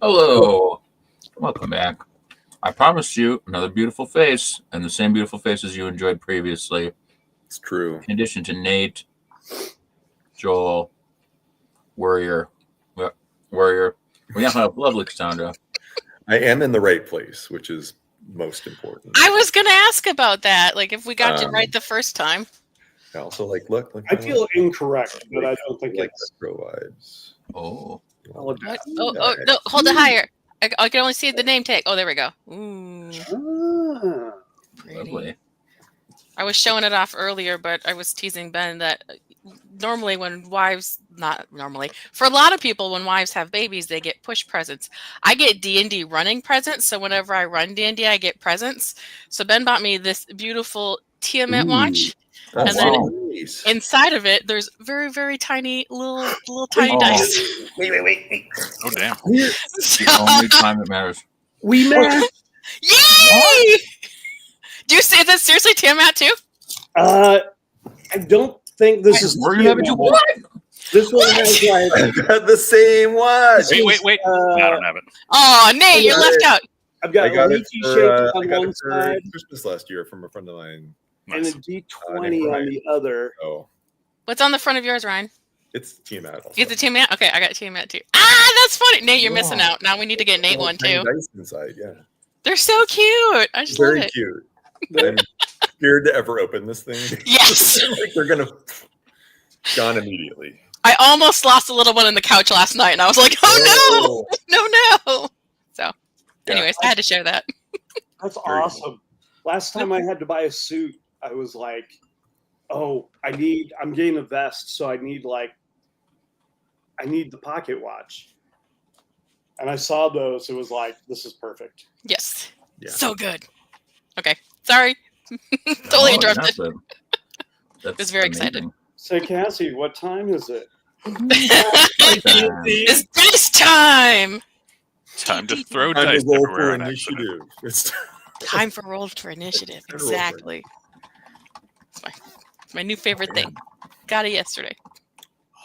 Hello. Welcome back. I promised you another beautiful face, and the same beautiful faces you enjoyed previously. It's true. In addition to Nate, Joel, Warrior. We now have lovely Cassandra. I am in the right place, which is most important. I was going to ask about that. Like, if we got you right the first time. Also, look. I feel incorrect, but I don't think like it's retro vibes. Oh. No, hold it higher. I can only see the name tag. Oh, there we go. Ooh. Pretty. Lovely. I was showing it off earlier, but I was teasing Ben that normally for a lot of people, when wives have babies, they get push presents. I get D&D running presents, so whenever I run D&D, I get presents. So Ben bought me this beautiful Tiamat watch. And then inside of it, there's very, very tiny little tiny dice. Wait. Oh, damn. The only time it matters. We met. Yay! Do you say that seriously, Tiamat too? I don't think this is. We're gonna have it. What? This one has like. I got the same watch. Wait. I don't have it. Oh, Nate, you're left out. I've got a leafy shape on one side Christmas last year from a friend of mine. and a D20 on the other. Oh, What's on the front of yours, Ryan? it's Tiamat. Is it Tiamat? Okay, I got Tiamat too. Ah, that's funny. Nate, you're missing out. Now we need to get Nate one too. Dice inside, yeah. They're so cute. I just love Very it. cute. I'm scared to ever open this thing. Yes. Like they're gonna gone immediately. I almost lost a little one in the couch last night, and I was like, "Oh no, no!" So, anyways, I had to share that. That's awesome. Last time I had to buy a suit, I was like, "Oh, I'm getting a vest, so I need the pocket watch." And I saw those. It was like, "This is perfect." Yes. Yeah. So good. Okay. Sorry. Totally interrupted. That's was very amazing. excited. So, Cassie, what time is it? It's dice time. Time to throw Time dice to roll everywhere. for on accident. initiative. It's Time for roll for initiative. Exactly. It's my new favorite thing. Got it yesterday.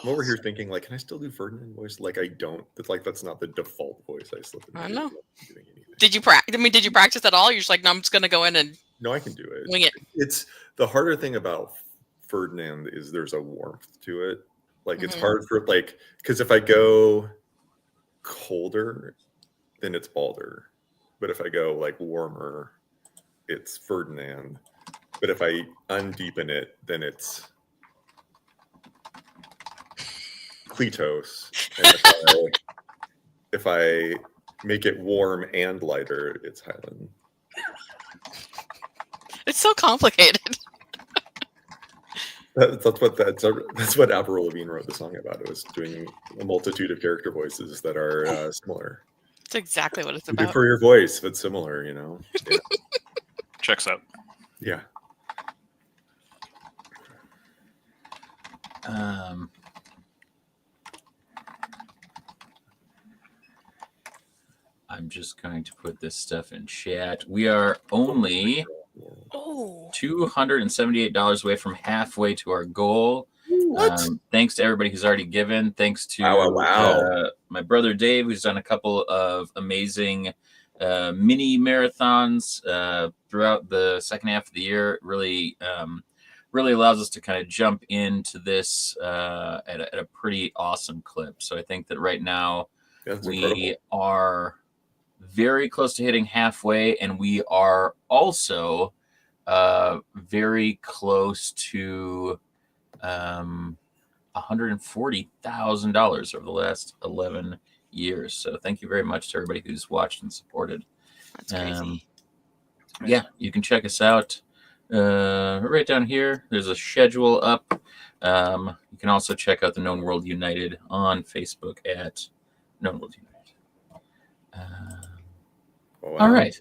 I'm over here thinking, can I still do Ferdinand voice? I don't. That's not the default voice I slip into. I know. Doing anything. Did you practice? Did you practice at all? You're just like, no, I'm just gonna go in and No, I can do it. wing it. It's the harder thing about Ferdinand is there's a warmth to it. It's hard for because if I go colder, then it's Balder. But if I go warmer, it's Ferdinand. But if I undeepen it, then it's Kletos. And if I make it warm and lighter, it's Highland. It's so complicated. That's what Avril Lavigne wrote the song about. It was doing a multitude of character voices that are similar. It's exactly what it's Good about. for your voice if it's similar, Yeah. Checks out. Yeah. I'm just going to put this stuff in chat. We are only $278 away from halfway to our goal. Thanks to everybody who's already given. Thanks to my brother Dave, who's done a couple of amazing mini marathons throughout the second half of the year. It really allows us to kind of jump into this at a pretty awesome clip. So I think that right now we are very close to hitting halfway, and we are also very close to $140,000 over the last 11 years. So thank you very much to everybody who's watched and supported. That's crazy. Yeah, you can check us out right down here. There's a schedule up. You can also check out the Known World United on Facebook at Known World United. All right.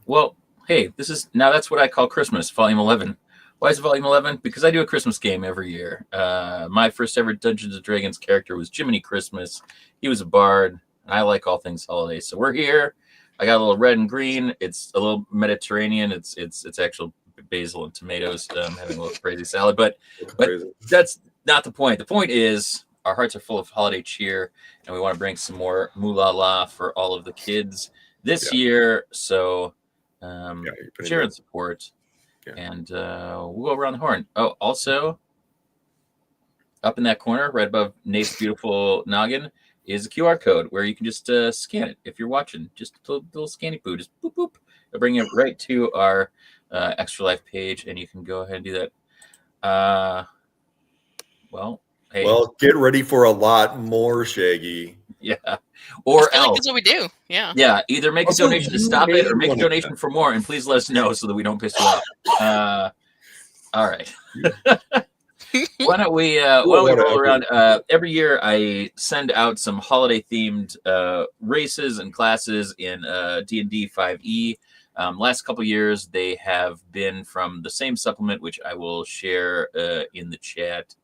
Well, hey, that's what I call Christmas, Volume 11. Why is it Volume 11? Because I do a Christmas game every year. My first ever Dungeons & Dragons character was Jiminy Christmas. He was a bard, and I like all things holiday. So we're here. I got a little red and green. It's a little Mediterranean. It's actual basil and tomatoes. Having a little crazy salad, but that's not the point. The point is our hearts are full of holiday cheer, and we want to bring some more moolah la for all of the kids this year. So share and support, and we'll go around the horn. Oh, also, up in that corner, right above Nate's beautiful noggin, is a QR code where you can just scan it if you're watching. Just a little scanny poo, just boop boop. It'll bring you right to our Extra Life page, and you can go ahead and do that. Hey. Well, get ready for a lot more, Shaggy. Yeah. Or I feel like that's what we do. Yeah. Yeah. Either make a donation to stop it or make a donation for more, and please let us know so that we don't piss you off. All right. Why don't we roll around? Every year I send out some holiday themed races and classes in D&D 5e. Last couple years they have been from the same supplement, which I will share in the chat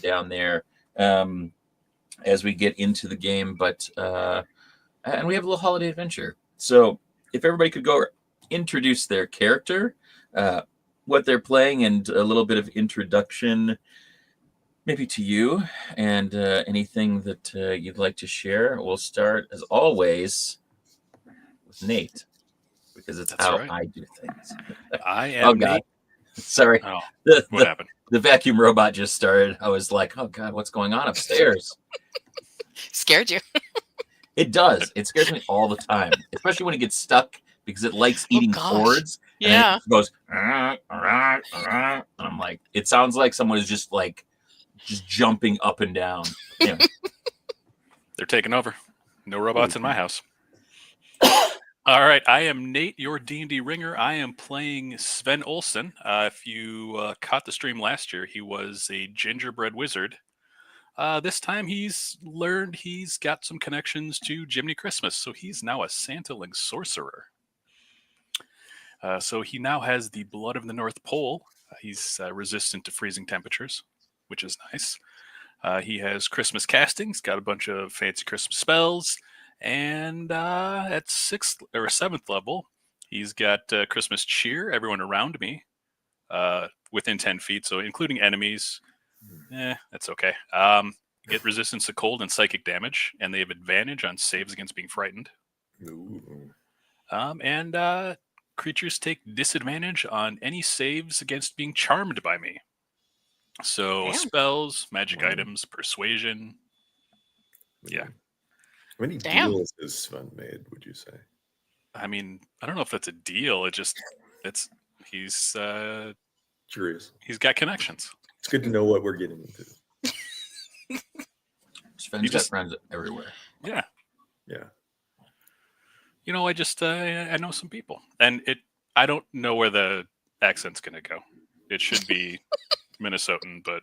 down there as we get into the game. But and we have a little holiday adventure. So if everybody could go introduce their character, what they're playing, and a little bit of introduction maybe to you, and anything that you'd like to share. We'll start, as always, with Nate, because it's how I do things. I am Nate. Sorry. Oh, what happened? The vacuum robot just started. I was like, oh, God, what's going on upstairs? Scared you. It does. It scares me all the time, especially when it gets stuck, because it likes eating cords. Yeah. And it goes, and I'm like, it sounds like someone is just jumping up and down. Yeah. They're taking over. No robots in my house. All right, I am Nate, your D&D ringer. I am playing Sven Olsen. If you caught the stream last year, he was a gingerbread wizard. This time he's learned he's got some connections to Jiminy Christmas, so he's now a Santaling sorcerer. So he now has the blood of the North Pole. He's resistant to freezing temperatures, which is nice. He has Christmas castings, got a bunch of fancy Christmas spells, and at 6th or 7th level, he's got Christmas cheer, everyone around me, within 10 feet, so including enemies. That's okay. Get resistance to cold and psychic damage, and they have advantage on saves against being frightened. And creatures take disadvantage on any saves against being charmed by me. So spells, magic items, persuasion. Yeah. How many deals has Sven made, would you say? I mean, I don't know if that's a deal. He's curious. He's got connections. It's good to know what we're getting into. Sven's got friends everywhere. Yeah. Yeah. You know, I know some people, and I don't know where the accent's gonna go. It should be Minnesotan, but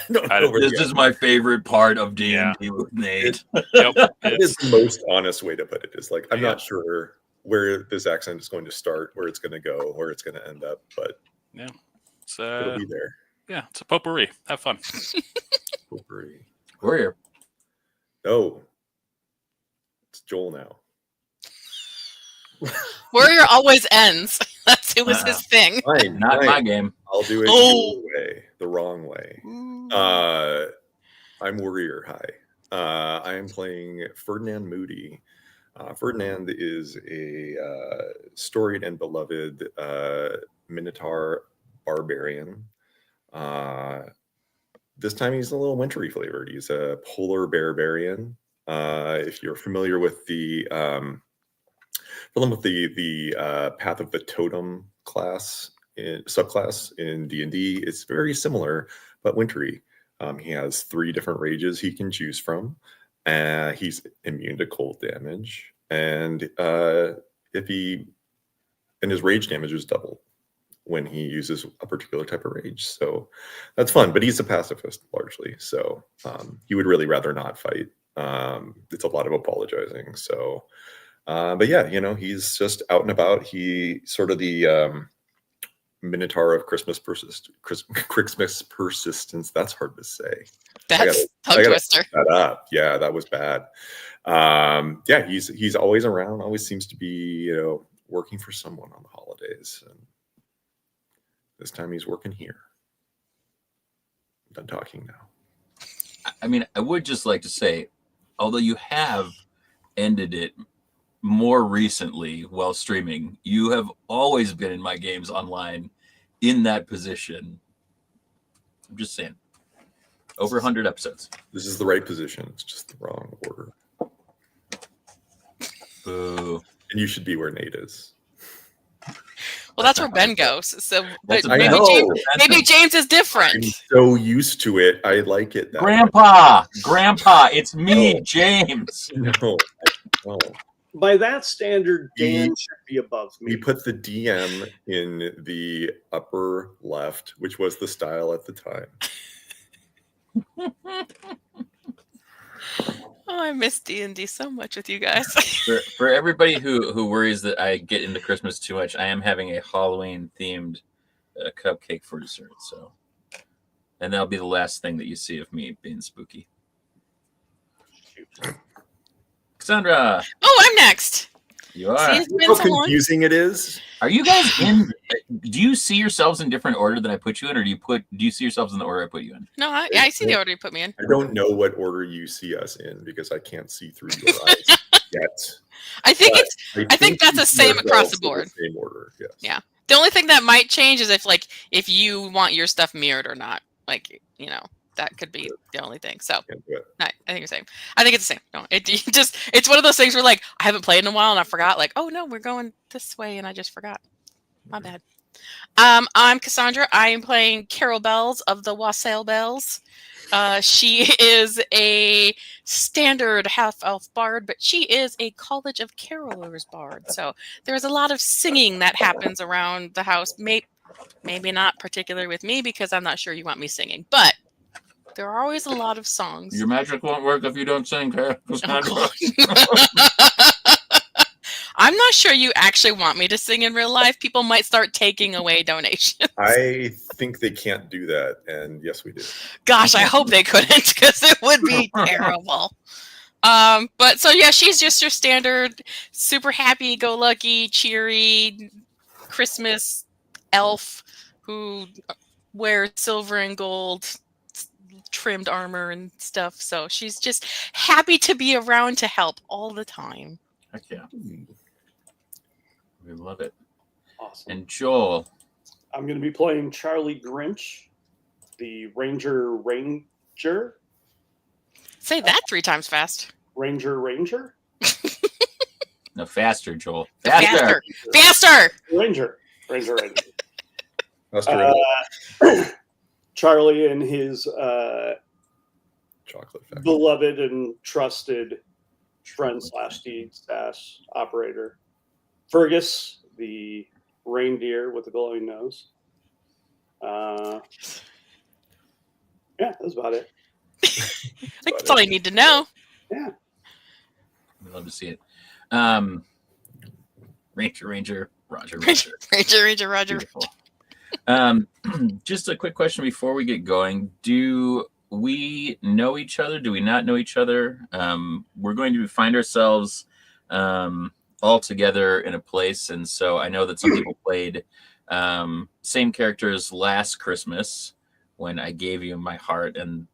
this is my favorite part of D&D with Nate. It is the most honest way to put it. Is like, I'm not sure where this accent is going to start, where it's going to go, where it's going to end up, but it'll be there. Yeah, it's a potpourri. Have fun. Potpourri. Warrior. Oh, it's Joel now. Warrior always ends. It was his thing. Fine, not my game. I'll do it your way, the wrong way. I'm Warrior. Hi. I am playing Ferdinand Moody. Ferdinand is a storied and beloved Minotaur barbarian. This time he's a little wintry flavored. He's a polar barbarian. If you're familiar with the Path of the Totem subclass in D&D, it's very similar but wintry. He has 3 different rages he can choose from. He's immune to cold damage, and his rage damage is doubled when he uses a particular type of rage. So that's fun, but he's a pacifist largely. So he would really rather not fight. It's a lot of apologizing. So, but yeah, he's just out and about. He sort of the Minotaur of Christmas persistence. That's hard to say. That's tongue twister. That up. Yeah, that was bad. Yeah, he's always around. Always seems to be working for someone on the holidays. And this time he's working here. I'm done talking now. I mean, I would just like to say, although you have ended it more recently while streaming, you have always been in my games online in that position. I'm just saying. Over 100 episodes. This is the right position. It's just the wrong order. Boo. And you should be where Nate is. Well, that's where Ben goes. So, but I maybe James is different. I'm so used to it. I like it. That Grandpa, it's me, James. No. By that standard, Dan should be above me. We put the DM in the upper left, which was the style at the time. Oh, I miss D&D so much with you guys. For everybody who worries that I get into Christmas too much, I am having a Halloween themed cupcake for dessert. So, and that'll be the last thing that you see of me being spooky. Cassandra. Oh, I'm next. You are. See, How confusing it is. Are you guys in? Do you see yourselves in different order than I put you in, or do you see yourselves in the order I put you in? No, I see the order you put me in. I don't know what order you see us in because I can't see through your eyes yet. I think that's the same across the board. Same order, yes. Yeah. The only thing that might change is if you want your stuff mirrored or not. Like, that could be the only thing. So I think you're same. I think it's the same. No, it's one of those things where like I haven't played in a while and I forgot. Like, oh no, we're going this way and I just forgot. My bad. I'm Cassandra. I am playing Carol Bells of the Wassail Bells. She is a standard half-elf bard, but she is a College of Carolers bard. So there's a lot of singing that happens around the house. Maybe not particularly with me because I'm not sure you want me singing, but there are always a lot of songs. Your magic won't work if you don't sing, Cassandra. I'm not sure you actually want me to sing in real life. People might start taking away donations. I think they can't do that, and yes, we do. Gosh, I hope they couldn't because it would be terrible. But so yeah, she's just your standard, super happy-go-lucky, cheery Christmas elf who wears silver and gold trimmed armor and stuff. So she's just happy to be around to help all the time. Heck yeah. We love it. Awesome. And Joel. I'm going to be playing Charlie Grinch, the Ranger. Say that 3 times fast. Ranger. No, faster, Joel. Faster. Ranger. Faster. Charlie and his Chocolate factory. beloved and trusted friend / deed / operator. Fergus, the reindeer with the glowing nose. Yeah, that's about it. I think that's all you need to know. Yeah. We'd love to see it. Ranger, Roger. Ranger. Beautiful. Just a quick question before we get going. Do we know each other? Do we not know each other? We're going to find ourselves all together in a place, and so I know that some people played same characters last Christmas when I gave you my heart, and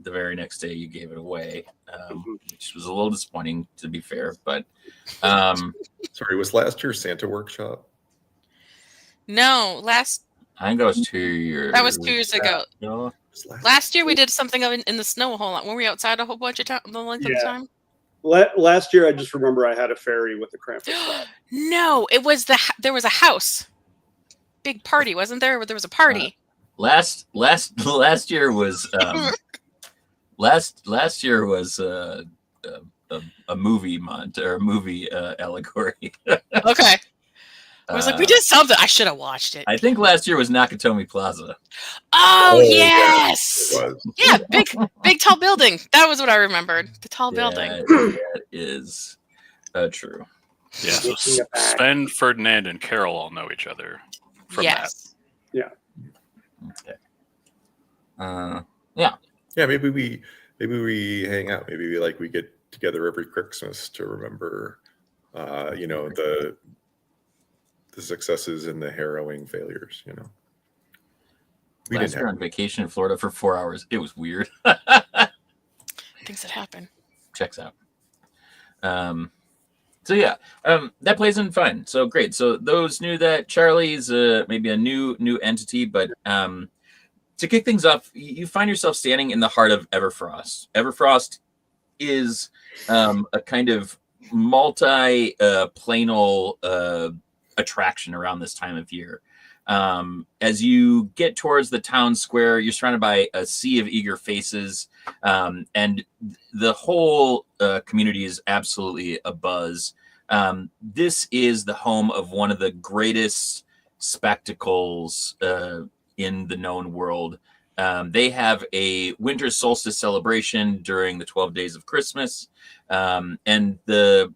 the very next day you gave it away, which was a little disappointing, to be fair. But sorry, was last year Santa workshop? No, I think that was 2 years. That was 2 years ago. No? Last year we did something in the snow a whole lot. Were we outside a whole bunch of time? The length of the time? Last year, I just remember I had a fairy with the Krampus. No, it was there was a house, big party, wasn't there? There was a party. Last year was last year was a movie or a movie allegory. Okay. I was like, we did something. I should have watched it. I think last year was Nakatomi Plaza. Oh yes, yeah, big tall building. That was what I remembered. The tall building. That is true. Yeah, so Sven, Ferdinand, and Carol all know each other. From yes. That. Yeah. Okay. Yeah. Maybe we hang out. Maybe we get together every Christmas to remember, the successes and the harrowing failures. We last year on vacation in Florida for 4 hours. It was weird. things that happen. Checks out. So yeah, that plays in fine. So great. So those knew that Charlie's maybe a new entity, but to kick things off, you find yourself standing in the heart of Everfrost. Everfrost is a kind of multi-planal attraction around this time of year. As you get towards the town square, you're surrounded by a sea of eager faces, and the whole community is absolutely abuzz. This is the home of one of the greatest spectacles in the known world. They have a winter solstice celebration during the 12 days of Christmas, and the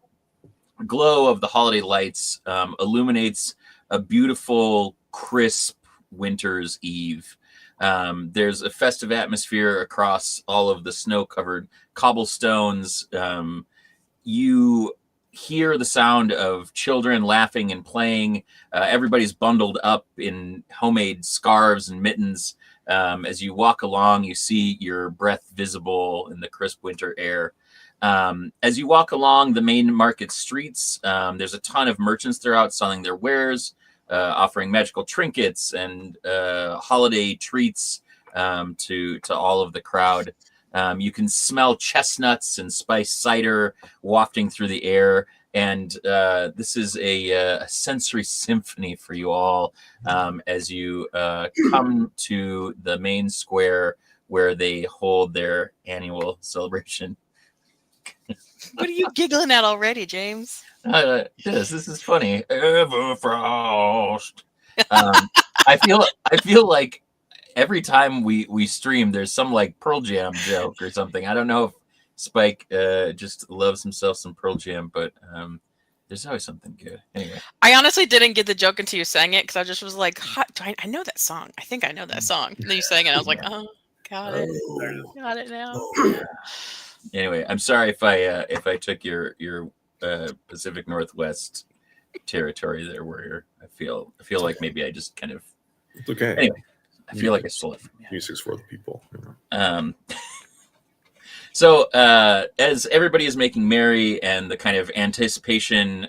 glow of the holiday lights illuminates a beautiful, crisp winter's eve. There's a festive atmosphere across all of the snow-covered cobblestones. You hear the sound of children laughing and playing. Everybody's bundled up in homemade scarves and mittens. As you walk along, you see your breath visible in the crisp winter air. As you walk along the main market streets, there's a ton of merchants that are out selling their wares, offering magical trinkets and holiday treats to all of the crowd. You can smell chestnuts and spiced cider wafting through the air. And this is a sensory symphony for you all as you come to the main square where they hold their annual celebration. What are you giggling at already, James? This is funny. Everfrost. I feel like every time we stream, there's some like Pearl Jam joke or something. I don't know if Spike just loves himself some Pearl Jam, but there's always something good. Anyway, I honestly didn't get the joke until you sang it because I just was like, I know that song. I think I know that song. And then you sang it, and I was like, oh, got it now. Anyway, I'm sorry if I took your Pacific Northwest territory there, Warrior. I feel like maybe I just kind of. It's okay. Anyway, I feel like I stole it from you. Music's for the people. So as everybody is making merry and the kind of anticipation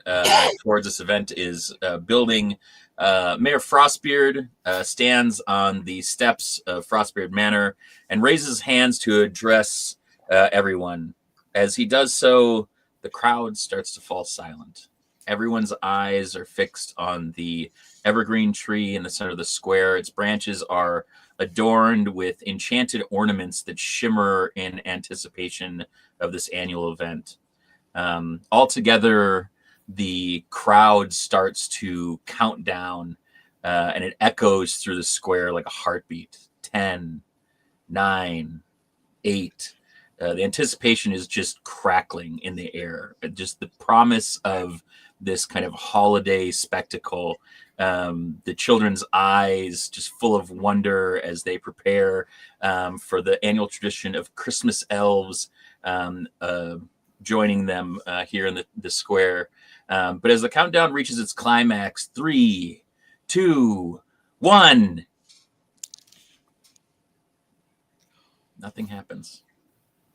towards this event is building, Mayor Frostbeard stands on the steps of Frostbeard Manor and raises hands to address everyone. As he does so, the crowd starts to fall silent. Everyone's eyes are fixed on the evergreen tree in the center of the square. Its branches are adorned with enchanted ornaments that shimmer in anticipation of this annual event. Altogether, the crowd starts to count down, and it echoes through the square like a heartbeat. 10, 9, 8. The anticipation is just crackling in the air. Just the promise of this kind of holiday spectacle. The children's eyes just full of wonder as they prepare for the annual tradition of Krixmas Elves joining them here in the square. But as the countdown reaches its climax, 3, 2, 1. Nothing happens.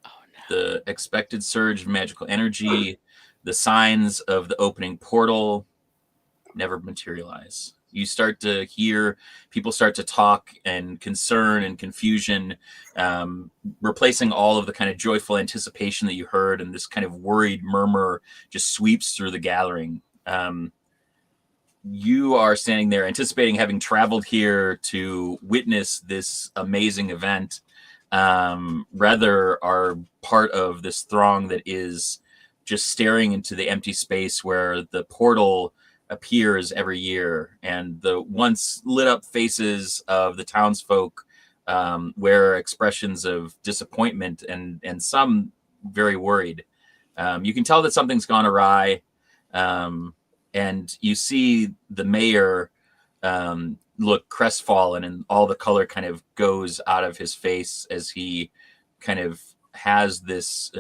Oh, no. The expected surge of magical energy, the signs of the opening portal never materialize. You start to hear people start to talk, and concern and confusion, replacing all of the kind of joyful anticipation that you heard, and this kind of worried murmur just sweeps through the gathering. You are standing there anticipating having traveled here to witness this amazing event, rather are part of this throng that is just staring into the empty space where the portal appears every year, and the once lit up faces of the townsfolk wear expressions of disappointment and some very worried. You can tell that something's gone awry, and you see the mayor look crestfallen, and all the color kind of goes out of his face as he kind of has this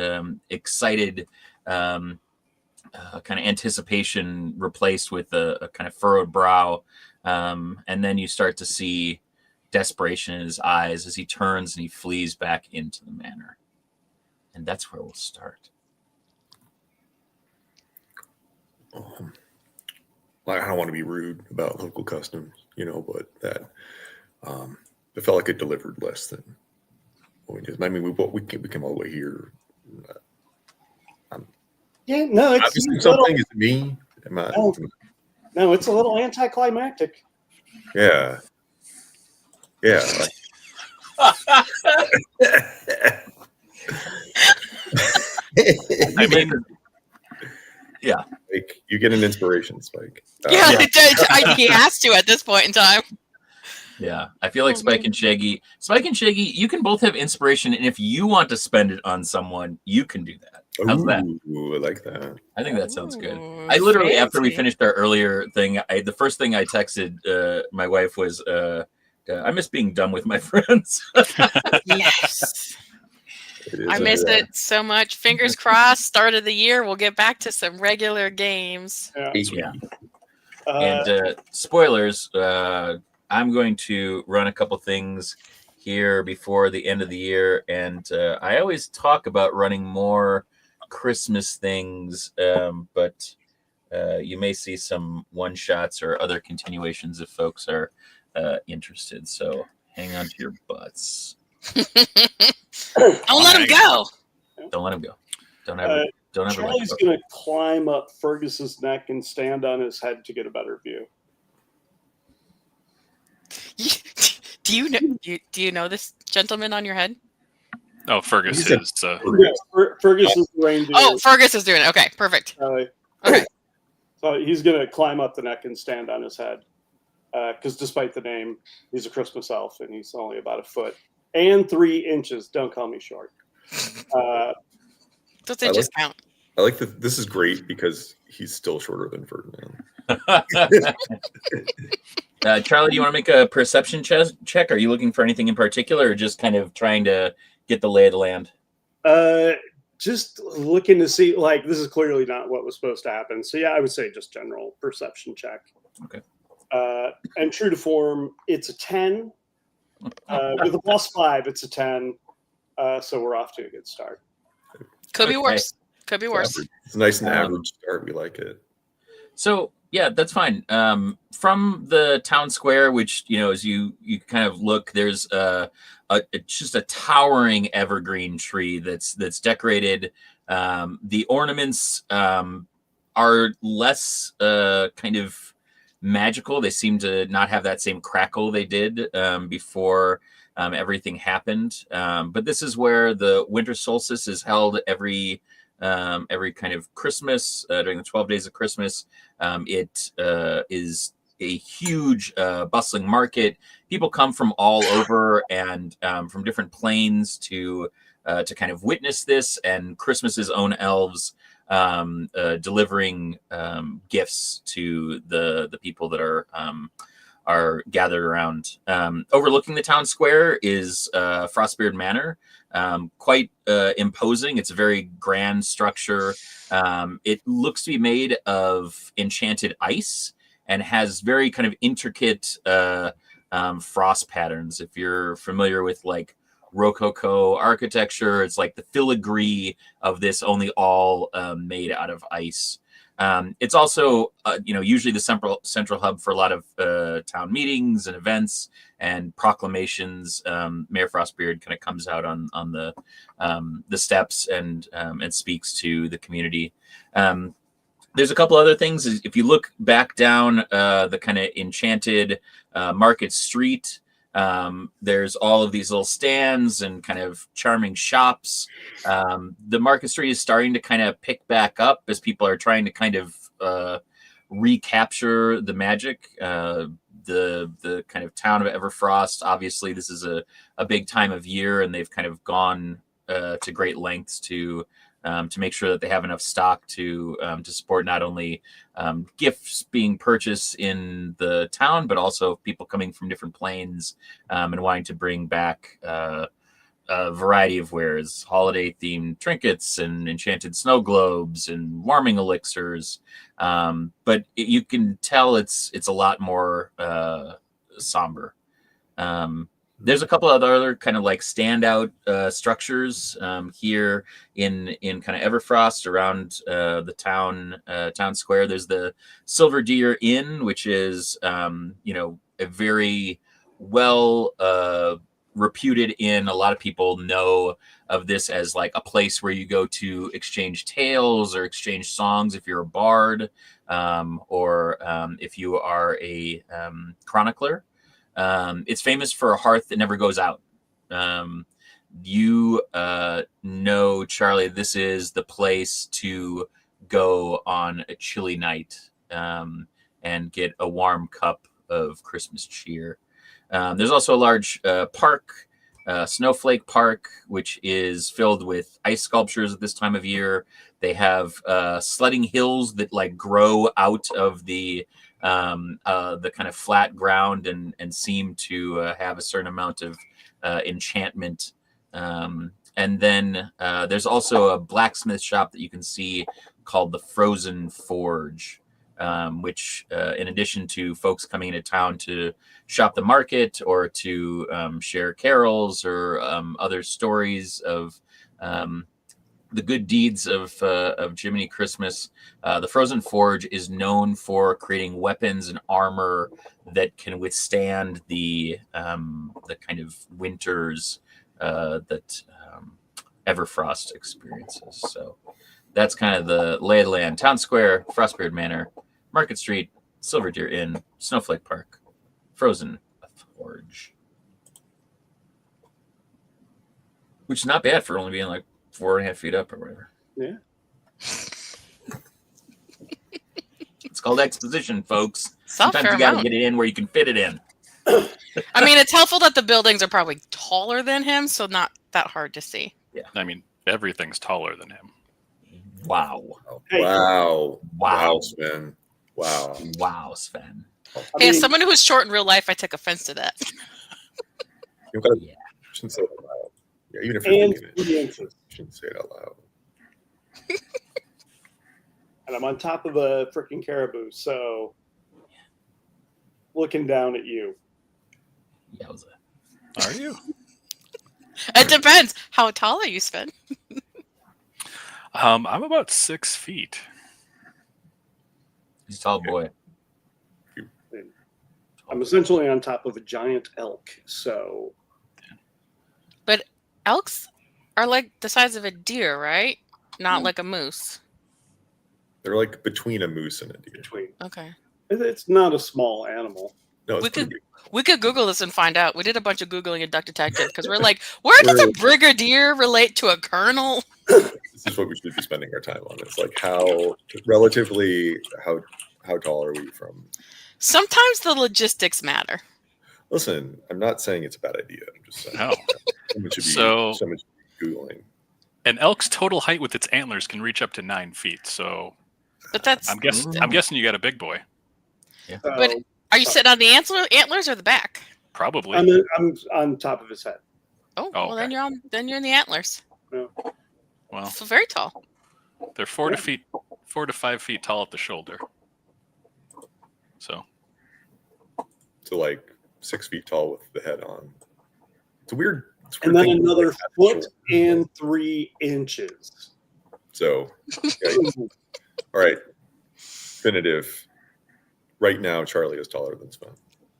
excited kind of anticipation replaced with a kind of furrowed brow. And then you start to see desperation in his eyes as he turns and he flees back into the manor. and that's where we'll start. I don't want to be rude about local customs, but that it felt like it delivered less than what we did. I mean, we came all the way here. Yeah, no, it's obviously something is me. No, it's a little anticlimactic. Yeah. Yeah. I mean, yeah. Like, you get an inspiration spike. Yeah. He has to at this point in time. Yeah, I feel like Spike and Shaggy, you can both have inspiration, and if you want to spend it on someone, you can do that. How's that? Ooh, I like that. I think that sounds good. I literally, after we finished our earlier thing, the first thing I texted my wife was, I miss being done with my friends. Yes. I miss it so much. Fingers crossed, start of the year, we'll get back to some regular games. Yeah. And spoilers, I'm going to run a couple things here before the end of the year, and I always talk about running more Christmas things, but you may see some one-shots or other continuations if folks are interested. So hang on to your butts. Don't let him go. Don't let him go. Don't ever. Charlie's going to climb up Fergus's neck and stand on his head to get a better view. Do you know this gentleman on your head? Oh, Fergus is. Fergus is the reindeer. Oh, Fergus is doing it. Okay, perfect. Okay. So he's going to climb up the neck and stand on his head. Because despite the name, he's a Christmas elf, and he's only about 1 foot and 3 inches. Don't call me short. Those inches count. I like that. This is great because he's still shorter than Ferdinand. Charlie, do you want to make a perception check? Are you looking for anything in particular, or just kind of trying to get the lay of the land? Just looking to see, like, this is clearly not what was supposed to happen. So yeah, I would say just general perception check. Okay. And true to form, it's a 10. With a +5, it's a 10. So we're off to a good start. Could be worse. Could be worse. It's a nice and average start. We like it. So yeah, that's fine. From the town square, which as you kind of look, there's just a towering evergreen tree that's decorated. The ornaments are less kind of magical. They seem to not have that same crackle they did before everything happened. But this is where the winter solstice is held every kind of Christmas during the 12 days of Christmas. It is a huge bustling market. People come from all over and from different planes to kind of witness this, and Christmas's own elves delivering gifts to the people that are gathered around. Overlooking the town square is Frostbeard Manor. Quite imposing. It's a very grand structure. It looks to be made of enchanted ice and has very kind of intricate frost patterns. If you're familiar with like Rococo architecture, it's like the filigree of this, only all made out of ice. It's also, usually the central hub for a lot of town meetings and events and proclamations. Mayor Frostbeard kind of comes out on the steps and speaks to the community. There's a couple other things. If you look back down the kind of enchanted market street, there's all of these little stands and kind of charming shops. The market street is starting to kind of pick back up as people are trying to kind of recapture the magic. The kind of town of Everfrost, obviously this is a big time of year, and they've kind of gone to great lengths to make sure that they have enough stock to support not only gifts being purchased in the town, but also people coming from different planes and wanting to bring back a variety of wares, holiday-themed trinkets and enchanted snow globes and warming elixirs. But you can tell it's a lot more somber. There's a couple of other kind of like standout structures here in kind of Everfrost around the town square. There's the Silver Deer Inn, which is a very well reputed inn. A lot of people know of this as like a place where you go to exchange tales or exchange songs if you're a bard, or if you are a chronicler. It's famous for a hearth that never goes out. You know, Charlie, this is the place to go on a chilly night and get a warm cup of Christmas cheer. There's also a large park, Snowflake Park, which is filled with ice sculptures at this time of year. They have sledding hills that like grow out of the kind of flat ground and seem to have a certain amount of enchantment. And then there's also a blacksmith shop that you can see called the Frozen Forge, which in addition to folks coming into town to shop the market or to share carols or other stories of the good deeds of Jiminy Christmas, the Frozen Forge is known for creating weapons and armor that can withstand the kind of winters that Everfrost experiences. So that's kind of the lay of the land. Town Square, Frostbeard Manor, Market Street, Silver Deer Inn, Snowflake Park, Frozen Forge. Which is not bad for only being like 4.5 feet up or whatever. Yeah. It's called exposition, folks. It's not Sometimes fair you gotta amount. get it in where you can fit it in. I mean, it's helpful that the buildings are probably taller than him, so not that hard to see. Yeah. I mean, everything's taller than him. Wow. Hey. Wow, Sven. Wow. Wow, Sven. Hey, as someone who's short in real life, I take offense to that. You gotta, Yeah. shouldn't say it out loud. Yeah, even if you're And thinking it, 3 inches. you shouldn't say it out loud. And I'm on top of a freaking caribou, so looking down at you. Yowza. Are you? It depends. How tall are you, Sven? I'm about 6 feet. He's a tall boy. I'm essentially on top of a giant elk, so But elks are like the size of a deer, right? Not like a moose. They're like between a moose and a deer. between. Okay. It's not a small animal. No, it's We pretty could- big. We could Google this and find out. We did a bunch of Googling in Duck Detective because we're like, where does a brigadier relate to a colonel? This is what we should be spending our time on. It's like how tall are we from? Sometimes the logistics matter. Listen, I'm not saying it's a bad idea. I'm just saying No. someone should be, So- someone should be Googling. An elk's total height with its antlers can reach up to 9 feet. So But that's. I'm guessing you got a big boy. But are you sitting on the antlers or the back? Probably. I'm on top of his head. Oh, Oh, well then okay. you're in the antlers. Well, So very tall. they're 4 to 5 feet tall at the shoulder. So like 6 feet tall with the head on. It's a weird. And then thing, another like, foot and 3 inches. So, okay. All right. Definitive. Right now, Charlie is taller than Sven.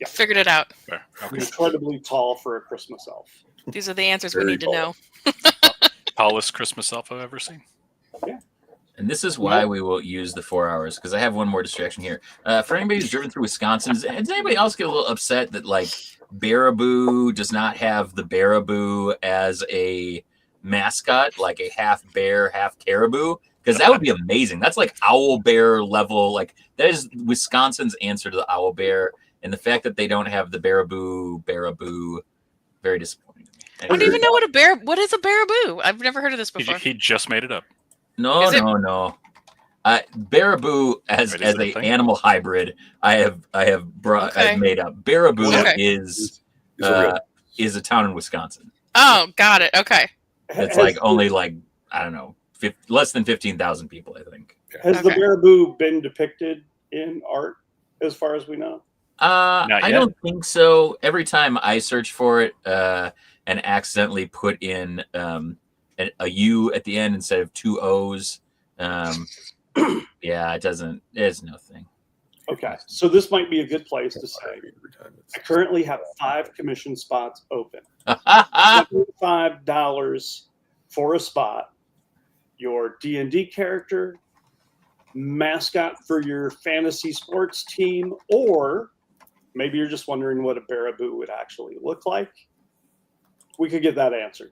Figured it out. okay. Incredibly tall for a Christmas elf. These are the answers we Very need to tall. know. Tallest Christmas elf I've ever seen. And this is why we will use the 4 hours, because I have one more distraction here. For anybody who's driven through Wisconsin, does anybody else get a little upset that like Baraboo does not have the Baraboo as a mascot, like a half bear, half caribou? Because that would be amazing. That's like owl bear level. Like that is Wisconsin's answer to the owl bear. And the fact that they don't have the Baraboo, very disappointing to me. I don't even know what is a baraboo. I've never heard of this before. He just made it up. No. Baraboo as Wait, is it a a thing? animal hybrid, I've made up. Baraboo Okay. is a a town in Wisconsin. Oh, got it. Okay. It's like only like I don't know, less than 15,000 people, I think. Has the Okay. Baraboo been depicted in art, as far as we know? I don't think so. Every time I search for it and accidentally put in a U at the end instead of 2 O's, yeah, it doesn't. There's no thing. Okay, so this might be a good place to say I currently have 5 commission spots open. $75 for a spot. Your D&D character, mascot for your fantasy sports team, or maybe you're just wondering what a Baraboo would actually look like. We could get that answered.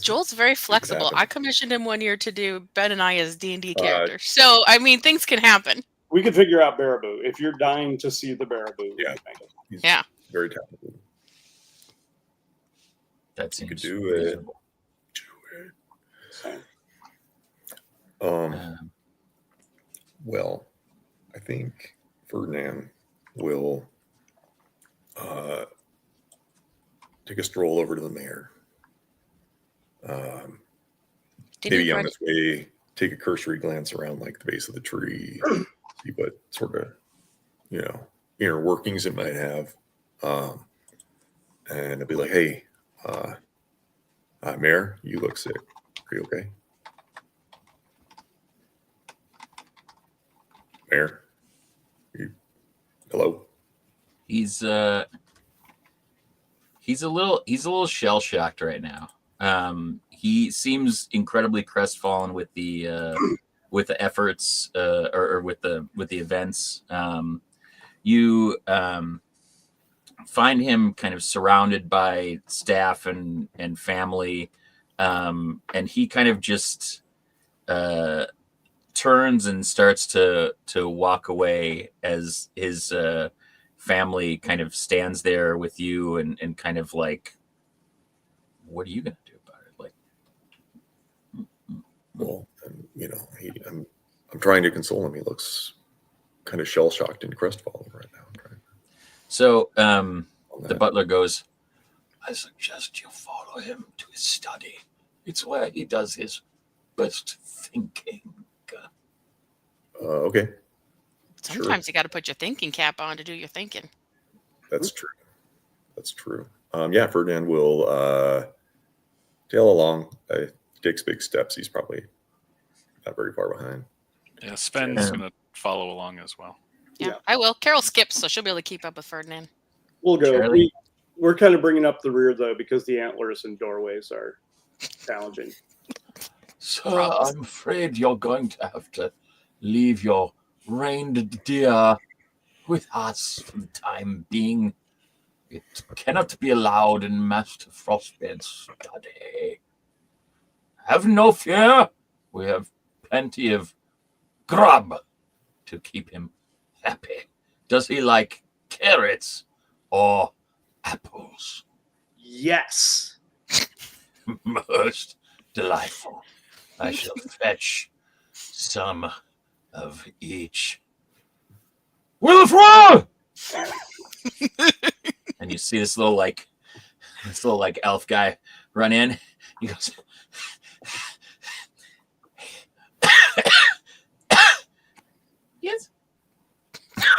Joel's very flexible. I commissioned him one year to do Ben and I as D&D characters. So, I mean, things can happen. We could figure out Baraboo. If you're dying to see the Baraboo. Yeah. Very talented. That seems you could do it. Well, I think Ferdinand will take a stroll over to the mayor. Maybe on his way, take a cursory glance around like the base of the tree, see what sort of, inner workings it might have. And I'll be like, hey, Mayor, you look sick. Are you okay? Mayor? Hello? He's a little shell shocked right now. He seems incredibly crestfallen with the efforts or with the events. You find him kind of surrounded by staff and family, and he kind of just turns and starts to walk away as his family kind of stands there with you and kind of like, what are you gonna do about it? Like, well, I'm trying to console him. He looks kind of shell shocked and crestfallen right now. So the butler goes, I suggest you follow him to his study. It's where he does his best thinking. Okay. Sometimes you got to put your thinking cap on to do your thinking. That's true. Yeah, Ferdinand will tail along. Takes big steps. He's probably not very far behind. Yeah, Sven's going to follow along as well. Yeah, I will. Carol skips, so she'll be able to keep up with Ferdinand. We'll go. We're kind of bringing up the rear, though, because the antlers and doorways are challenging. So I'm afraid you're going to have to leave your reined deer with us for the time being. It cannot be allowed in Master Frostbed's study. Have no fear. We have plenty of grub to keep him happy. Does he like carrots or apples? Yes. Most delightful. I shall fetch some of each. Wilfred! And you see this little elf guy run in. He goes, yes.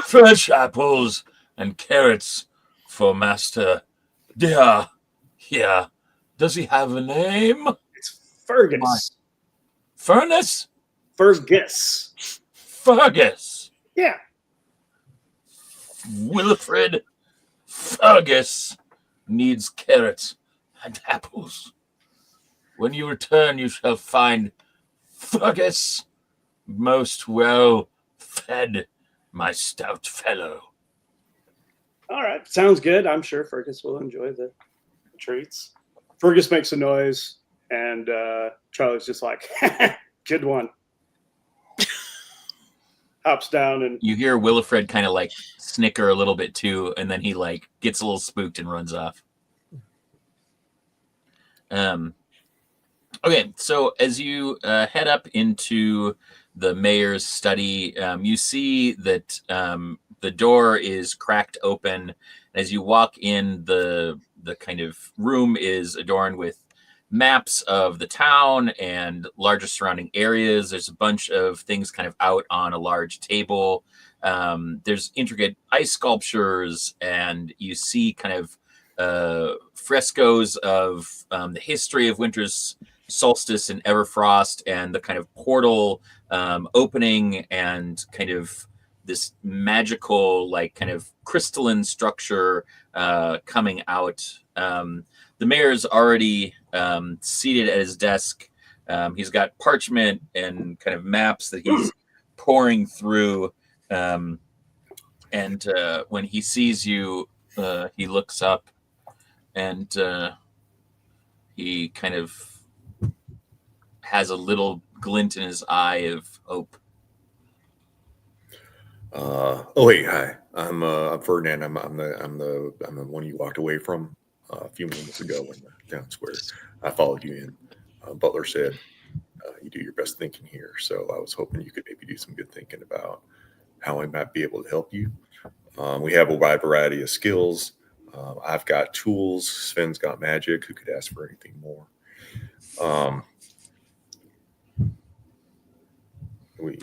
Fresh apples and carrots for Master Deer. Yeah. Does he have a name? It's Fergus. Furnace? Fergus. Fergus. Yeah. Wilfred Fergus needs carrots and apples. When you return, you shall find Fergus most well fed, my stout fellow. All right. Sounds good. I'm sure Fergus will enjoy the treats. Fergus makes a noise, and Charlie's just like, good one. Hops down, and you hear Willifred kind of like snicker a little bit too, and then he like gets a little spooked and runs off. Okay, so as you head up into the mayor's study, you see that the door is cracked open. As you walk in, the kind of room is adorned with maps of the town and larger surrounding areas. There's a bunch of things kind of out on a large table. There's intricate ice sculptures, and you see kind of frescoes of the history of winter's solstice and Everfrost, and the kind of portal opening, and kind of this magical, like kind of crystalline structure coming out. The mayor's already seated at his desk. He's got parchment and kind of maps that he's pouring through. And when he sees you, he looks up, and he kind of has a little glint in his eye of hope. Hey, hi. I'm Ferdinand. I'm the one you walked away from a few moments ago in the town square. I followed you in. Butler said you do your best thinking here, so I was hoping you could maybe do some good thinking about how I might be able to help you. We have a wide variety of skills. I've got tools. Sven's got magic. Who could ask for anything more? We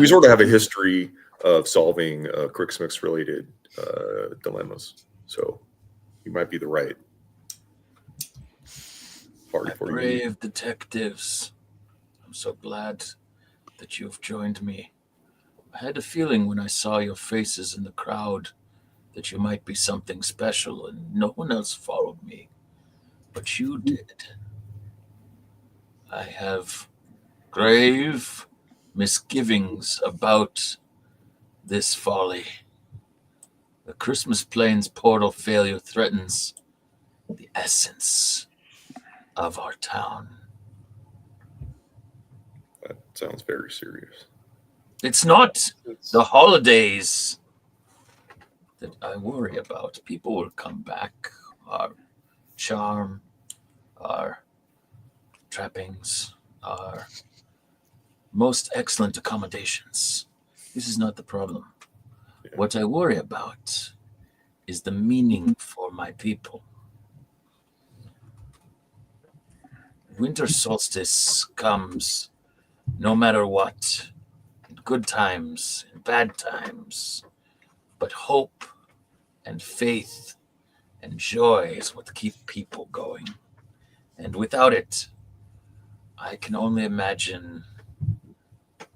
sort of have a history of solving Krixmas related dilemmas, so you might be the right party for you. Brave detectives, I'm so glad that you've joined me. I had a feeling when I saw your faces in the crowd that you might be something special, and no one else followed me, but you did. I have grave misgivings about this folly. The Christmas Plains portal failure threatens the essence of our town. That sounds very serious. It's not the holidays that I worry about. People will come back. Our charm, our trappings, our most excellent accommodations. This is not the problem. Yeah. What I worry about is the meaning for my people. Winter solstice comes no matter what, in good times, in bad times, but hope and faith and joy is what keep people going. And without it, I can only imagine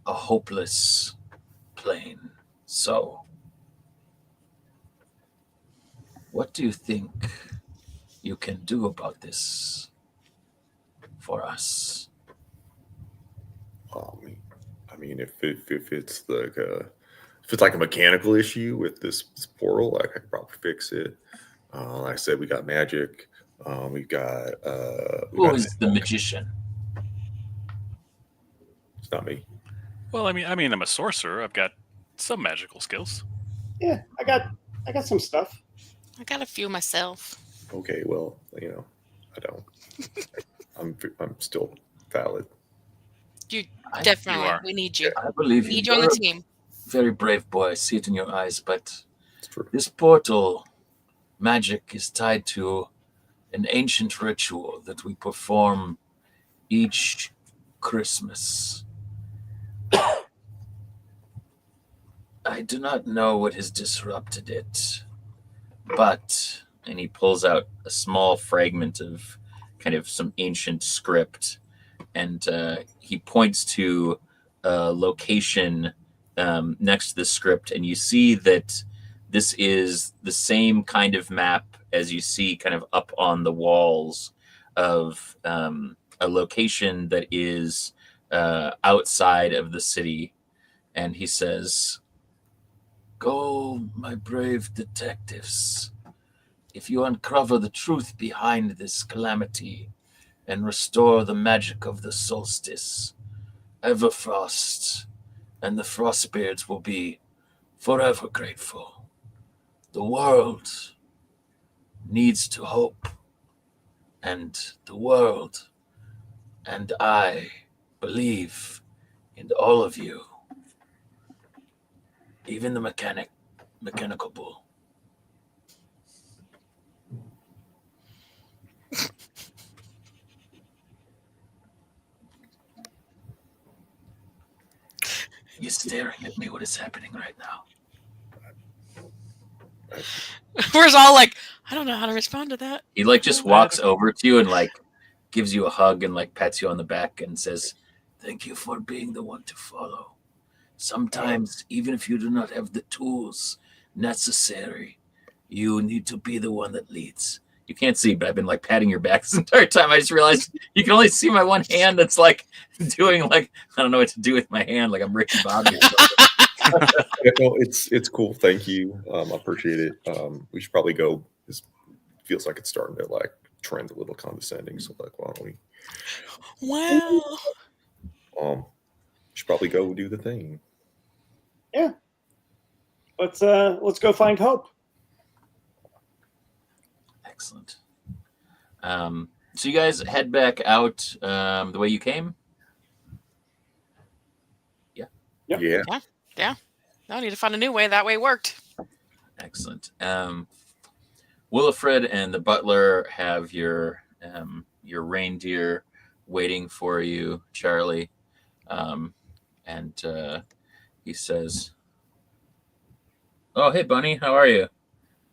a hopeless plain. So, what do you think you can do about this for us? I mean, if it's like a mechanical issue with this portal, I could probably fix it. Like I said, we got magic. We've got. Who is the magician? It's not me. Well, I mean, I'm a sorcerer. I've got some magical skills. Yeah, I got some stuff. I got a few myself. Okay, well, I don't. I'm still valid. You definitely. You are. We need you. I believe We need you on the team. Very brave boy. I see it in your eyes. But It's true. this portal magic is tied to an ancient ritual that we perform each Christmas. I do not know what has disrupted it, but, and he pulls out a small fragment of kind of some ancient script, and he points to a location next to the script, and you see that this is the same kind of map as you see kind of up on the walls of a location that is outside of the city. And he says, "Go, my brave detectives. If you uncover the truth behind this calamity and restore the magic of the solstice, Everfrost and the Frostbeards will be forever grateful. The world needs to hope, and the world and I believe in all of you, even the mechanical bull." You're staring at me. What is happening right now? We're all like, I don't know how to respond to that. He like just walks over to you and like gives you a hug and like pats you on the back and says, "Thank you for being the one to follow. Sometimes, even if you do not have the tools necessary, you need to be the one that leads." You can't see, but I've been like patting your back this entire time. I just realized you can only see my one hand that's like doing like, I don't know what to do with my hand, like I'm Ricky Bobby or something. No, it's cool. Thank you. I appreciate it. We should probably go. This feels like it's starting to like trend a little condescending. So like, why don't we? Wow. Should probably go do the thing. Yeah. Let's go find Hope. Excellent. So you guys head back out the way you came? Yeah. Yeah. Yeah. No, I need to find a new way. That way worked. Excellent. Willifred and the butler have your reindeer waiting for you, Charlie. And he says, "Oh, hey, Bunny, how are you?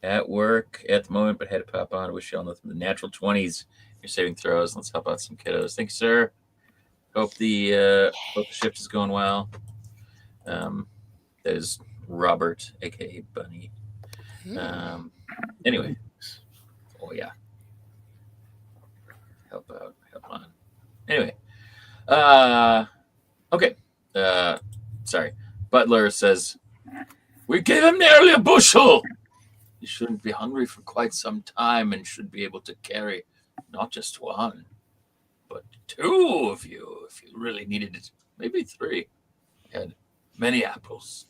At work at the moment, but had to pop on. I wish you all nothing but natural 20s. Your saving throws. Let's help out some kiddos. Thank you, sir. Hope the shift is going well." That is Robert, aka Bunny. Anyway. Oh yeah. Help out. Help on. Anyway. Okay. Sorry. Butler says, "We gave him nearly a bushel. You shouldn't be hungry for quite some time and should be able to carry not just one, but two of you if you really needed it. Maybe three. He had many apples.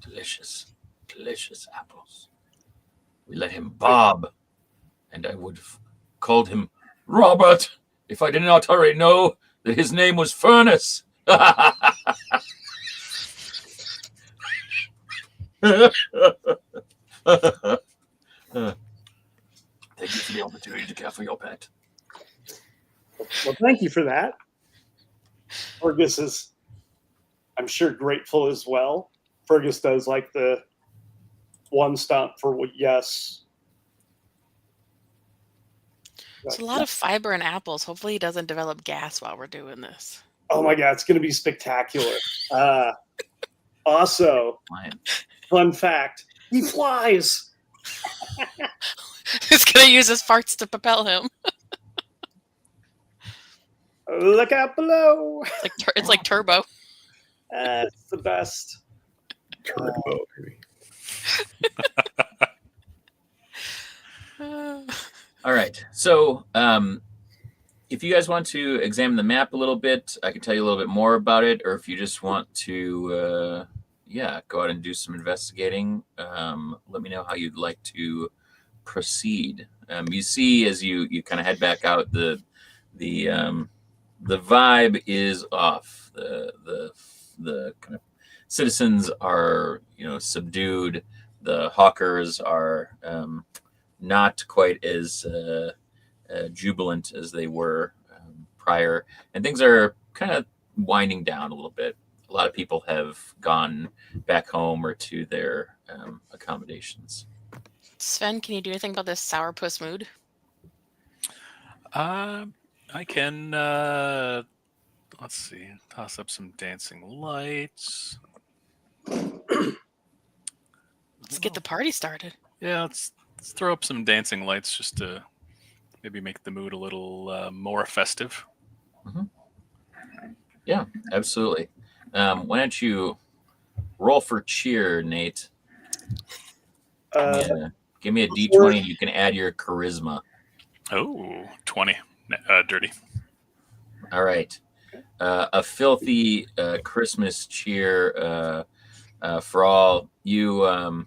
Delicious, delicious apples. We let him Bob, and I would have called him Robert if I did not already know that his name was Furnace." Thank you for the opportunity to care for your pet. Well, thank you for that. Fergus is, I'm sure, grateful as well. Fergus does like the one stomp for yes. There's a lot of fiber in apples. Hopefully he doesn't develop gas while we're doing this. Oh my God, it's going to be spectacular. Also, fun fact, he flies. He's going to use his farts to propel him. Look out below. It's like Turbo. It's the best. Turbo, baby. All right. So if you guys want to examine the map a little bit, I can tell you a little bit more about it. Or if you just want to, go out and do some investigating, let me know how you'd like to proceed. You see, as you kind of head back out, the vibe is off. The kind of citizens are subdued. The hawkers are not quite as jubilant as they were prior, and things are kind of winding down a little bit. A lot of people have gone back home or to their accommodations. Sven, can you do anything about this sourpuss mood? I can let's see, toss up some dancing lights. Let's get the party started. Yeah, let's throw up some dancing lights just to maybe make the mood a little more festive. Mm-hmm. Yeah, absolutely. Why don't you roll for cheer, Nate? Give me a D20 and you can add your charisma. Oh, 20. Dirty. All right. A filthy Christmas cheer for all. You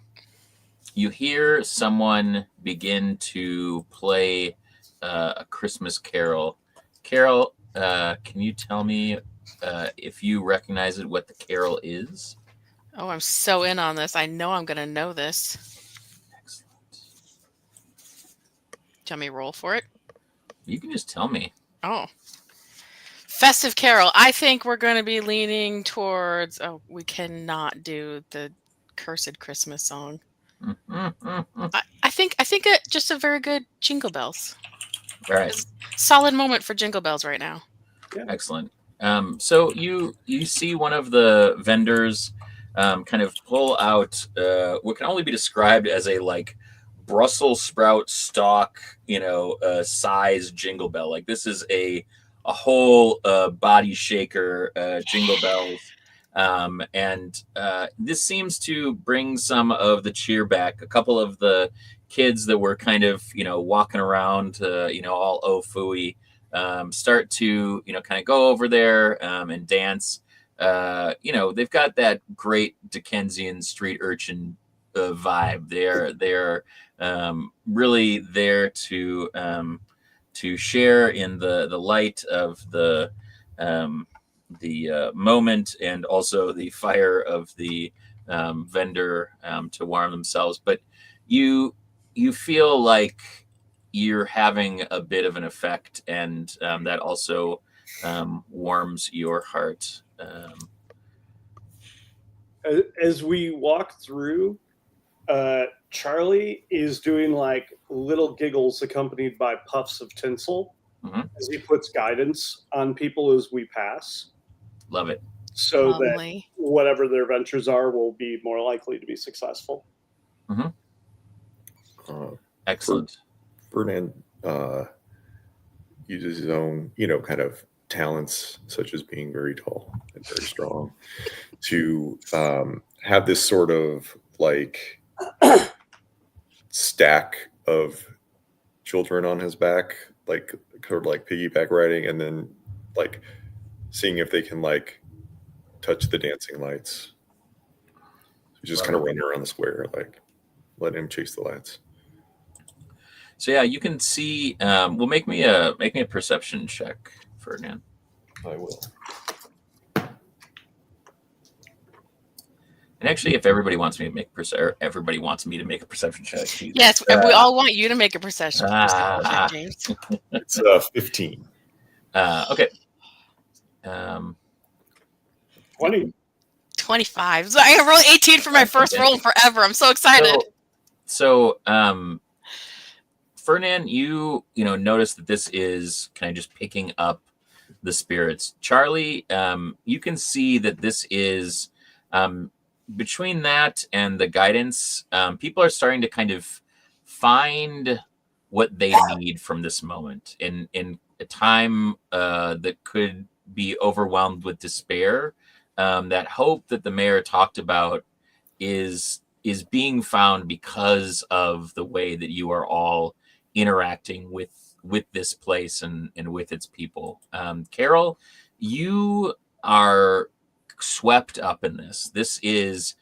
hear someone begin to play a Christmas carol. Carol, can you tell me if you recognize it, what the carol is? Oh, I'm so in on this. I know I'm going to know this. Excellent. Do you want me to roll for it? You can just tell me. Oh. Festive Carol. I think we're going to be leaning towards. Oh, we cannot do the cursed Christmas song. I think just a very good Jingle Bells. All right. Solid moment for Jingle Bells right now. Yeah. Excellent. So you see one of the vendors kind of pull out what can only be described as a like Brussels sprout stalk, size jingle bell. Like this is a whole body shaker jingle bells. And this seems to bring some of the cheer back. A couple of the kids that were kind of, walking around, all fooey, start to, kind of go over there and dance. They've got that great Dickensian street urchin vibe. They're really there to share in the light of the moment and also the fire of the vendor to warm themselves. But you feel like you're having a bit of an effect, and that also warms your heart. As we walk through, Charlie is doing like little giggles accompanied by puffs of tinsel as he puts guidance on people as we pass. Love it. So that whatever their ventures are will be more likely to be successful. Excellent. Ferdinand uses his own, kind of talents, such as being very tall and very strong, to have this sort of like stack of children on his back, like sort of like piggyback riding, and then like seeing if they can like touch the dancing lights. Just kind of running around the square, like let him chase the lights. So yeah, you can see. Well, make me a perception check, Ferdinand. I will. And actually, if everybody wants me to make everybody wants me to make a perception check. Yes, we all want you to make a perception check, James. It's 15. Okay. 20. 25. So I rolled 18 for my first roll in forever. I'm so excited. So Ferdinand, you notice that this is kind of just picking up the spirits. Charlie, you can see that this is between that and the guidance, people are starting to kind of find what they need from this moment in a time that could be overwhelmed with despair. That hope that the mayor talked about is being found because of the way that you are all interacting with this place and with its people. Carol, you are swept up in this. This is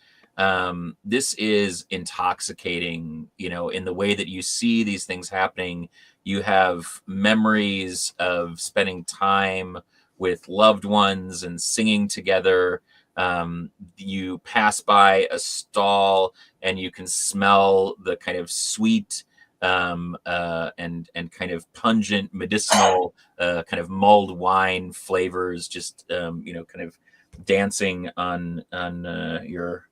intoxicating, in the way that you see these things happening. You have memories of spending time with loved ones and singing together. You pass by a stall and you can smell the kind of sweet and kind of pungent medicinal kind of mulled wine flavors, just kind of dancing on your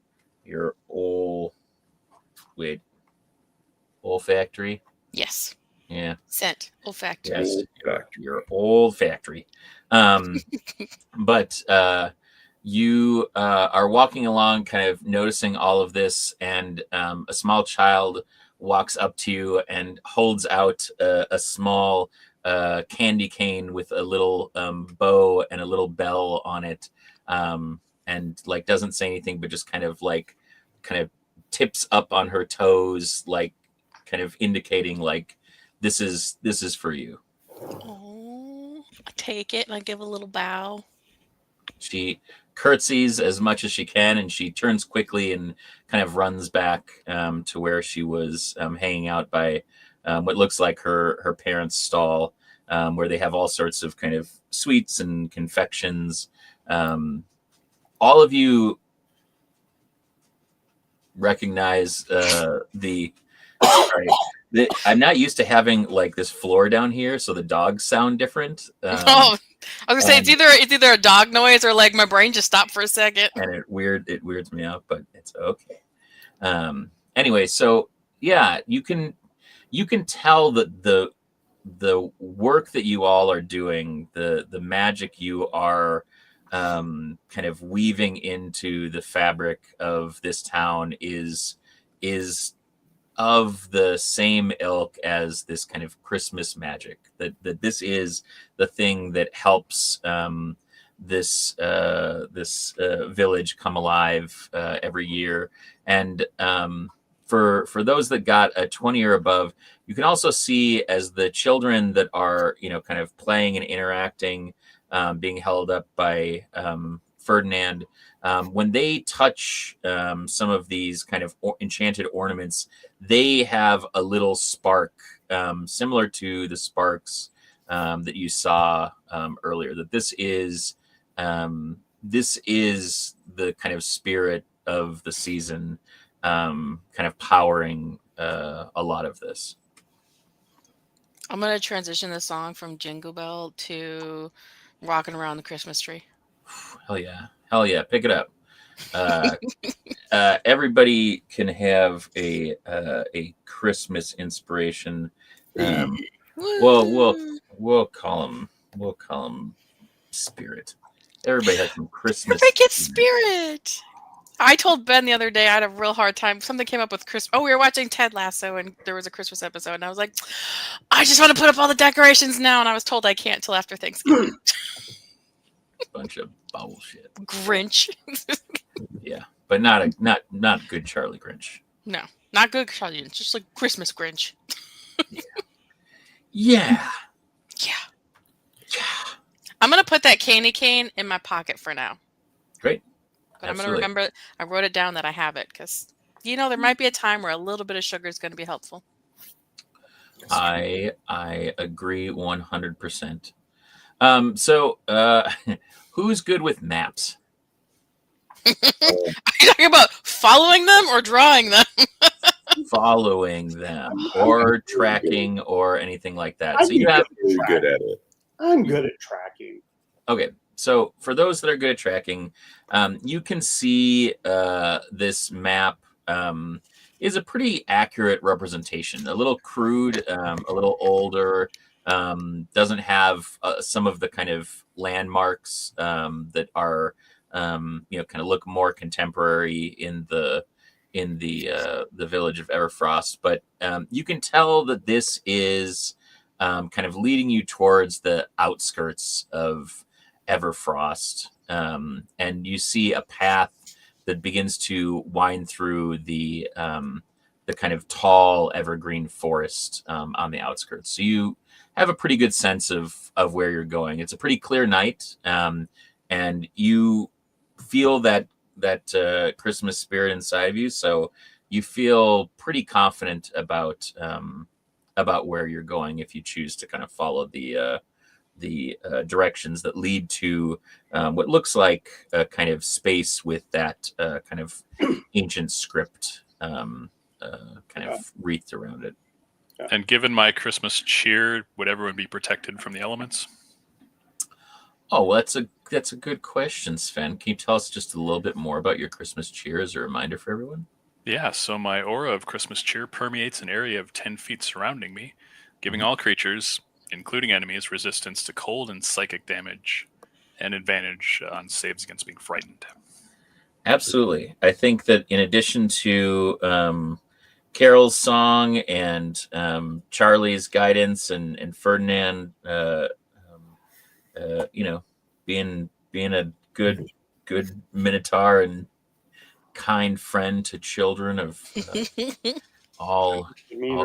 olfactory. Yes. Yeah. Scent olfactory. Yes. Your olfactory. But you are walking along, kind of noticing all of this, and a small child walks up to you and holds out a small candy cane with a little bow and a little bell on it, and like doesn't say anything, but just kind of tips up on her toes, like kind of indicating like this is for you. Oh, I take it and I give a little bow. She curtsies as much as she can, and she turns quickly and kind of runs back to where she was hanging out by what looks like her parents' stall, where they have all sorts of kind of sweets and confections. All of you recognize I'm not used to having like this floor down here, so the dogs sound different. Oh, I was gonna say it's either a dog noise or like my brain just stopped for a second. And it weirds me out, but it's okay. Anyway, so yeah, you can tell that the work that you all are doing, the magic you are kind of weaving into the fabric of this town is of the same ilk as this kind of Christmas magic. That this is the thing that helps this village come alive every year. And for those that got a 20 or above, you can also see as the children that are kind of playing and interacting, being held up by Ferdinand. When they touch some of these kind of enchanted ornaments, they have a little spark similar to the sparks that you saw earlier. That this is the kind of spirit of the season, kind of powering a lot of this. I'm going to transition the song from Jingle Bell to Rocking Around the Christmas Tree. Hell yeah. Pick it up. Everybody can have a Christmas inspiration. We'll call them spirit. Everybody has some Christmas. Everybody gets spirit. I told Ben the other day I had a real hard time. Something came up with Christmas. Oh, we were watching Ted Lasso, and there was a Christmas episode, and I was like, I just want to put up all the decorations now, and I was told I can't till after Thanksgiving. Bunch of bullshit. Grinch. Yeah, but not good Charlie Grinch. No, not good Charlie Grinch. Just like Christmas Grinch. Yeah. I'm gonna put that candy cane in my pocket for now. Great. But I'm gonna remember. I wrote it down that I have it because there might be a time where a little bit of sugar is going to be helpful. I agree 100%. So who's good with maps? Are you talking about following them or drawing them? Following them or tracking or anything like that. I'm so you have really good at it. I'm good at tracking. Okay. So for those that are good at tracking, you can see this map is a pretty accurate representation. A little crude, a little older, doesn't have some of the kind of landmarks that are kind of look more contemporary in the village of Everfrost. But you can tell that this is kind of leading you towards the outskirts of Everfrost, and you see a path that begins to wind through the kind of tall evergreen forest on the outskirts. So you have a pretty good sense of where you're going. It's a pretty clear night, and you feel that Christmas spirit inside of you. So you feel pretty confident about where you're going if you choose to kind of follow the directions that lead to what looks like a kind of space with that kind of ancient script kind of wreathed around it. And given my Christmas cheer, would everyone be protected from the elements? Oh, well, that's a good question, Sven. Can you tell us just a little bit more about your Christmas cheer as a reminder for everyone? Yeah, so my aura of Christmas cheer permeates an area of 10 feet surrounding me, giving all creatures, including enemies, resistance to cold and psychic damage, and advantage on saves against being frightened. Absolutely. I think that in addition to Carol's song and Charlie's guidance and Ferdinand, being a good Minotaur and kind friend to children of all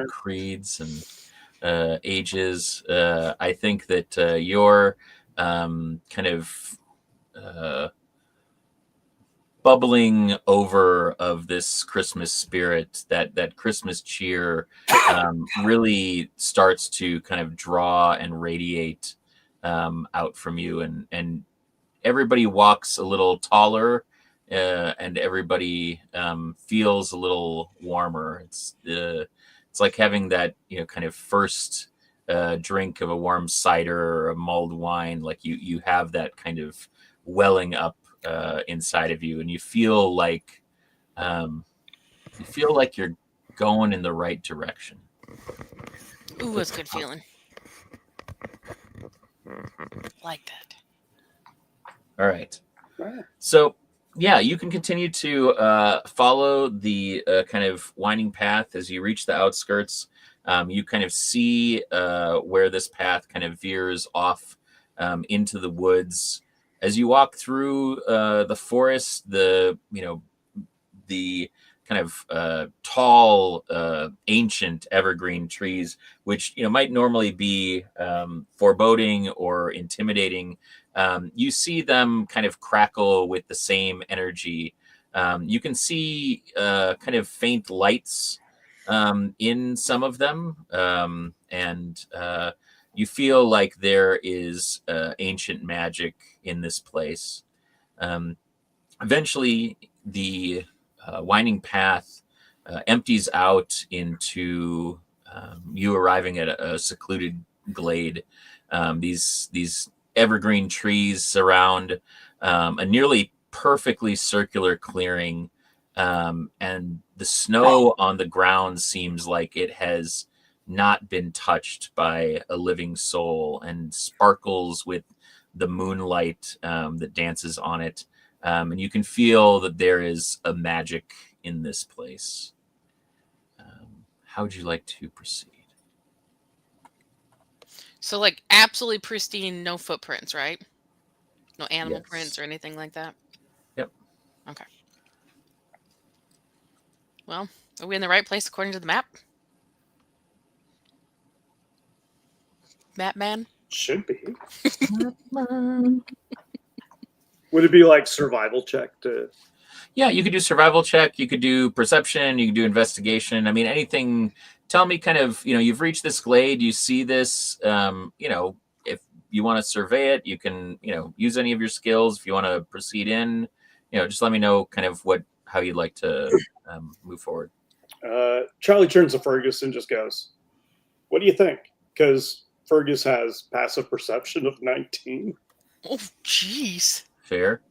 creeds and ages, I think that your kind of bubbling over of this Christmas spirit, that Christmas cheer, really starts to kind of draw and radiate out from you, and everybody walks a little taller, and everybody feels a little warmer. It's like having that kind of first drink of a warm cider or a mulled wine, like you have that kind of welling up inside of you, and you feel like you're going in the right direction. Ooh, that's a good feeling. Like that. All right. So, yeah, you can continue to follow the kind of winding path as you reach the outskirts. You kind of see where this path kind of veers off into the woods. As you walk through the forest, the kind of tall, ancient evergreen trees, which might normally be foreboding or intimidating, you see them kind of crackle with the same energy. You can see kind of faint lights in some of them, and you feel like there is ancient magic in this place. Eventually, the winding path empties out into you arriving at a secluded glade. These evergreen trees surround a nearly perfectly circular clearing, and the snow on the ground seems like it has not been touched by a living soul and sparkles with the moonlight that dances on it. And you can feel that there is a magic in this place. How would you like to proceed? So, like, absolutely pristine, no footprints, right? No animal Yes. prints or anything like that? Yep. Okay. Well, are we in the right place according to the map? Map man? Should be. Would it be like survival check to? Yeah, you could do survival check. You could do perception. You could do investigation. I mean, anything. Tell me kind of, you've reached this glade. You see this, if you want to survey it, you can, use any of your skills. If you want to proceed in, just let me know kind of how you'd like to move forward. Charlie turns to Fergus and just goes, "What do you think?" Because Fergus has passive perception of 19. Oh, jeez. Fair.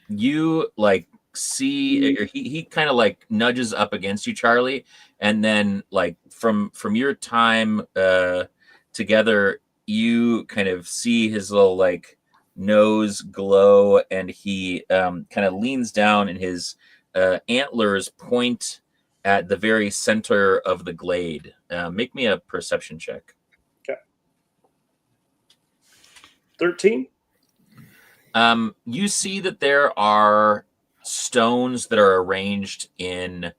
You like see, or he kind of like nudges up against you, Charlie, and then like from your time together, you kind of see his little like nose glow, and he kind of leans down, and his antlers point at the very center of the glade. Make me a perception check. Okay. 13. You see that there are stones that are arranged in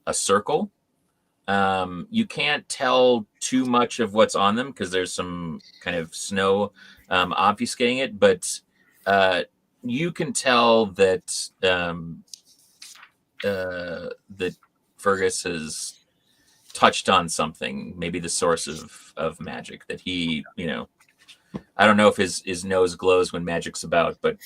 a circle. You can't tell too much of what's on them because there's some kind of snow obfuscating it, but you can tell that that Fergus has touched on something, maybe the source of magic that he, I don't know if his nose glows when magic's about, but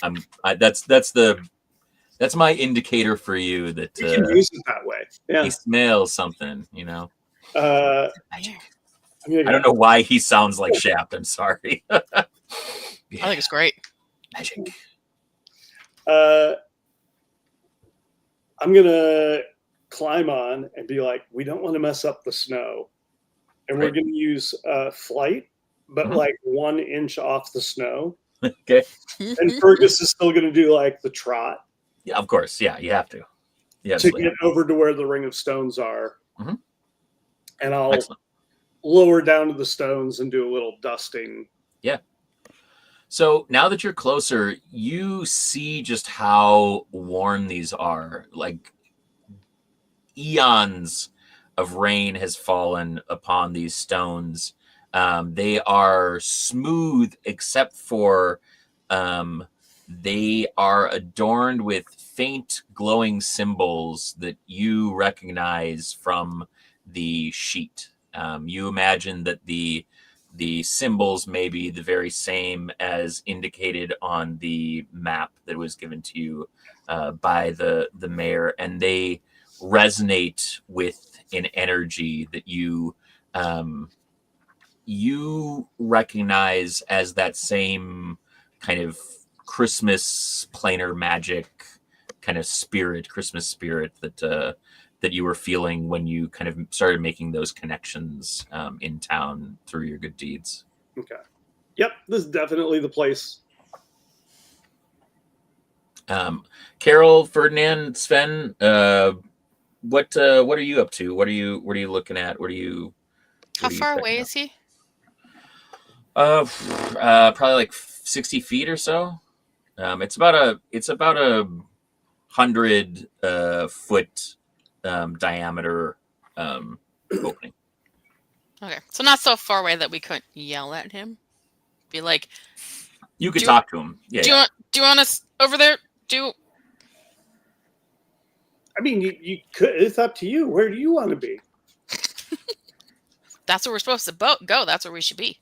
that's my indicator for you that You can use it that way. Yeah. he smells something, Magic. I don't know why he sounds like Shaft. I'm sorry. I think it's great. Magic. I'm gonna climb on and be like, we don't want to mess up the snow, and we're gonna use flight, but like 1 inch off the snow. Okay. And Fergus is still gonna do like the trot. Yeah, of course. Yeah, you have to. Yeah. To get over to where the ring of stones are, and I'll lower down to the stones and do a little dusting. Yeah. So now that you're closer, you see just how worn these are. Like eons of rain has fallen upon these stones. They are smooth except for they are adorned with faint glowing symbols that you recognize from the sheet. You imagine that the symbols may be the very same as indicated on the map that was given to you by the mayor, and they resonate with an energy that you you recognize as that same kind of Christmas planar magic kind of spirit, Christmas spirit that you were feeling when you kind of started making those connections in town through your good deeds. Okay. Yep, this is definitely the place. Carol, Ferdinand, Sven, what are you up to? What are you looking at? How far away is he? Probably like 60 feet or so. It's about a 100 foot diameter opening. Okay, so not so far away that we couldn't yell at him. Be like, you could talk to him. Yeah. Do you want us over there? I mean, you could. It's up to you. Where do you want to be? That's where we're supposed to go. That's where we should be.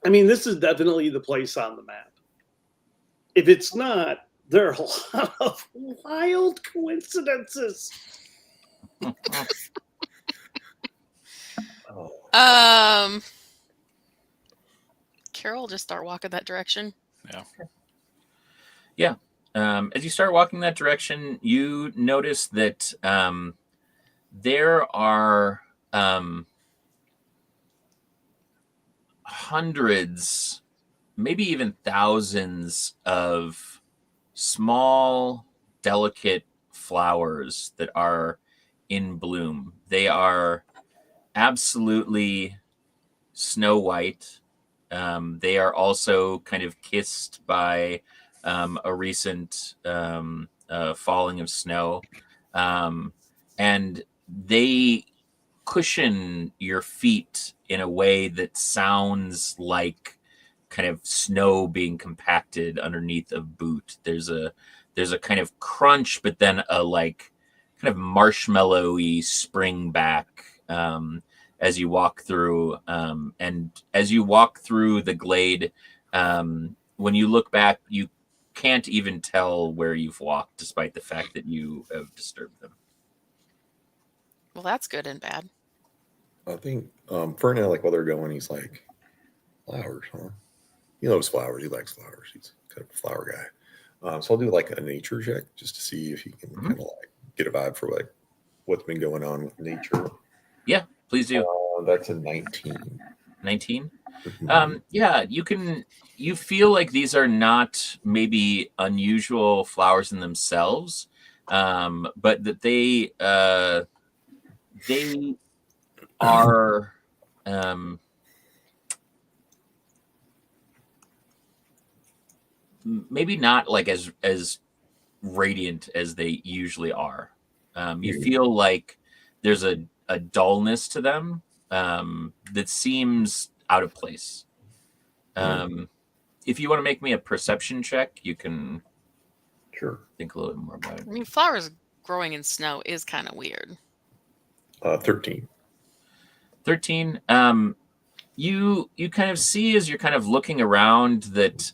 I mean, this is definitely the place on the map. If it's not, there are a lot of wild coincidences. Carol, just start walking that direction. Yeah. As you start walking that direction, you notice that there are hundreds, maybe even thousands of small, delicate flowers that are in bloom. They are absolutely snow white. They are also kind of kissed by a recent falling of snow. And they cushion your feet in a way that sounds like kind of snow being compacted underneath a boot. There's a kind of crunch, but then a like kind of marshmallowy spring back as you walk through. And as you walk through the glade, when you look back, you can't even tell where you've walked, despite the fact that you have disturbed them. Well, that's good and bad. I think Ferdinand, like while they're going, he's like, flowers, huh? He loves flowers. He likes flowers. He's kind of a flower guy. So I'll do like a nature check just to see if he can kind of like get a vibe for like what's been going on with nature. Yeah, please do. That's a 19. 19? Yeah, you feel like these are not maybe unusual flowers in themselves, but that they are maybe not like as radiant as they usually are. You feel like there's a dullness to them that seems out of place. If you want to make me a perception check, you can think a little bit more about it. I mean, flowers growing in snow is kind of weird. 13. 13. You kind of see as you're kind of looking around that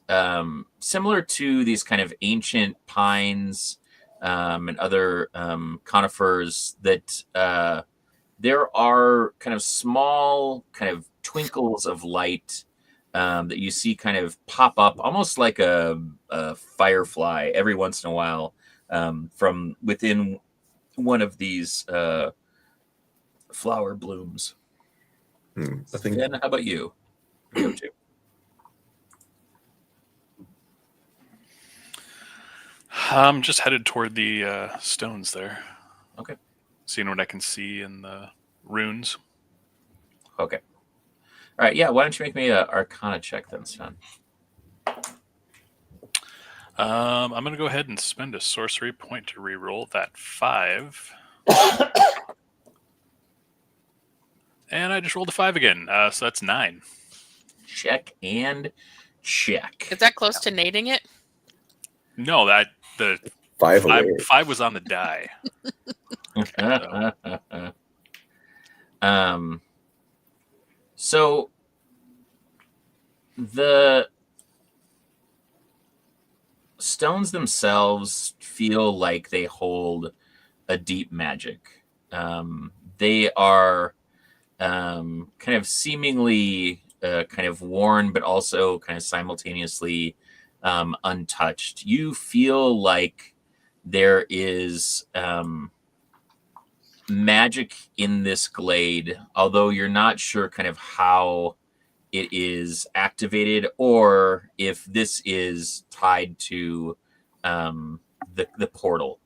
similar to these kind of ancient pines and other conifers, that there are kind of small kind of twinkles of light that you see kind of pop up almost like a firefly every once in a while from within one of these flower blooms. I think. Ben, how about you? What are you up to? I'm just headed toward the stones there. Okay. Seeing what I can see in the runes. Okay. All right. Yeah. Why don't you make me an Arcana check then, Sven? I'm going to go ahead and spend a sorcery point to reroll that 5. And I just rolled a 5 again. So that's 9. Check and check. Is that close to nading it? No, the 5 was on the die. So the stones themselves feel like they hold a deep magic. They are kind of seemingly kind of worn, but also kind of simultaneously untouched. You feel like there is magic in this glade, although you're not sure kind of how it is activated or if this is tied to the portal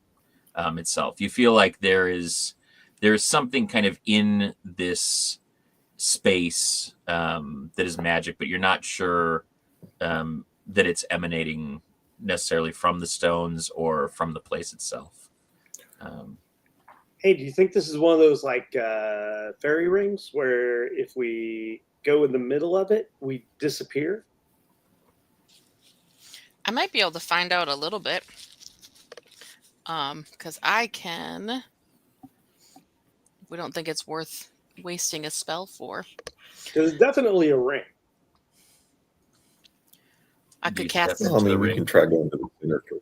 itself. You feel like there's something kind of in this space that is magic, but you're not sure that it's emanating necessarily from the stones or from the place itself. Hey, do you think this is one of those like fairy rings where if we go in the middle of it, we disappear? I might be able to find out a little bit. Because I can. We don't think it's worth wasting a spell for. Because it's definitely a ring. I could cast it. Well, I mean, we can try going to the center first.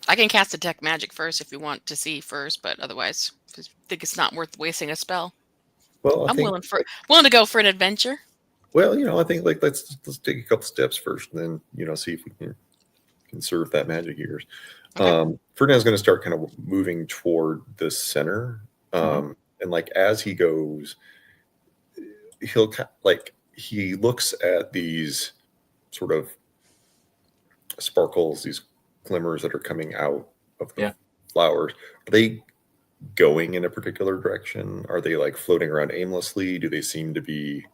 I can cast detect magic first if you want to see first, but otherwise, I think it's not worth wasting a spell. Well, I'm willing to go for an adventure. Well, I think like let's take a couple steps first, and then see if we can conserve that magic of yours. Okay. Ferdinand's going to start kind of moving toward the center, and like as he goes, he looks at these sort of sparkles, these glimmers that are coming out of the flowers. Are they going in a particular direction? Are they like floating around aimlessly? Do they seem to be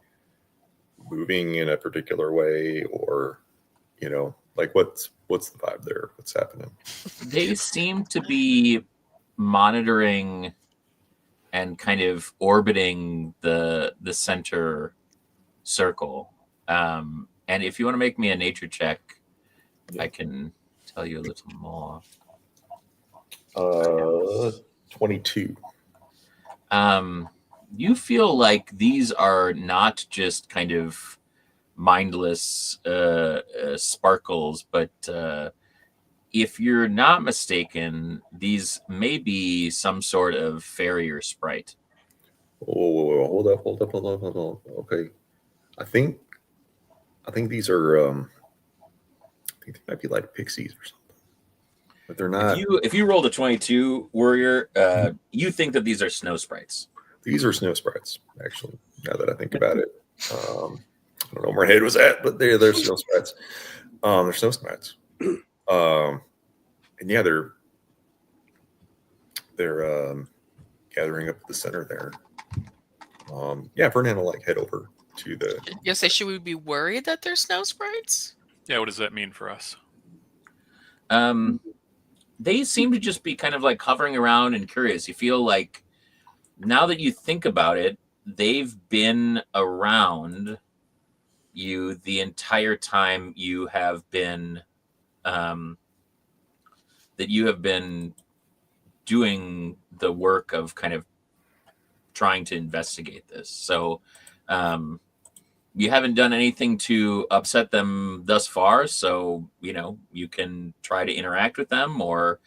moving in a particular way, or like what's the vibe there? What's happening? They seem to be monitoring and kind of orbiting the center circle. And if you want to make me a nature check, I can tell you a little more. 22. You feel like these are not just kind of mindless sparkles, but if you're not mistaken, these may be some sort of fairy or sprite. Oh, hold up. Okay. I think these are I think they might be like pixies or something. But they're not. If you rolled a 22, warrior, you think that these are snow sprites. These are snow sprites, actually, now that I think about it. I don't know where my head was at, but they're snow sprites. They're snow sprites. And yeah, they're gathering up at the center there. Ferdinand will like head over to the. You'll say, should we be worried that they're snow sprites? Yeah, what does that mean for us? They seem to just be kind of like hovering around and curious. You feel like now that you think about it, they've been around you the entire time you have been doing the work of kind of trying to investigate this. So you haven't done anything to upset them thus far, so you can try to interact with them, or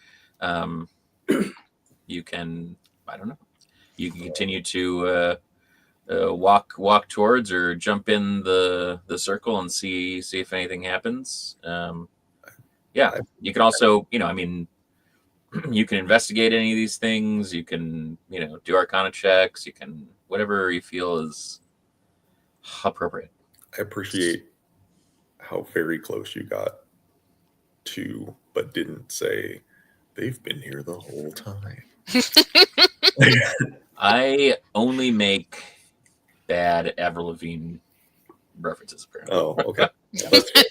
you can, I don't know, you can continue to walk towards or jump in the circle and see if anything happens. You can also, you can investigate any of these things. You can, do Arcana checks. You can, whatever you feel is appropriate. I appreciate how very close you got to, but didn't say they've been here the whole time. I only make bad Avril Lavigne references, apparently. Oh, okay. That's good.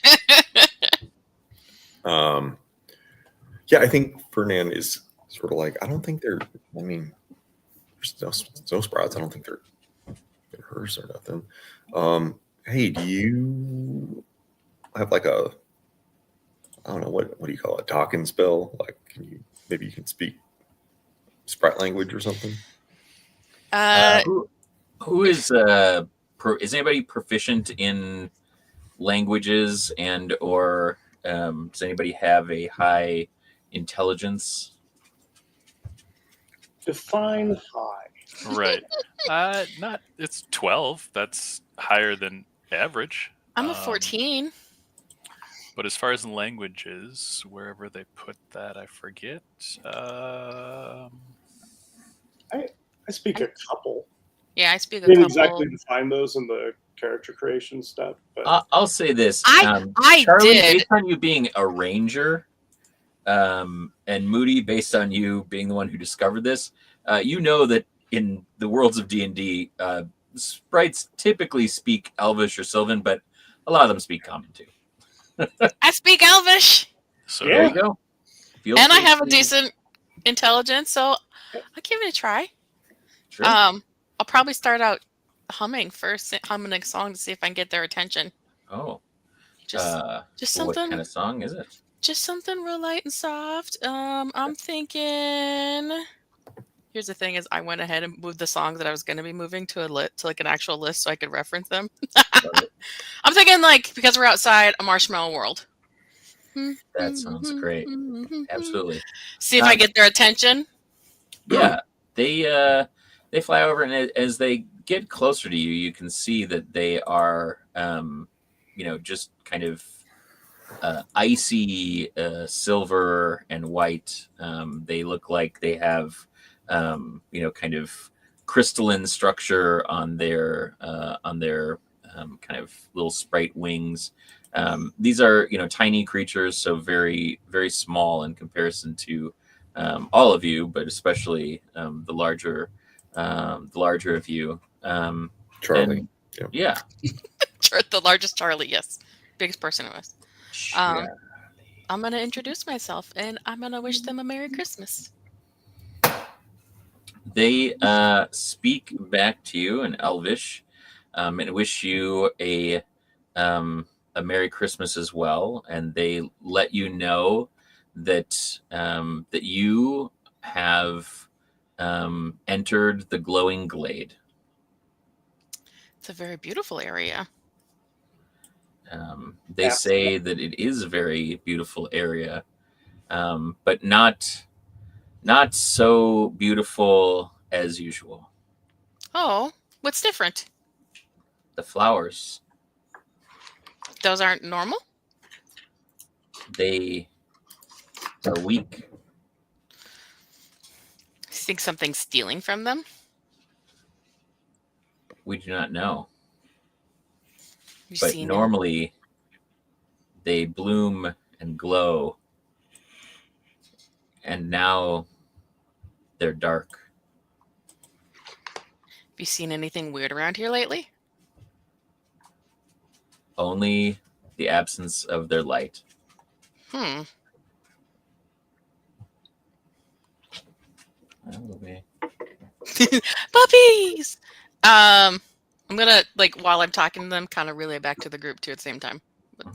I think Ferdinand is sort of like, I don't think there's no sprouts. I don't think they're hers or nothing. Hey, do you have like a, I don't know, what do you call it, talking spell? Like, maybe you can speak sprite language or something? Who is anybody proficient in languages, and or does anybody have a high intelligence? Define high. Right. Not. It's 12. That's higher than average. I'm a 14. But as far as languages, wherever they put that, I forget. I speak a couple. Yeah, I speak a Didn't couple. exactly define those in the character creation stuff, but I'll say this. I Charlie, did. based on you being a ranger, and Moody, based on you being the one who discovered this, you know that in the worlds of D&D, sprites typically speak Elvish or Sylvan, but a lot of them speak Common too. I speak Elvish. So There you go. And I have a decent intelligence, so I'll give it a try. Sure. I'll probably start out humming first, humming a song to see if I can get their attention. Oh. Just something. What kind of song is it? Just something real light and soft. I'm thinking. Here's the thing: is I went ahead and moved the songs that I was going to be moving to like an actual list so I could reference them. I'm thinking like because we're outside a marshmallow world. That sounds great. Absolutely. See if I get their attention. Yeah, they fly over, and as they get closer to you, you can see that they are, just kind of icy silver and white. They look like they have, kind of crystalline structure on their kind of little sprite wings. These are, tiny creatures, so very, very small in comparison to all of you, but especially the larger of you. Charlie. Yeah. The largest Charlie, yes. Biggest person of us. I'm going to introduce myself, and I'm going to wish them a Merry Christmas. They speak back to you in Elvish, and wish you a Merry Christmas as well. And they let you know that that you have entered the glowing glade. It's a very beautiful area. They say that it is a very beautiful area, but not so beautiful as usual. Oh, what's different? The flowers. Those aren't normal? They are weak. You think something's stealing from them? We do not know. You've But seen normally they bloom and glow, and now they're dark. Have you seen anything weird around here lately? Only the absence of their light. Puppies! I'm gonna while I'm talking to them, kind of relay back to the group too at the same time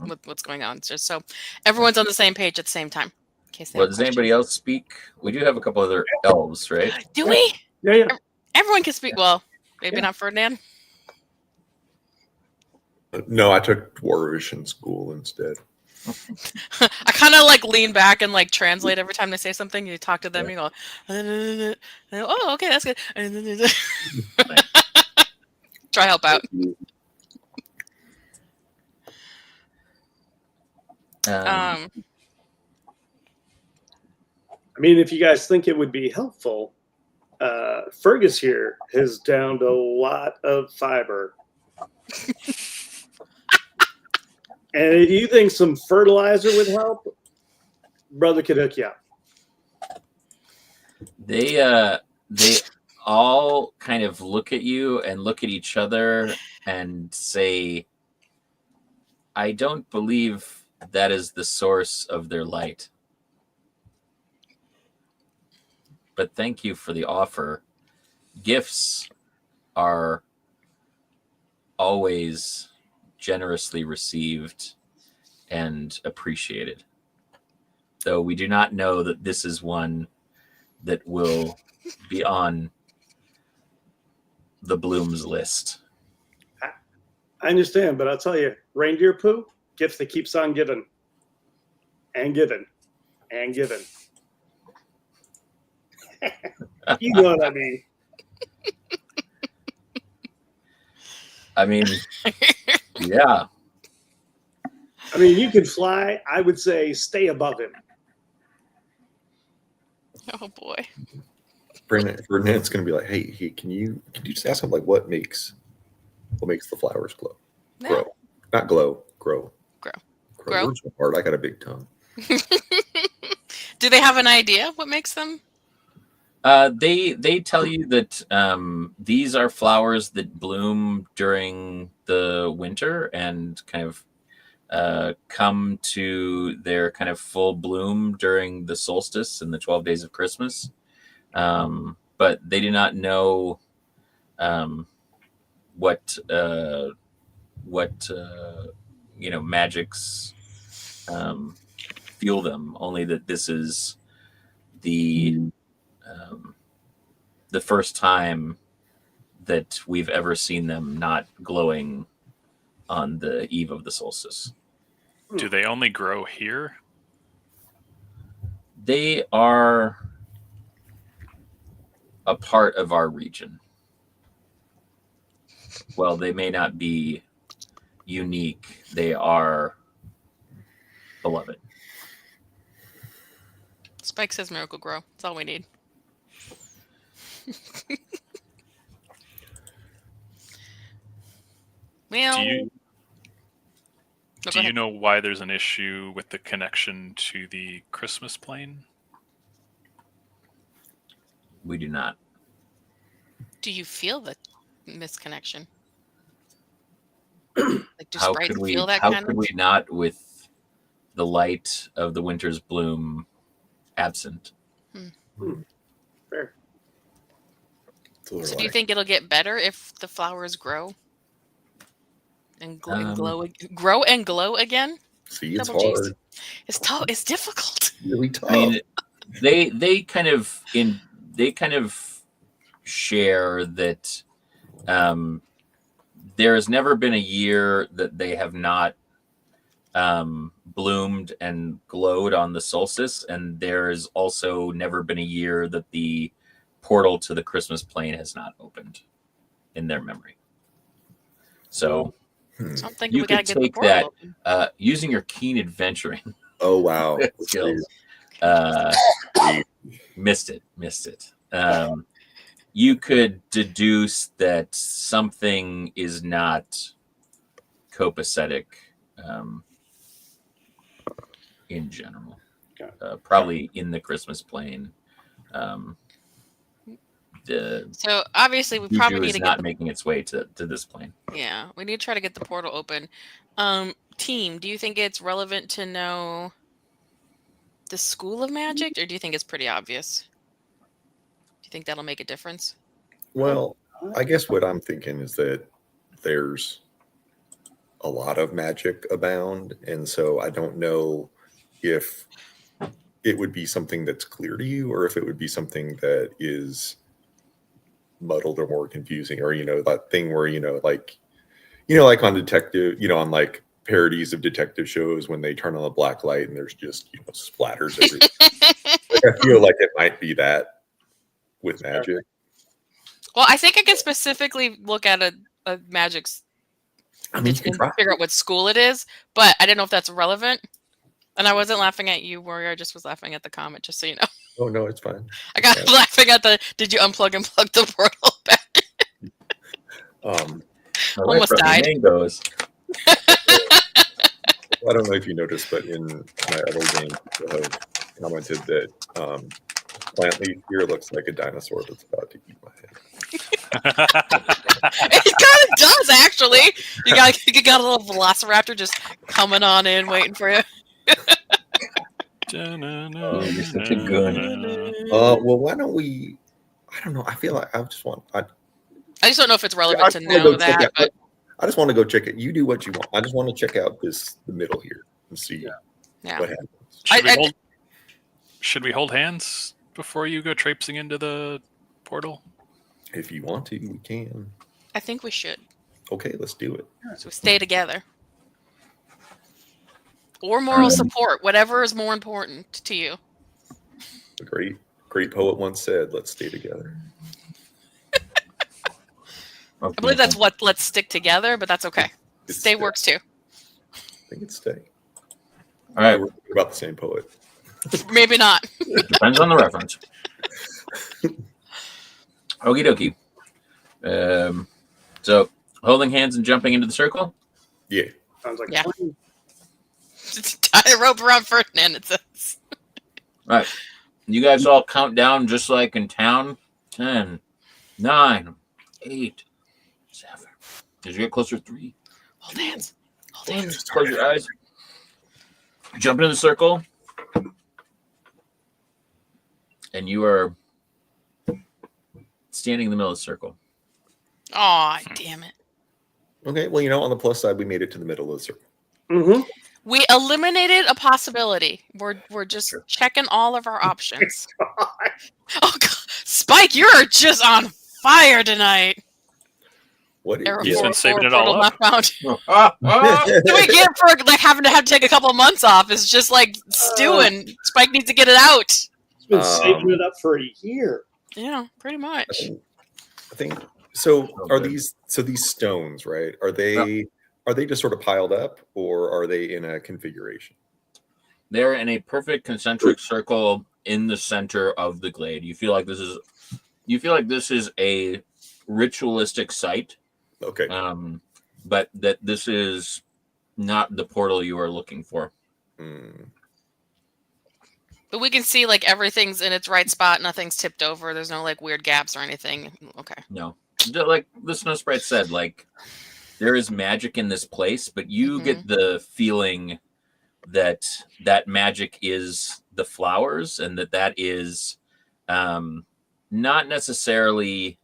with what's going on, just so everyone's on the same page at the same time. In case they have Does anybody else speak? We do have a couple other elves, right? Do we? Yeah. Everyone can speak. Well, maybe not Ferdinand. No, I took Dwarvish in school instead. I kind of lean back and translate every time they say something. You talk to them, you go, oh, okay, that's good. Try help out. I mean, if you guys think it would be helpful, Fergus here has downed a lot of fiber. And if you think some fertilizer would help, brother could hook you up. They all kind of look at you and look at each other and say, I don't believe that is the source of their light. But thank you for the offer. Gifts are always generously received and appreciated. Though we do not know that this is one that will be on the blooms list. I understand, but I'll tell you, reindeer poo, gift that keeps on giving and giving and giving. You know what I mean. I mean, yeah. I mean, you could fly. I would say stay above him. Oh boy. Ferdinand's going to be like, hey, can you just ask him like what makes the flowers glow? No. Grow, not glow, grow. Grow. Words are hard. I got a big tongue. Do they have an idea what makes them? They tell you that these are flowers that bloom during the winter and kind of come to their kind of full bloom during the solstice and the 12 days of Christmas. But they do not know what magics fuel them. Only that this is the first time that we've ever seen them not glowing on the eve of the solstice. Do they only grow here? They are a part of our region. Well, they may not be unique. They are beloved. Spike says miracle grow. That's all we need. Well, do you know why there's an issue with the connection to the Christmas plane? We do not. Do you feel the misconnection? Like, do sprites feel that how kind could of? we not with the light of the winter's bloom absent? Fair. So do you think it'll get better if the flowers grow and grow and glow again? See, it's Double G's. hard. It's tough. It's difficult. Really tough. I mean, they kind of share that there has never been a year that they have not bloomed and glowed on the solstice, and there's also never been a year that the portal to the Christmas plane has not opened in their memory. So So I'm thinking you we gotta could get the take portal that open. using your keen adventuring Oh wow. skills. Missed it. You could deduce that something is not copacetic in general. Probably in the Christmas plane. So obviously we Juju probably need is to not get making its way to this plane. Yeah, we need to try to get the portal open. Team, do you think it's relevant to know the school of magic, or do you think it's pretty obvious? Do you think that'll make a difference? Well, I guess what I'm thinking is that there's a lot of magic abound, and so I don't know if it would be something that's clear to you or if it would be something that is muddled or more confusing, or that thing where like on detective, on like parodies of detective shows when they turn on the black light and there's just splatters everywhere. I feel like it might be that with magic. Well, I think I can specifically look at a magic's I mean, you can try. figure out what school it is, but I didn't know if that's relevant. And I wasn't laughing at you, Warrior. I just was laughing at the comment, just so you know. Oh no, it's fine. I got laughing at did you unplug and plug the portal back? Almost died. Mangoes. I don't know if you noticed, but in my other game, I commented that plant leaf here looks like a dinosaur that's about to eat my head. It kind of does, actually. You got a little velociraptor just coming on in, waiting for you. You're such a goon. Well, why don't we? I don't know. I feel like I just don't know if it's relevant to know that. But I just want to go check it. You do what you want. I just want to check out the middle here and see what happens. Should we hold hands before you go traipsing into the portal? If you want to, we can. I think we should. Okay, let's do it. So we stay together. Or moral support, whatever is more important to you. A great poet once said, "Let's stay together." I believe that's what Let's Stick Together, but that's okay. Stay works too. I think it's Stay. All right. We're about the same poet. Maybe not. Depends on the reference. Okie dokie. So holding hands and jumping into the circle? Yeah. Sounds like Yeah. a plan. Just tie a rope around Ferdinand, it says. All right. You guys all count down just like in town. 10, 9, 8, 7. As you get closer, 3. Hold hands. Hold hands. Just close your eyes. Jump into the circle. And you are standing in the middle of the circle. Aw, damn it. Okay. Well, on the plus side, we made it to the middle of the circle. Mm-hmm. We eliminated a possibility. We're just checking all of our options. Oh God. Spike, you're just on fire tonight. What? He's been saving it all up. So we get for having to take a couple of months off is just like stewing. Spike needs to get it out. He's been saving it up for a year. Yeah, pretty much. I think so. Are these stones, right? Are they just sort of piled up, or are they in a configuration? They're in a perfect concentric circle in the center of the glade. You feel like this is a ritualistic site. Okay. But that this is not the portal you are looking for. But we can see like everything's in its right spot. Nothing's tipped over. There's no like weird gaps or anything. Okay. No, like the Snow Sprite said, like there is magic in this place, but you get the feeling that magic is the flowers, and that is not necessarily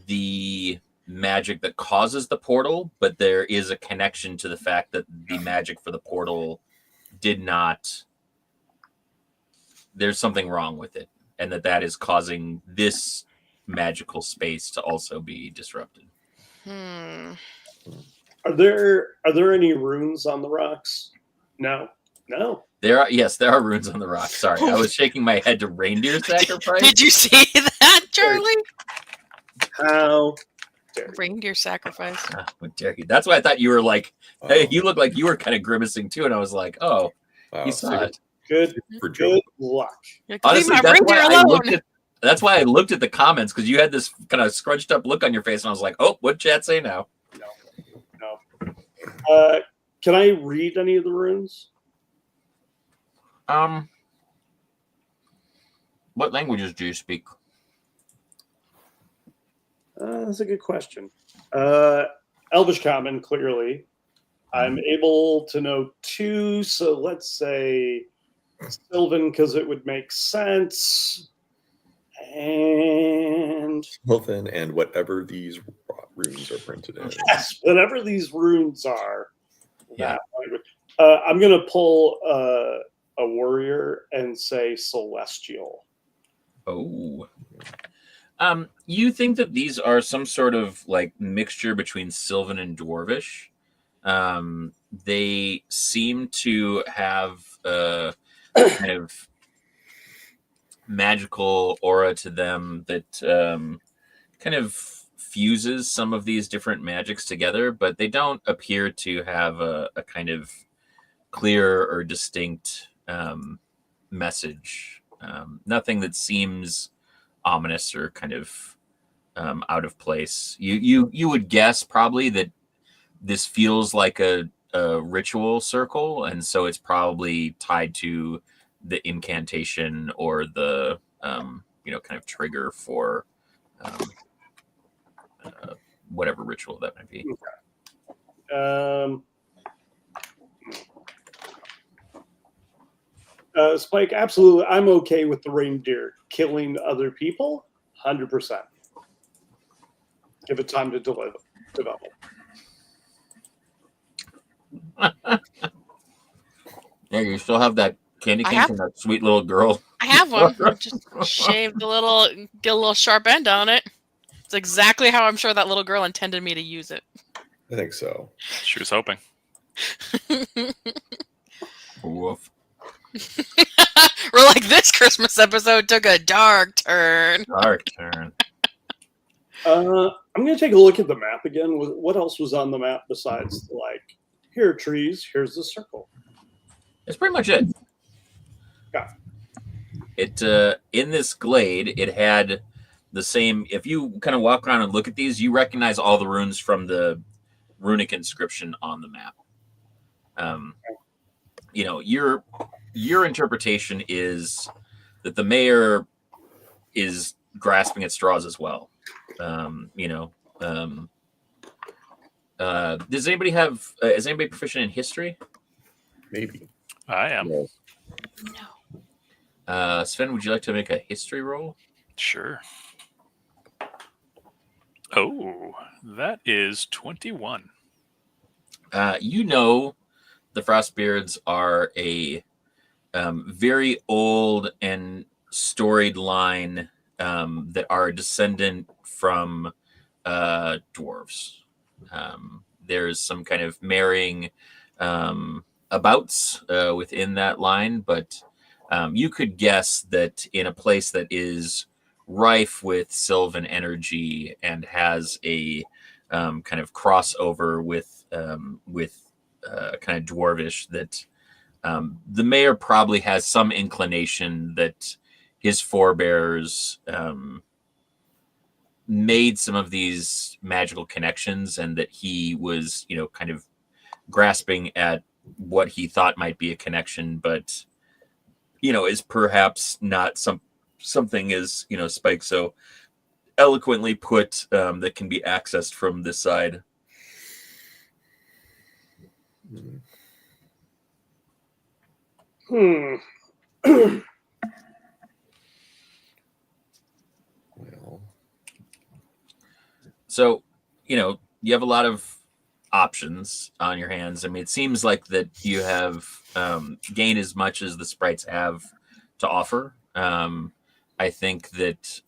the magic that causes the portal, but there is a connection to the fact that the magic for the portal did not. There's something wrong with it, and that is causing this magical space to also be disrupted. Are there any runes on the rocks? No. There are runes on the rock. Sorry, I was shaking my head to reindeer sacrifice. Did you see that, Charlie? How dare you. Reindeer sacrifice. How dare you? That's why I thought you were like, hey, you look like you were kind of grimacing too, and I was like, oh, you saw it. Good luck. Honestly, that's why I looked at the comments, because you had this kind of scrunched up look on your face, and I was like, oh, what'd chat say now? No. Can I read any of the runes? What languages do you speak? That's a good question. Elvish Common, clearly. I'm able to know 2, so let's say Sylvan, because it would make sense. And Sylvan, and whatever these runes are printed in. Yes, whatever these runes are. Yeah. I'm going to pull a warrior and say celestial. Oh. You think that these are some sort of like mixture between Sylvan and Dwarvish? They seem to have a kind of magical aura to them that kind of fuses some of these different magics together, but they don't appear to have a kind of clear or distinct message. Nothing that seems ominous or kind of out of place. You would guess probably that this feels like a ritual circle, and so it's probably tied to the incantation or the kind of trigger for whatever ritual that might be. Spike, absolutely. I'm okay with the reindeer killing other people, 100%. Give it time to develop. Yeah, you still have that candy cane from that sweet little girl. I have one. Just shaved get a little sharp end on it. It's exactly how I'm sure that little girl intended me to use it. I think so. She was hoping. Woof. We're like, this Christmas episode took a dark turn. I'm going to take a look at the map again. What else was on the map besides, like, here are trees, here's the circle? That's pretty much it. Yeah. It in this glade, it had the same. If you kind of walk around and look at these, you recognize all the runes from the runic inscription on the map. Your interpretation is that the mayor is grasping at straws as well. Does anybody have? Is anybody proficient in history? Maybe. I am. No. Sven, would you like to make a history roll? Sure. Oh, that is 21. The Frostbeards are a very old and storied line that are descendant from dwarves. There's some kind of marrying abouts within that line, but you could guess that in a place that is rife with sylvan energy and has a kind of crossover with kind of dwarvish, that the mayor probably has some inclination that his forebears made some of these magical connections, and that he was, kind of grasping at what he thought might be a connection, but is perhaps not something as Spike so eloquently put that can be accessed from this side. Well, so you have a lot of options on your hands. I mean, it seems like that you have gained as much as the sprites have to offer. I think that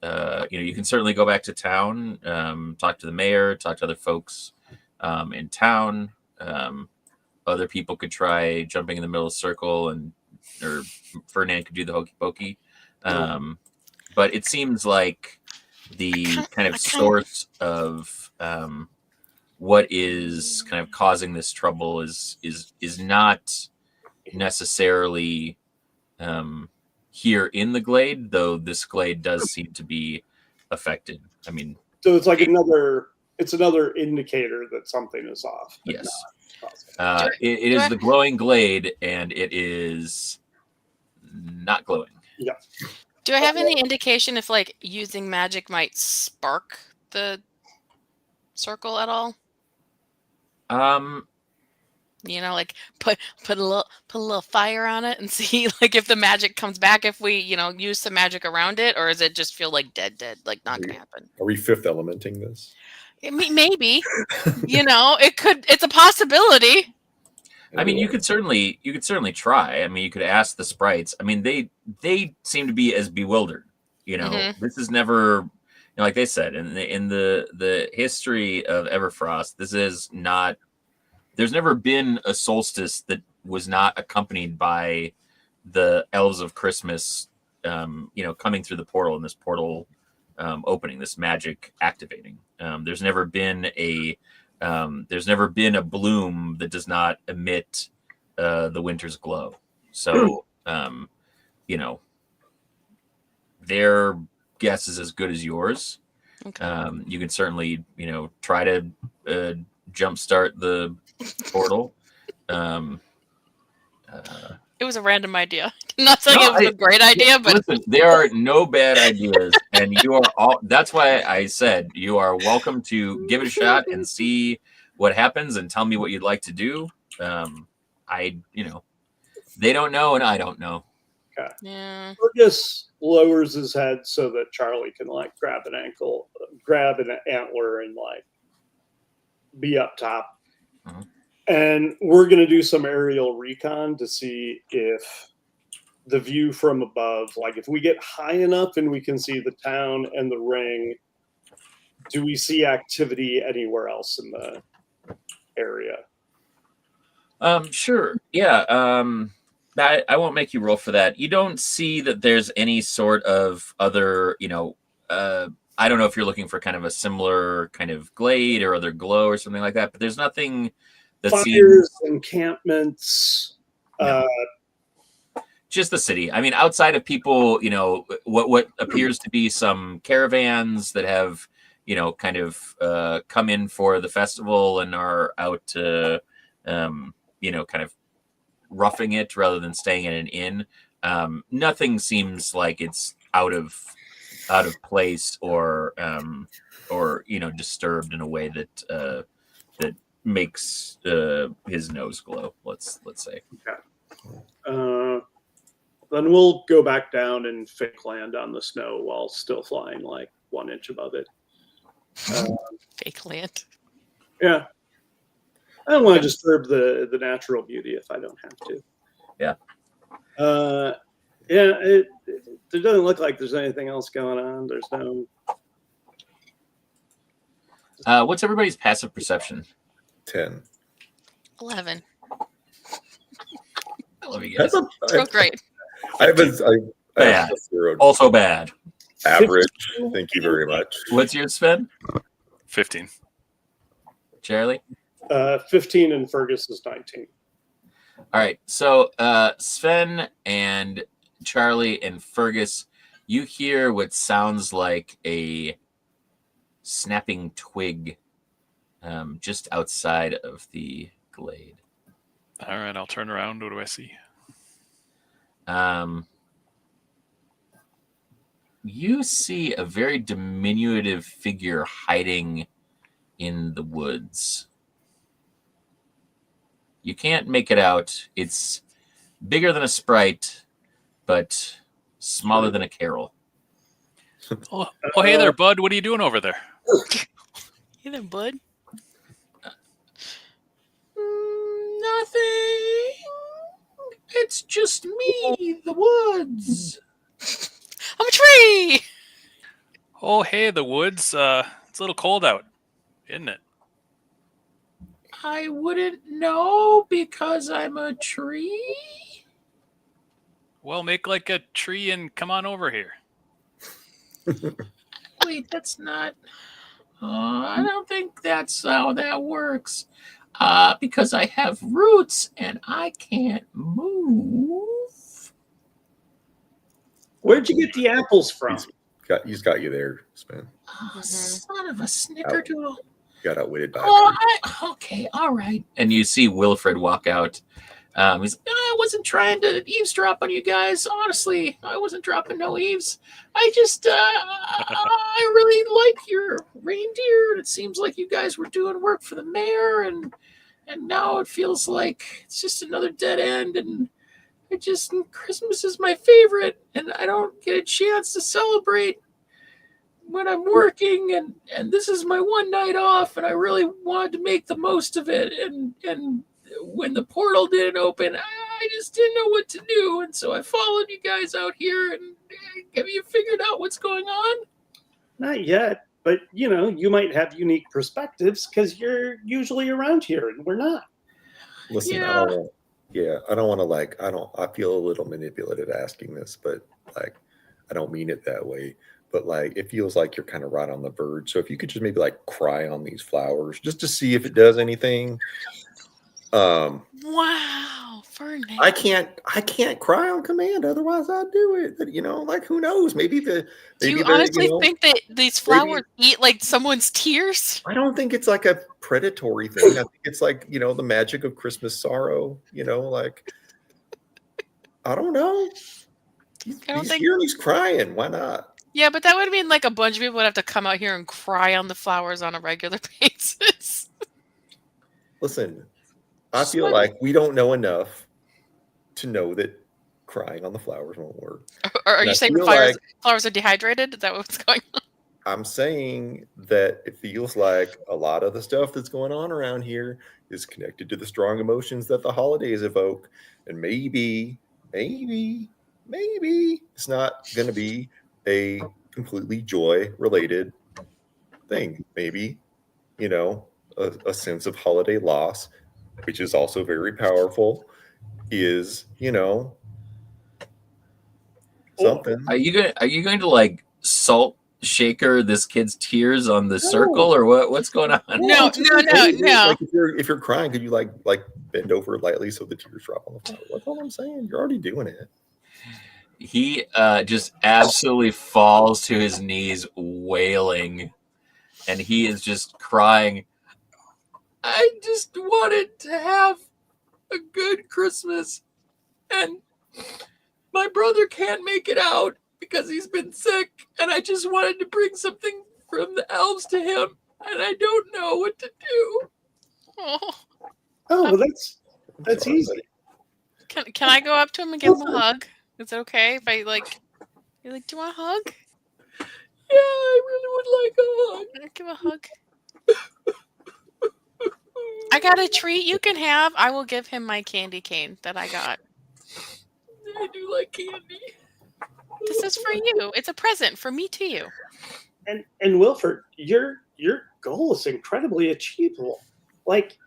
you can certainly go back to town, talk to the mayor, talk to other folks in town. Other people could try jumping in the middle of the circle, or Ferdinand could do the hokey pokey. But it seems like the kind of source of what is kind of causing this trouble is not necessarily here in the glade, though this glade does seem to be affected. I mean, so it's like another indicator that something is off. Yes. It is the glowing glade, and it is not glowing. Yeah. Do I have any indication if like using magic might spark the circle at all? Like put a little fire on it and see like if the magic comes back if we use some magic around it, or does it just feel like dead, like not gonna happen? Are we fifth elementing this? I mean, maybe. It could. It's a possibility. I mean, you could certainly try. I mean, you could ask the sprites. I mean, they seem to be as bewildered. This is never, like they said in the history of Everfrost. This is not. There's never been a solstice that was not accompanied by the elves of Christmas, coming through the portal, and this portal opening, this magic activating. There's never been a bloom that does not emit the winter's glow. So, their guess is as good as yours. Okay. You can certainly, try to jumpstart the portal. It was a random idea. I'm not saying it was a great idea, but listen, there are no bad ideas, and you are all. That's why I said you are welcome to give it a shot and see what happens, and tell me what you'd like to do. They don't know, and I don't know. Okay. Yeah. Fergus lowers his head so that Charlie can grab an antler, and be up top. Mm-hmm. And we're going to do some aerial recon to see if the view from above, if we get high enough and we can see the town and the ring, do we see activity anywhere else in the area? Sure. Yeah. I won't make you roll for that. You don't see that there's any sort of other, I don't know if you're looking for kind of a similar kind of glade or other glow or something like that, but there's nothing that fires, encampments. No. Just the city. I mean, outside of people, what appears to be some caravans that have, kind of come in for the festival and are out to, kind of roughing it rather than staying in an inn. Nothing seems like it's out of place or disturbed in a way that that makes his nose glow. Let's say. Okay. Then we'll go back down and fake land on the snow while still flying like 1 inch above it. Fake land. Yeah. I don't want to disturb the natural beauty if I don't have to. Yeah. It doesn't look like there's anything else going on. There's no. What's everybody's passive perception? 10. 11. I love you guys. Great. I have also bad. Average. Thank you very much. What's yours, Sven? 15. Charlie? 15 and Fergus is 19. All right. So Sven and Charlie and Fergus, you hear what sounds like a snapping twig just outside of the glade. All right, I'll turn around. What do I see? You see a very diminutive figure hiding in the woods. You can't make it out. It's bigger than a sprite, but smaller than a carol. Oh, hey there, bud. What are you doing over there? Hey there, bud. Nothing. It's just me, the woods. I'm a tree. Oh, hey, the woods. It's a little cold out, isn't it? I wouldn't know because I'm a tree. Well, make like a tree and come on over here. Wait, that's not. I don't think that's how that works. Because I have roots and I can't move. Where'd you get the apples from? He's got you there, Sven. Oh, son of a snickerdoodle. Got outwitted by okay, all right. And you see Wilfred walk out. He's like, I wasn't trying to eavesdrop on you guys. Honestly, I wasn't dropping no eaves. I just, I really like your reindeer. And it seems like you guys were doing work for the mayor. And now it feels like it's just another dead end. And Christmas is my favorite. And I don't get a chance to celebrate when I'm working. And this is my one night off. And I really wanted to make the most of it. And when the portal didn't open, I just didn't know what to do. And so I followed you guys out here. And have you figured out what's going on? Not yet, but you might have unique perspectives because you're usually around here and we're not. Listen, I don't want to I feel a little manipulative asking this, but I don't mean it that way. But it feels like you're kind of right on the verge. So if you could just maybe cry on these flowers just to see if it does anything. Wow, Ferdinand. I can't cry on command, otherwise I'd do it. But who knows? Do you honestly think that these flowers eat someone's tears? I don't think it's a predatory thing. I think it's the magic of Christmas sorrow. I don't know. He's here and he's crying. Why not? Yeah, but that would mean a bunch of people would have to come out here and cry on the flowers on a regular basis. Listen, I feel like we don't know enough to know that crying on the flowers won't work. Are you saying the flowers are dehydrated? Is that what's going on? I'm saying that it feels like a lot of the stuff that's going on around here is connected to the strong emotions that the holidays evoke. And maybe it's not going to be a completely joy-related thing. Maybe, a sense of holiday loss, which is also very powerful, is something. Are you going to salt shaker this kid's tears on the circle, or what's going on? No. Like if you're crying, could you like bend over lightly so the tears drop on the floor? That's all I'm saying. You're already doing it. He just absolutely falls to his knees wailing, and he is just crying. I just wanted to have a good Christmas, and my brother can't make it out because he's been sick, and I just wanted to bring something from the elves to him, and I don't know what to do. Well, that's easy. Can I go up to him and give him a hug? Is it okay if I like? You're like, do you want a hug? Yeah, I really would like a hug. I'll give a hug. I got a treat you can have. I will give him my candy cane that I got. I do like candy. This is for you. It's a present from me to you. And Wilford, your goal is incredibly achievable. Like,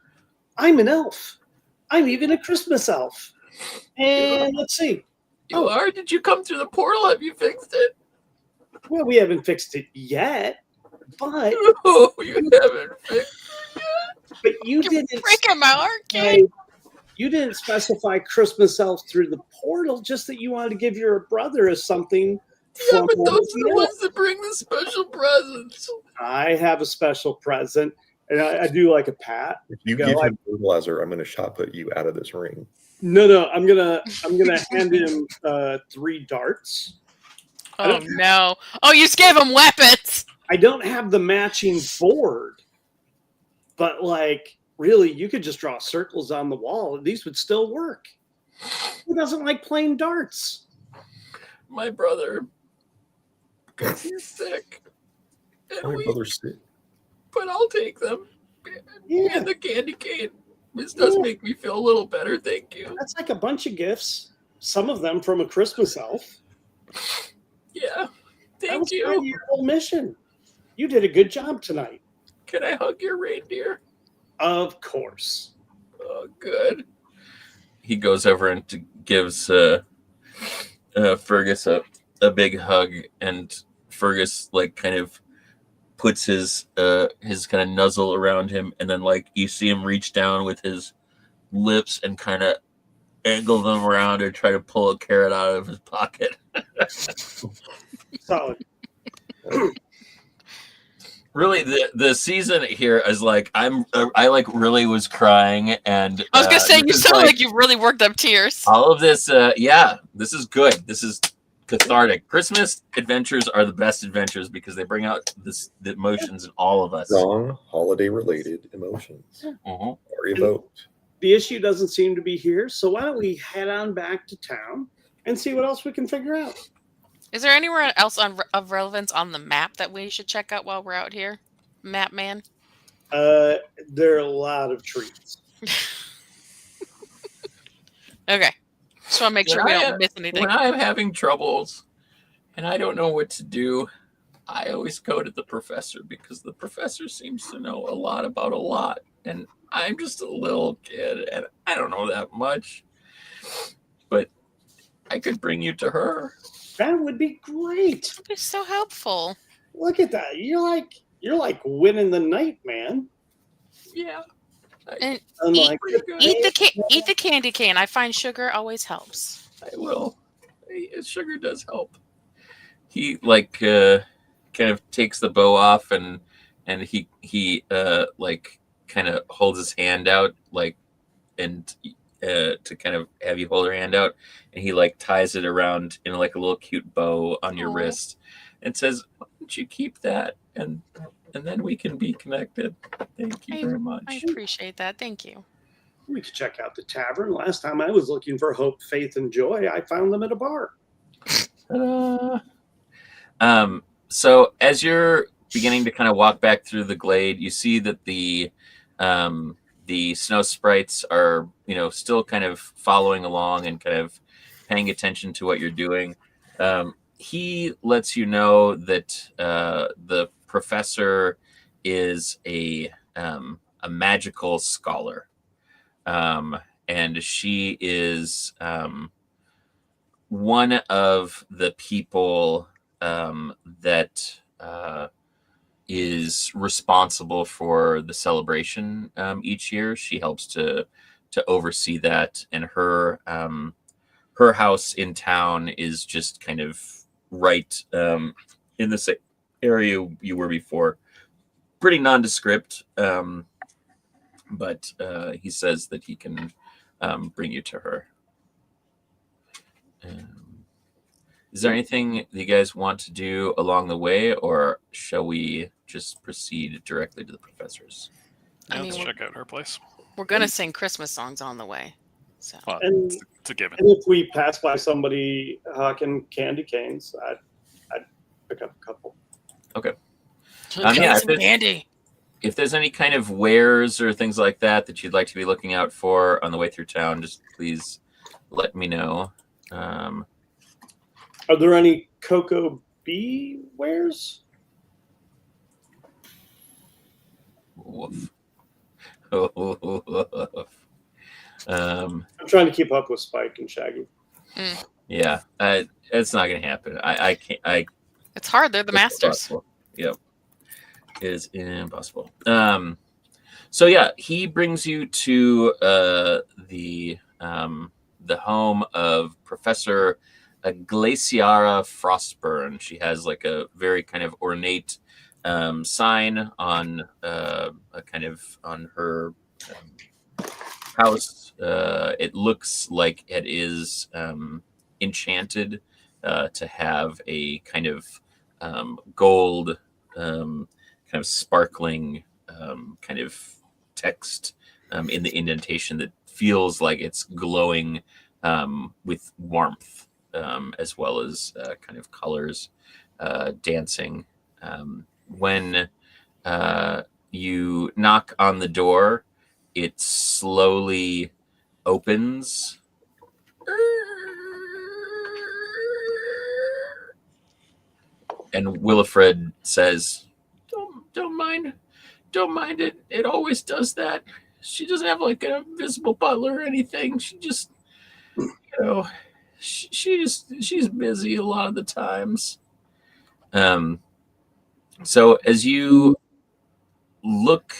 I'm an elf. I'm even a Christmas elf. And let's see. You are? Did you come through the portal? Have you fixed it? Well, we haven't fixed it yet, but No, you haven't fixed it yet. But you didn't break him out, kid. You didn't specify Christmas elf through the portal, just that you wanted to give your brother something. Yeah, but those are the ones that bring the special presents. I have a special present, and I do like a pat. If you give him fertilizer, I'm going to shot put you out of this ring. No, I'm gonna hand him 3 darts. Oh no! Oh, you just gave him weapons. I don't have the matching board, but like, really, you could just draw circles on the wall, and these would still work. Who doesn't like playing darts? My brother, because he's sick. My brother's sick. But I'll take them. Yeah. And the candy cane. This does make me feel a little better, thank you. That's like a bunch of gifts. Some of them from a Christmas elf. Yeah, thank That you. was your whole mission. You did a good job tonight. Can I hug your reindeer? Of course. Oh, good. He goes over and gives Fergus a big hug, and Fergus like kind of puts his kind of nuzzle around him, and then like you see him reach down with his lips and kind of angle them around and try to pull a carrot out of his pocket. Solid. Really, the season here is like I like really was crying, and I was gonna say you sound like you really worked up tears. All of this, this is good. This is cathartic. Christmas adventures are the best adventures because they bring out the emotions in all of us. Strong holiday-related emotions are evoked. The issue doesn't seem to be here, so why don't we head on back to town and see what else we can figure out? Is there anywhere else of relevance on the map that we should check out while we're out here, Map Man? There are a lot of trees. Okay. Just want to make sure we don't miss anything. When I'm having troubles and I don't know what to do, I always go to the professor because the professor seems to know a lot about a lot. And I'm just a little kid and I don't know that much. But I could bring you to her. That would be great. You're so helpful. Look at that. You're like winning the night, man. Yeah. And eat the candy cane. I find sugar always helps. I will. Sugar does help. He like kind of takes the bow off and he like kind of holds his hand out like and to kind of have you hold your hand out, and he like ties it around in like a little cute bow on your wrist and says, "Why don't you keep that and then we can be connected." Thank you very much. I appreciate that. Thank you. We could check out the tavern. Last time I was looking for hope, faith, and joy, I found them at a bar. So as you're beginning to kind of walk back through the glade, you see that the snow sprites are, still kind of following along and kind of paying attention to what you're doing. He lets you know that the professor is a magical scholar, and she is one of the people that is responsible for the celebration each year. She helps to oversee that, and her house in town is just kind of right in the same area you were before. Pretty nondescript, but he says that he can bring you to her. Is there anything that you guys want to do along the way, or shall we just proceed directly to the professor's? Yeah, let's check out her place. We're going to sing Christmas songs on the way. So. Well, And, it's a given. And if we pass by somebody hawking candy canes, I'd pick up a couple. Okay. Yeah, some candy. If there's any kind of wares or things like that that you'd like to be looking out for on the way through town, just please let me know. Are there any Cocoa Bee wares? Woof. I'm trying to keep up with Spike and Shaggy. Yeah, it's not going to happen. I can't. It's hard. They're the masters. Impossible. Yep, it is impossible. So yeah, he brings you to the home of Professor Glaciara Frostburn. She has like a very kind of ornate sign on on her house. It looks like it is enchanted to have a kind of gold, kind of sparkling kind of text in the indentation that feels like it's glowing with warmth, as well as kind of colors dancing. When you knock on the door, it slowly opens. And Willifred says, Don't mind it. It always does that. She doesn't have like an invisible butler or anything. She just, she's busy a lot of the times. So as you look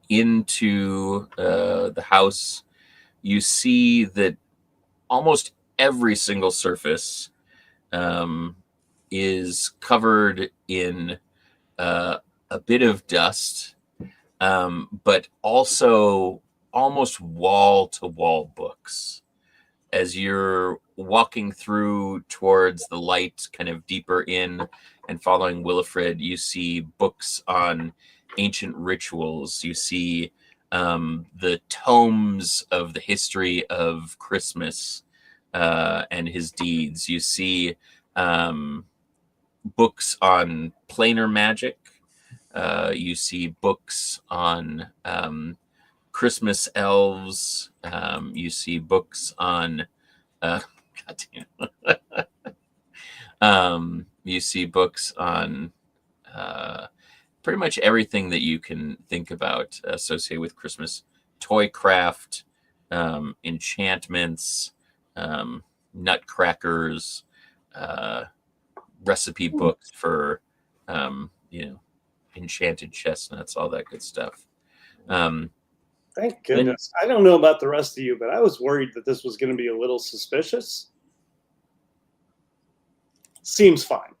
into the house, you see that almost every single surface is covered in a bit of dust, but also almost wall-to-wall books. As you're walking through towards the light, kind of deeper in and following Willifred, you see books on ancient rituals. You see the tomes of the history of Christmas and his deeds. You see books on planar magic. You see books on Krixmas Elves. You see books on you see books on pretty much everything that you can think about associated with Christmas. Toy craft, enchantments, nutcrackers, recipe books for enchanted chestnuts, all that good stuff. Thank goodness. I don't know about the rest of you, but I was worried that this was going to be a little suspicious. Seems fine.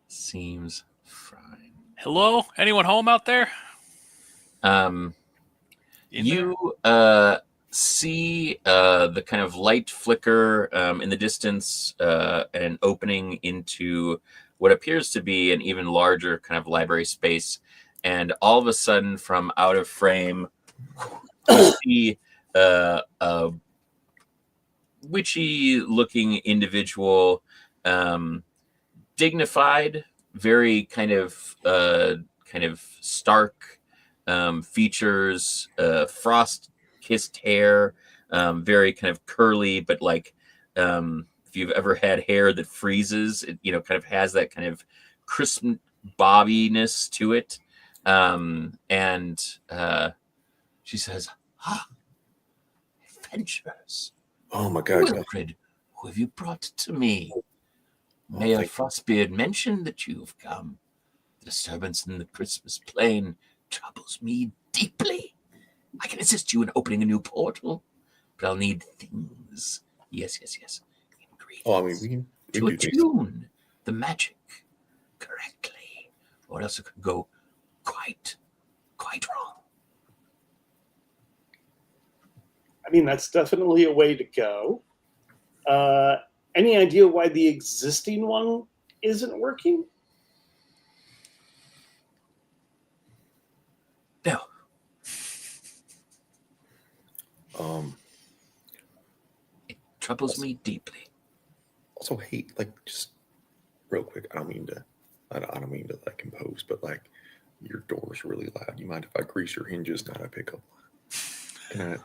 Seems fine. Hello? Anyone home out there? You see the kind of light flicker in the distance and an opening into what appears to be an even larger kind of library space. And all of a sudden, from out of frame, you see a witchy-looking individual, dignified, very kind of stark features, frost-kissed hair, very kind of curly, but like if you've ever had hair that freezes, it kind of has that kind of crisp bobbiness to it. And she says, adventures. Oh my God. Wilfred, who have you brought to me? Mayor Frostbeard mentioned that you've come. The disturbance in the Christmas plain troubles me deeply. I can assist you in opening a new portal, but I'll need things. Yes. Ingredients. Oh, I mean, we can to attune the magic correctly, or else it could go quite wrong. I mean, that's definitely a way to go. Any idea why the existing one isn't working? No. It troubles me deeply. Also, hey, like, just real quick, I don't mean to like impose, but like, your door's really loud. You mind if I grease your hinges now? I pick up. Can I?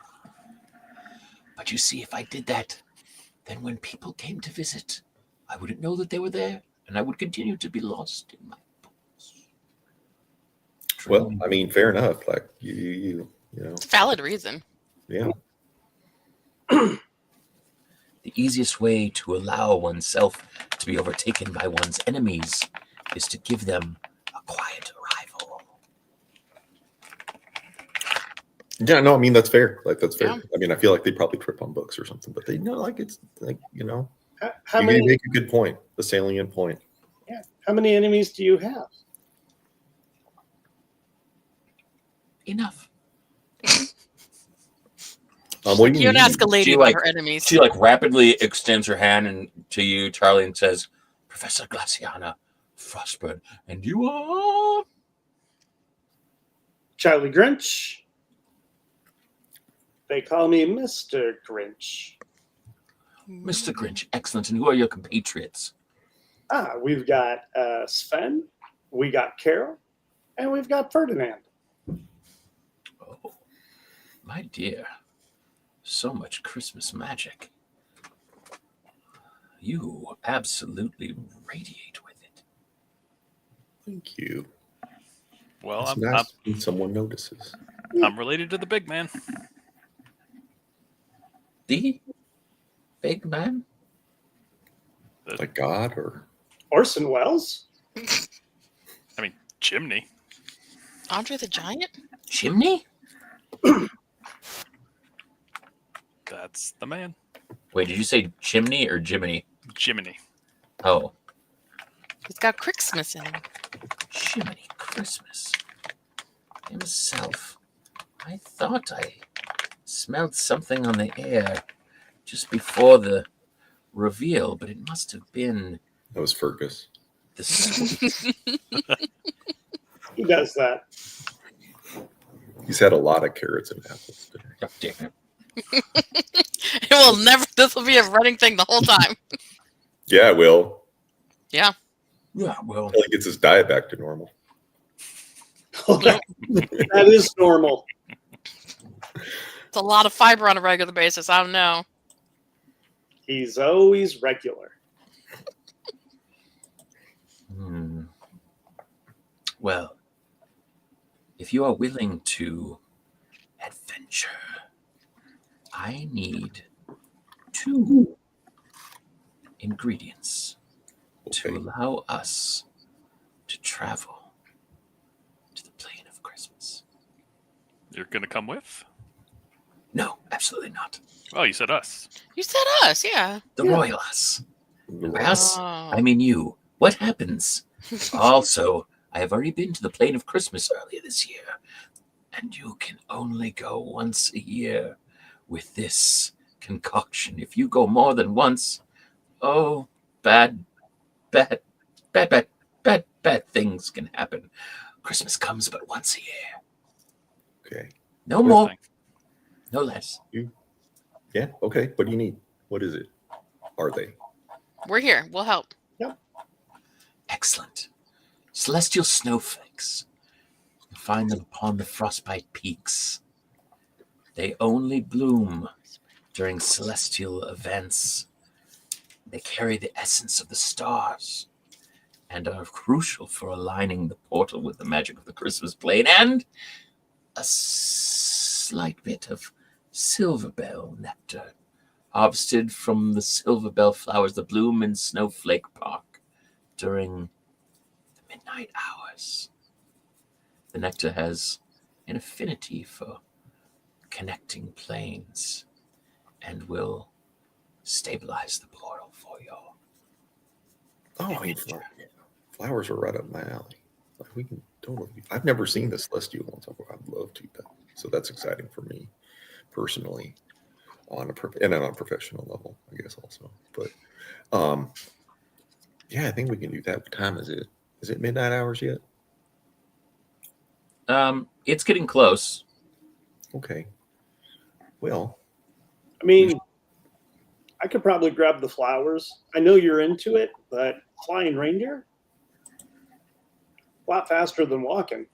But you see, if I did that, then when people came to visit, I wouldn't know that they were there, and I would continue to be lost in my books. Well, I mean, fair enough. Like you know, It's a valid reason. Yeah. The easiest way to allow oneself to be overtaken by one's enemies is to give them a quiet arrival. Yeah, no, I mean, that's fair. Like, that's fair. Yeah. I mean, I feel like they probably trip on books or something, but they know, like, it's like, How you many? make a good point, the salient point. Yeah. How many enemies do you have? Enough. What do You don't ask a lady She, about like- her enemies. She rapidly extends her hand to you, Charlie, and says, "Professor Glaciana Frostburn, and you are Charlie Grinch. They call me Mr. Grinch. Mr. Grinch. Excellent. And who are your compatriots?" We've got Sven, we got Carol, and we've got Ferdinand. Oh, my dear. So much Christmas magic. You absolutely radiate with it. Thank you. Well, It's nice when someone notices. I'm related to the big man. The big man? Like God or Orson Welles? I mean, Chimney. Andre the Giant? Chimney? That's the man. Wait, did you say chimney or Jiminy? Jiminy. Oh, He's got Krixmas in him. Jiminy Christmas. Himself. I thought I smelled something on the air just before the reveal, but it must have been that was Fergus. the sweet. He does that. He's had a lot of carrots and apples today. Oh, damn it. It will never. This will be a running thing the whole time. Yeah, it will. Yeah. Yeah, well, Until he gets his diet back to normal. That is normal. It's a lot of fiber on a regular basis. I don't know. He's always regular. Well, if you are willing to adventure, I need 2 ingredients to allow us to travel to the plane of Christmas. You're going to come with? No, absolutely not. Oh, you said us. You said us, yeah. The royal us. By us, Oh. I mean you. What happens? Also, I have already been to the plane of Christmas earlier this year, and you can only go once a year with this concoction. If you go more than once, oh, bad things can happen. Christmas comes but once a year. Okay. No more, no less. Yeah. Okay. What do you need? What is it? Are they? We're here. We'll help. Excellent. Celestial snowflakes. You find them upon the frostbite peaks. They only bloom during celestial events. They carry the essence of the stars and are crucial for aligning the portal with the magic of the Christmas plane and a slight bit of silverbell nectar harvested from the silverbell flowers that bloom in Snowflake Park during the midnight hours. The nectar has an affinity for connecting planes and will stabilize the portal for you. Oh, flowers are right up my alley. Like we can totally. I've never seen the celestial ones. I'd love to though. So that's exciting for me personally, on a professional level, I guess also. But yeah, I think we can do that. What time is it? Is it midnight hours yet? It's getting close. Okay. Well, I mean, I could probably grab the flowers. I know you're into it, but flying reindeer, a lot faster than walking.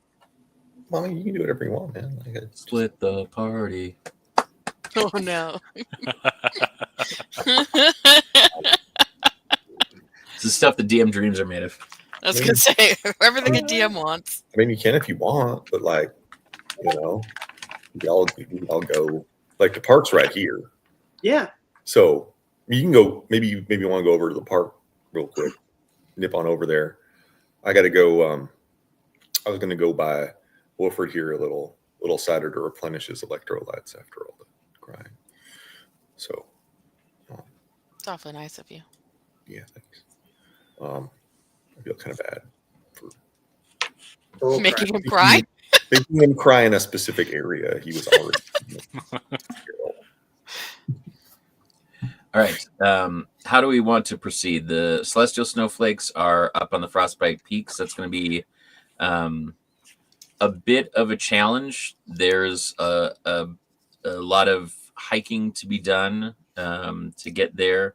well, you can do whatever you want, man. Split the party. Oh no. This is stuff the DM dreams are made of. I was gonna say everything a DM wants. I mean, you can if you want, but like, y'all go. Like the park's right here, Yeah. so you can go. Maybe you want to go over to the park real quick. Nip on over there. I got to go. I was going to go buy Wilfred here a little cider to replenish his electrolytes after all the crying. So, It's awfully nice of you. yeah, thanks. I feel kind of bad Earl Making him cry. making him cry in a specific area. He was already. All right. How do we want to proceed? The celestial snowflakes are up on the frostbite peaks. That's going to be a bit of a challenge. There's a lot of hiking to be done to get there.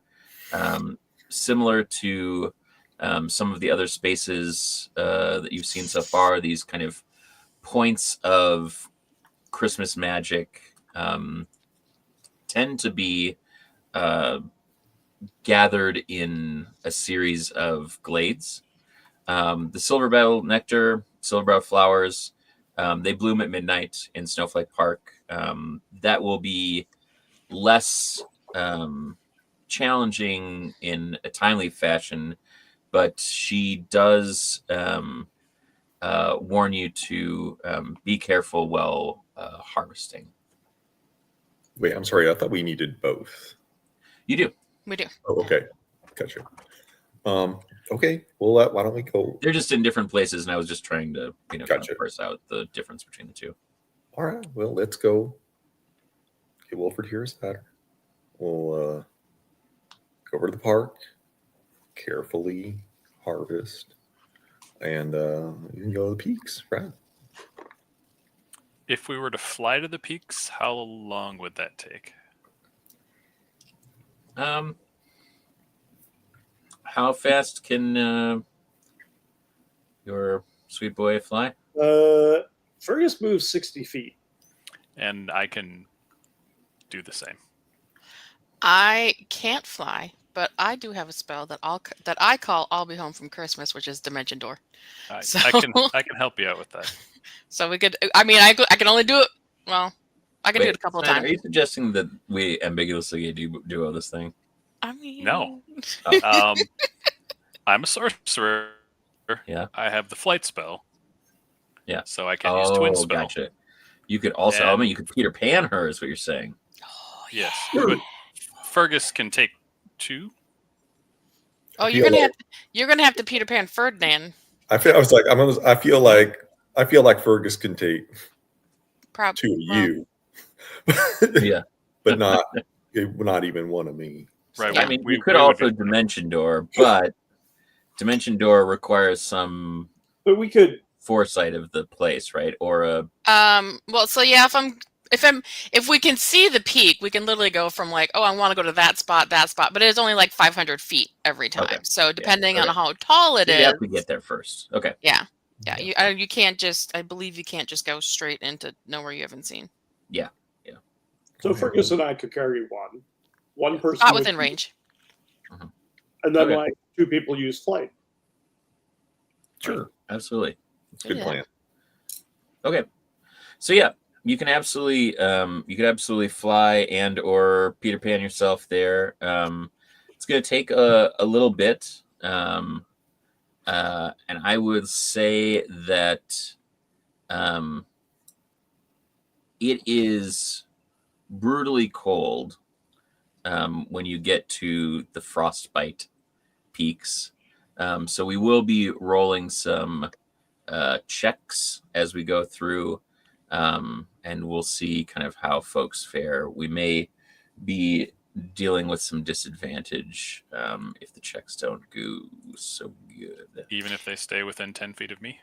Similar to some of the other spaces that you've seen so far, these kind of points of Christmas magic tend to be gathered in a series of glades. The silverbell nectar, silverbell flowers, they bloom at midnight in Snowflake Park. That will be less challenging in a timely fashion, but she does warn you to be careful while harvesting. Wait, I'm sorry. I thought we needed both. You do. We do. Oh, okay. Gotcha. Okay. Well, why don't we go? They're just in different places, and I was just trying to, kind Gotcha. of parse out the difference between the two. All right. Well, let's go. Get Wilfred here is better. We'll go over to the park, carefully harvest, and you can go to the peaks, right? If we were to fly to the peaks, how long would that take? How fast can your sweet boy fly? Fergus moves 60 feet. And I can do the same. I can't fly, but I do have a spell that I call "I'll be home from Christmas," which is Dimension Door. I can help you out with that. So we could. I mean, I can only do it. Well, I can do it a couple of Simon, times. Are you suggesting that we ambiguously do this thing? I mean, No. I'm a sorcerer. Yeah. I have the flight spell. Yeah. So I can use twin spell. Gotcha. You could also, I mean, you could Peter Pan her, is what you're saying. Oh, Yes. yeah. But Fergus can take 2. Oh, you're gonna have to Peter Pan Ferdinand. I feel like Fergus can take 2 of you. Yeah. But not even one of me. Right. Yeah. I mean, we could also Dimension Door, but Dimension Door requires some But we could. foresight of the place, right? Or a Well, so yeah, if we can see the peak, we can literally go from like, oh, I want to go to that spot, but it's only like 500 feet every time. Okay. So depending Okay. on how tall it you is, have to get there first. Okay. yeah. You can't just. I believe you can't just go straight into nowhere you haven't seen. Yeah. So Fergus and I could carry one person. Not within range. And then Okay. like 2 people use flight. Sure. Absolutely. It's a good Yeah. plan. Okay. So yeah, you can absolutely fly and or Peter Pan yourself there. It's going to take a little bit And I would say that it is brutally cold when you get to the frostbite peaks. So we will be rolling some checks as we go through, and we'll see kind of how folks fare. We may be dealing with some disadvantage if the checks don't go so good. Even if they stay within 10 feet of me?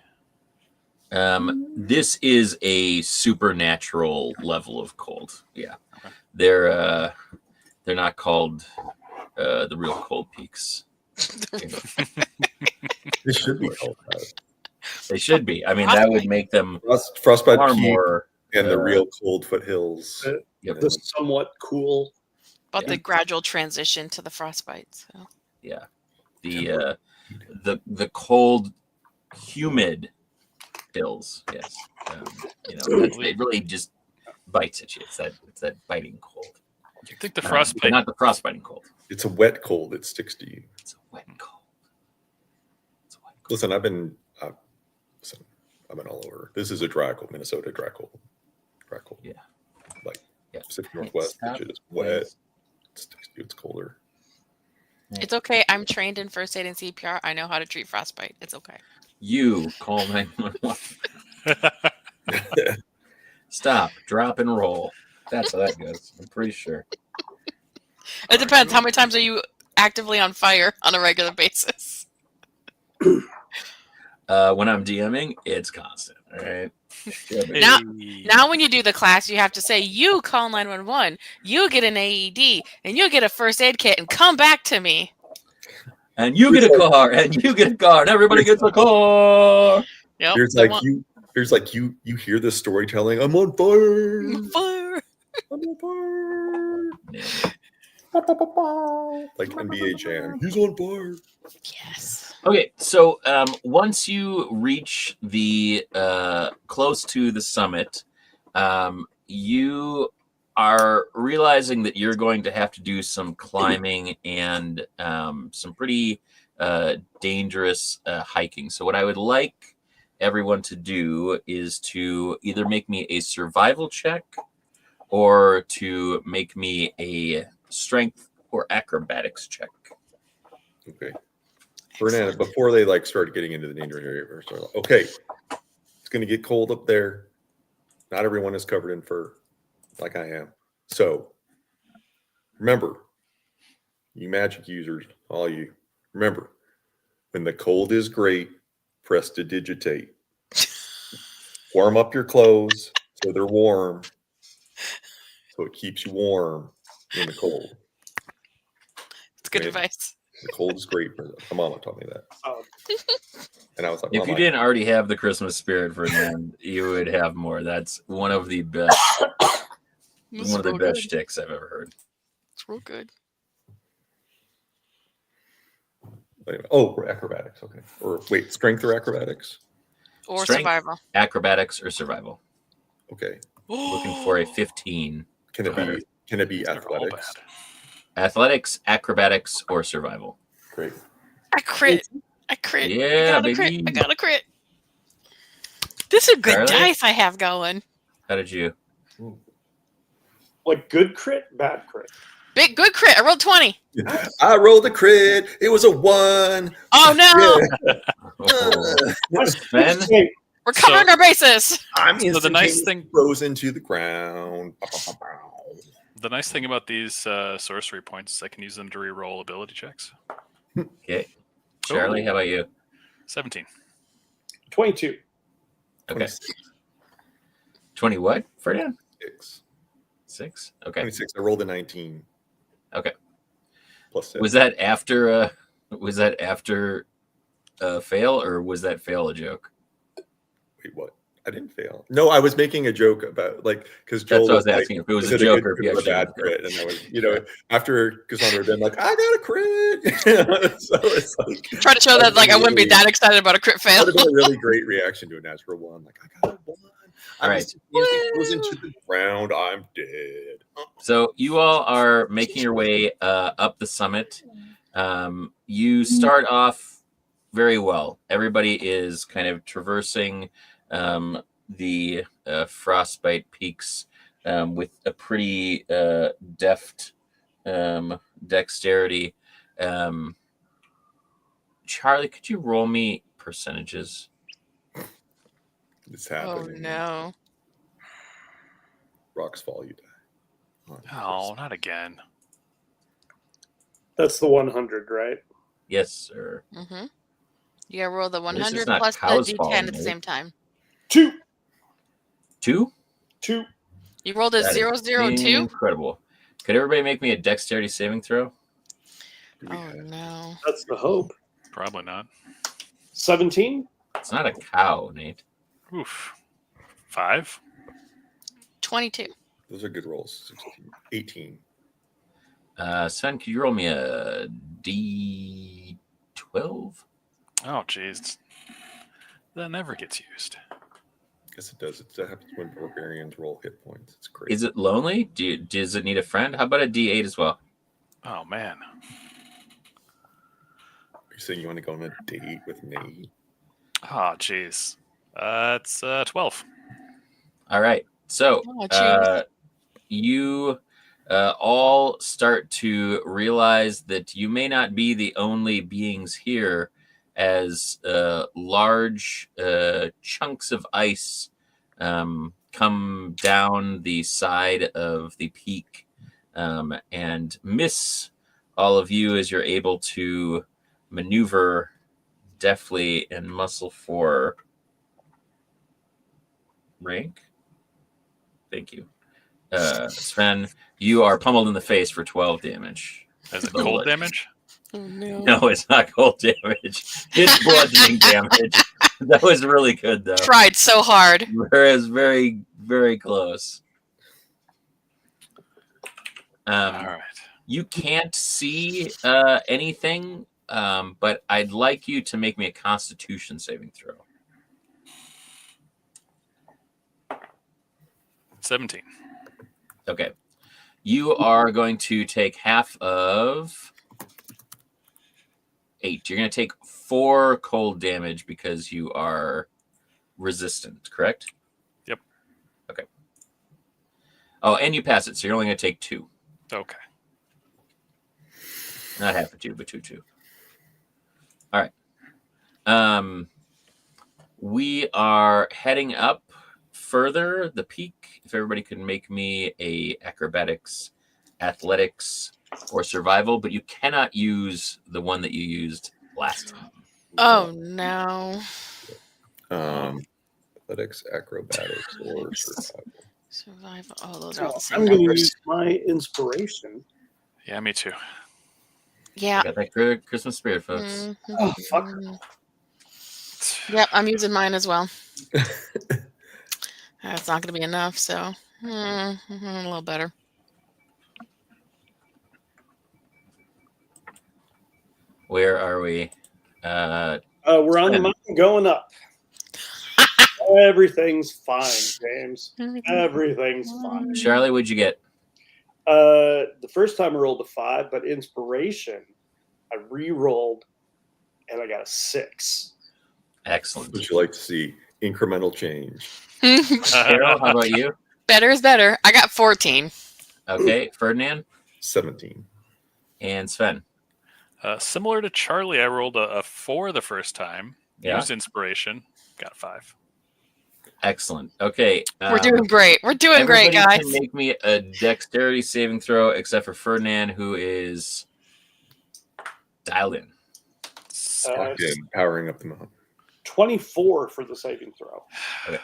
This is a supernatural level of cold. Yeah. Okay. They're not called the real cold peaks. They should be called that. They should be. I mean, that would make them Frostbite far Peak more and the real cold foothills. Yep. The somewhat cool. But the gradual transition to the frostbite. So. Yeah. The cold, humid hills. Yes. It really just bites at you. It's that biting cold. You think the frostbite? Not the frostbiting cold. It's a wet cold that sticks to you. It's a wet cold. Listen, I've been all over. This is a dry cold, Minnesota dry cold. Yeah. Like Pacific Northwest, which is wet. It sticks to you. It's colder. It's okay. I'm trained in first aid and CPR. I know how to treat frostbite. It's okay. You call 911. Stop, drop, and roll. That's how that goes. I'm pretty sure. It depends. How many times are you actively on fire on a regular basis? When I'm DMing, it's constant. All right. Now, when you do the class, you have to say, "You call 911. You get an AED, and you get a first aid kit, and come back to me." And you get a car, and you get a car, and everybody gets a car. Yep. Here's like you hear the storytelling. I'm on fire. Fire. I'm on fire. Like NBA Jam. He's on fire. Yes. Okay, so once you reach the close to the summit, you are realizing that you're going to have to do some climbing and some pretty dangerous hiking. So what I would like everyone to do is to either make me a survival check or to make me a strength or acrobatics check. Okay. Fernanda, before they start getting into the danger area, okay, it's going to get cold up there. Not everyone is covered in fur like I am. So remember, you magic users, all you, remember, when the cold is great, press to digitate. Warm up your clothes so they're warm, so it keeps you warm in the cold. It's good advice. The cold is great. My mama taught me that. And I was like, if you didn't already have the Christmas spirit for them, you would have more. That's one of the best. One of the best shticks I've ever heard. It's real good. Oh, acrobatics. Okay. Or wait, strength or acrobatics? Or Strength, survival. Acrobatics or survival. Okay. Looking for a 15. Can it be athletics? Athletics, acrobatics, or survival. Great. I crit. Yeah, I got a crit. This is good dice I have going. How did you? Like good crit, bad crit. Big good crit. I rolled 20. I rolled a crit. It was a 1. Oh no. Ben? We're covering our bases. I'm so the nice thing frozen to the ground. The nice thing about these sorcery points is I can use them to re-roll ability checks. Okay. Charlie, how about you? 17. 22. Okay. 20 what, Ferdinand? 6. Okay. 26. I rolled a 19. Okay. Plus 7. Was that after fail, or was that fail a joke? Wait, what? I didn't fail. No, I was making a joke about because Joel. That's what I was asking if it was a joke or if you actually a bad crit, and I was, after Cassandra had been like, I got a crit. So it's like try to show that I wouldn't be that excited about a crit fail. That would have been a really great reaction to a natural 1. Like, I got a 1. All right. It goes into the ground. I'm dead. So you all are making your way up the summit. You start off very well. Everybody is kind of traversing the frostbite peaks with a pretty deft dexterity. Charlie, could you roll me percentages? It's happening. Oh no. Rocks fall, you die. Oh, not again. That's the 100, right? Yes, sir. Mm-hmm. You gotta roll the This is 100 not plus the cows D10 falling, at the is it? same time. 2. 2? You rolled a That is 0, 0, and 2? incredible. Could everybody make me a dexterity saving throw? Oh no. That's the hope. Probably not. 17. It's not a cow, Nate. Oof. 5. 22. Those are good rolls. 16, 18. Sven, could you roll me a D12? Oh, jeez. That never gets used. Yes, it does. That happens when barbarians roll hit points. It's crazy. Is it lonely? Does it need a friend? How about a D8 as well? Oh, man. Are you saying you want to go on a date with Nate? Oh, jeez. It's 12. All right. So Oh, jeez. you all start to realize that you may not be the only beings here, as large chunks of ice come down the side of the peak and miss all of you as you're able to maneuver deftly and muscle for rank. Thank you. Sven, you are pummeled in the face for 12 damage. Is it cold damage? Oh no. No, it's not cold damage. It's bludgeoning damage. That was really good, though. Tried so hard. It was very, very close. All right. You can't see anything, but I'd like you to make me a Constitution saving throw. 17. Okay. You are going to take half of 8. You're going to take 4 cold damage because you are resistant, correct? Yep. Okay. Oh, and you pass it, so you're only going to take 2. Okay. Not half of 2, but 2. All right. We are heading up further the peak. If everybody could make me a acrobatics, athletics, or survival, but you cannot use the one that you used last time. Oh no. Athletics, acrobatics, or survival. Survival. Oh, those are all the same I'm going to numbers. use my inspiration. Yeah, me too. Yeah. Got that Christmas spirit, folks. Mhm. Oh, fuck. Yep, I'm using mine as well. It's not going to be enough, so a little better. Where are we? We're on the mountain going up. Everything's fine, James. Everything's fine. Charlie, what'd you get? The first time I rolled a 5, but inspiration, I re-rolled and I got a 6. Excellent. Would you like to see incremental change? Carol, how about you? Better is better. I got 14. Okay, Ferdinand 17. and Sven. Similar to Charlie, I rolled a 4 the first time. Yeah. Used inspiration. Got a 5. Excellent. Okay. We're doing great. We're doing great, everybody guys. can make me a dexterity saving throw, except for Ferdinand, who is dialed in. Okay, powering up the mountain. 24 for the saving throw. Okay.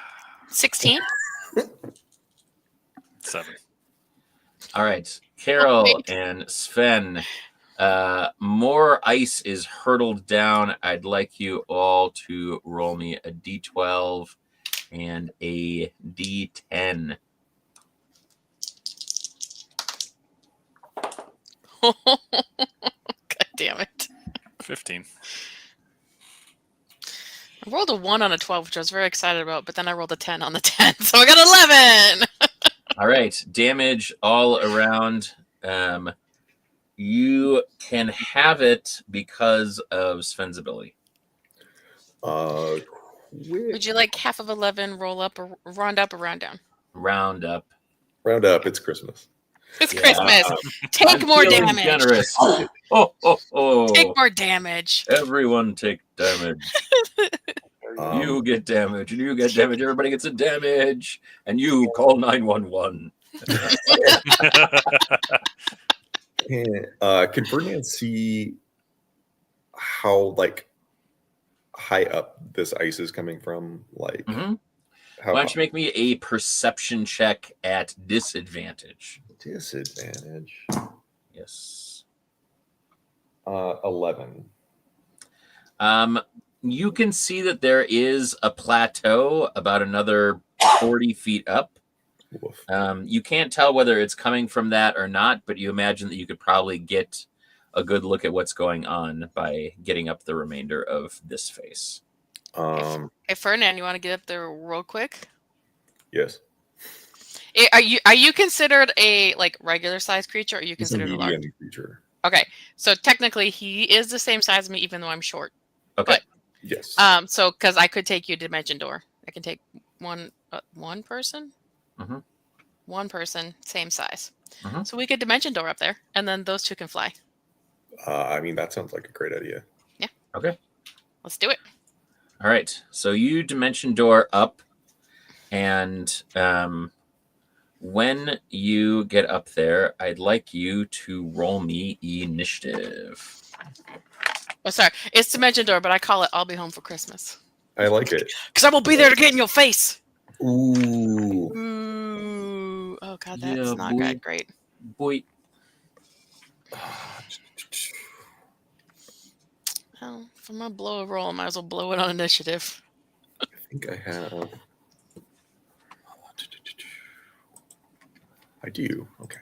16. 7. All right. Carol wait. and Sven. More ice is hurtled down. I'd like you all to roll me a D12 and a D10. God damn it. 15. I rolled a 1 on a 12, which I was very excited about, but then I rolled a 10 on the 10, so I got 11. All right. Damage all around. You can have it because of Sven's ability. Would you like half of 11 roll up or round up or round down? Round up. Round up. It's Christmas. It's Christmas. Take more damage. Generous. Oh. Take more damage. Everyone take damage. You get damage, and you get damage. Everybody gets a damage, and you call 911. Can Ferdinand see how high up this ice is coming from? Like, why don't you make me a perception check at disadvantage? Disadvantage. Yes. 11. You can see that there is a plateau about another 40 feet up. You can't tell whether it's coming from that or not, but you imagine that you could probably get a good look at what's going on by getting up the remainder of this face. Hey, Ferdinand, you want to get up there real quick? Yes. Are you considered a regular size creature, or are you considered a large creature? Okay, so technically he is the same size as me, even though I'm short. Okay. But, yes. So because I could take you to Dimension Door, I can take one person. Mm-hmm. One person, same size. Mm-hmm. So we could Dimension Door up there, and then those two can fly. I mean, that sounds like a great idea. Yeah. Okay. Let's do it. All right. So you Dimension Door up, and when you get up there, I'd like you to roll me initiative. Oh, sorry. It's Dimension Door, but I call it I'll Be Home for Christmas. I like it. Because I will be there to get in your face. Ooh. Ooh. Oh, God, that's Yeah, not boy. great. Boy. Well, if I'm going to blow a roll, I might as well blow it on initiative. I think I have. I do. Okay.